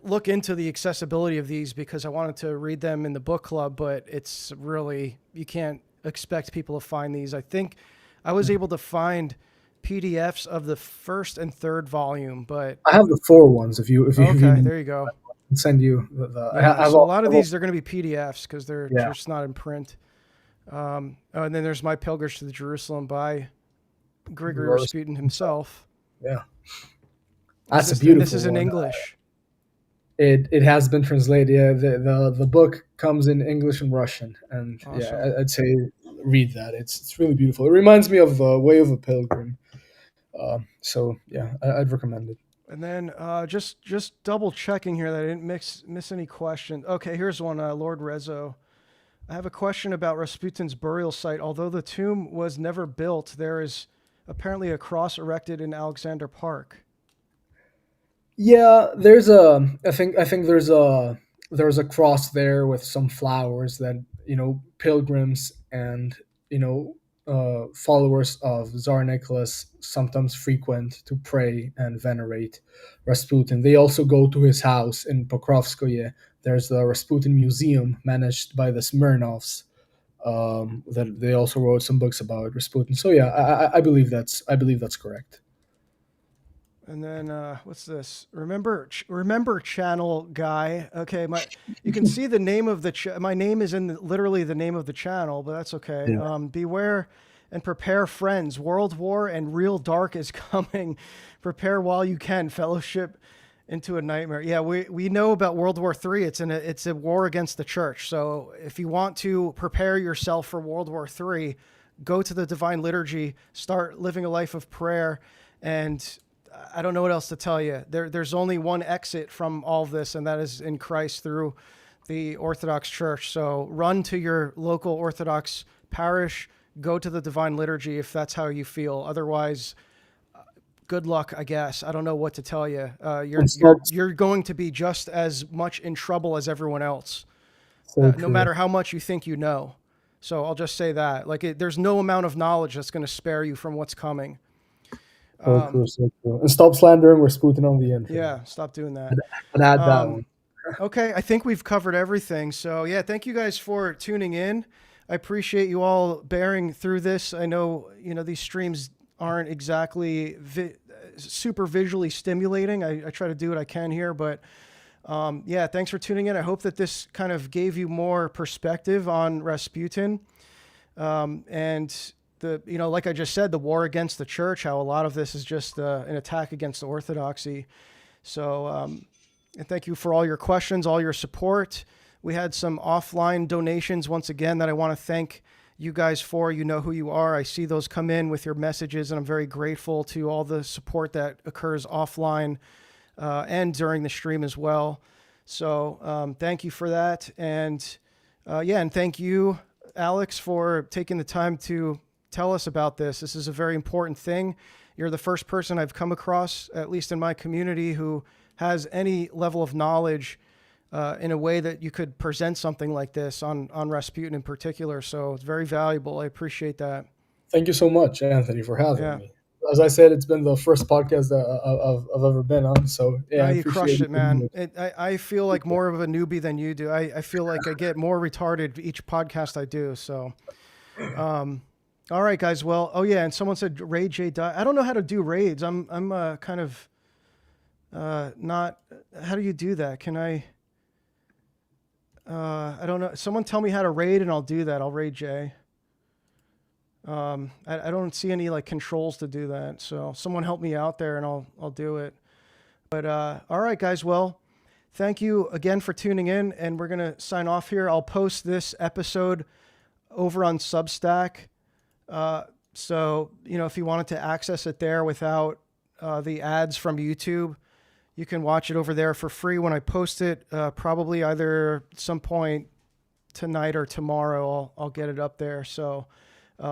look into the accessibility of these because I wanted to read them in the book club, but it's really, you can't expect people to find these. I think I was able to find PDFs of the first and third volume, but I have the 4 ones. If you there you go. I'll send you a lot of these are going to be PDFs because they're just not in print. And then there's My Pilgrimage to the Jerusalem by Grigory Rasputin himself. Yeah. That's a And this beautiful is in one. English. It has been translated. Yeah, the book comes in English and Russian, and yeah, Awesome. I'd say read that. It's really beautiful. It reminds me of the Way of a Pilgrim. So yeah, I'd recommend it. And then just double checking here that I didn't miss any questions. Okay, here's one, Lord Rezo. I have a question about Rasputin's burial site. Although the tomb was never built, there is apparently a cross erected in Alexander Park. Yeah, there's a. I think there's a cross there with some flowers that pilgrims and followers of Tsar Nicholas sometimes frequent to pray and venerate Rasputin. They also go to his house in Pokrovskoye. There's the Rasputin Museum managed by the Smirnovs. That they also wrote some books about Rasputin. So yeah, I believe that's correct. And then what's this? Remember channel guy. Okay, you can see the name of my name is in literally the name of the channel, but that's okay. Yeah. Beware and prepare, friends. World War and real dark is coming. Prepare while you can. Fellowship into a nightmare. Yeah, we know about World War III. It's a war against the church. So if you want to prepare yourself for World War III, go to the Divine Liturgy, start living a life of prayer, and I don't know what else to tell you. There's only one exit from all of this, and that is in Christ through the Orthodox Church. So run to your local Orthodox parish, go to the Divine Liturgy if that's how you feel. Otherwise, good luck, I guess. I don't know what to tell you. You're going to be just as much in trouble as everyone else, So no true. matter how much you think you know. So I'll just say that. There's no amount of knowledge that's going to spare you from what's coming. So true, so true. And stop slandering Rasputin on the internet. Yeah, stop doing that. And add that one. Okay, I think we've covered everything. So yeah, thank you guys for tuning in. I appreciate you all bearing through this. I know these streams aren't exactly super visually stimulating. I try to do what I can here, but yeah, thanks for tuning in. I hope that this kind of gave you more perspective on Rasputin, and like I just said, the war against the church, how a lot of this is just an attack against orthodoxy. So, and thank you for all your questions, all your support. We had some offline donations once again that I want to thank you guys for. You know who you are. I see those come in with your messages, and I'm very grateful to all the support that occurs offline and during the stream as well. So thank you for that. And and thank you, Alex, for taking the time to tell us about this. This is a very important thing. You're the first person I've come across, at least in my community, who has any level of knowledge in a way that you could present something like this on Rasputin in particular. So it's very valuable. I appreciate that. Thank you so much, Anthony, for having me. As I said, it's been the first podcast that I've ever been on. So yeah, you crushed it, man. I feel like more of a newbie than you do. I feel like I get more retarded each podcast I do. So, all right, guys. Well, and someone said Raid J died. I don't know how to do raids. I'm kind of not. How do you do that? Can I? I don't know. Someone tell me how to raid, and I'll do that. I'll raid Jay. I don't see any controls to do that. So someone help me out there, and I'll do it. But all right, guys. Well, thank you again for tuning in, and we're gonna sign off here. I'll post this episode over on Substack. So, if you wanted to access it there without the ads from YouTube, you can watch it over there for free when I post it, probably either some point tonight or tomorrow. I'll get it up there. So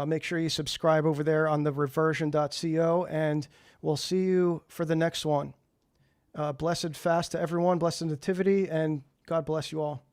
make sure you subscribe over there on the reversion.co, and we'll see you for the next one. Blessed fast to everyone, blessed nativity, and God bless you all.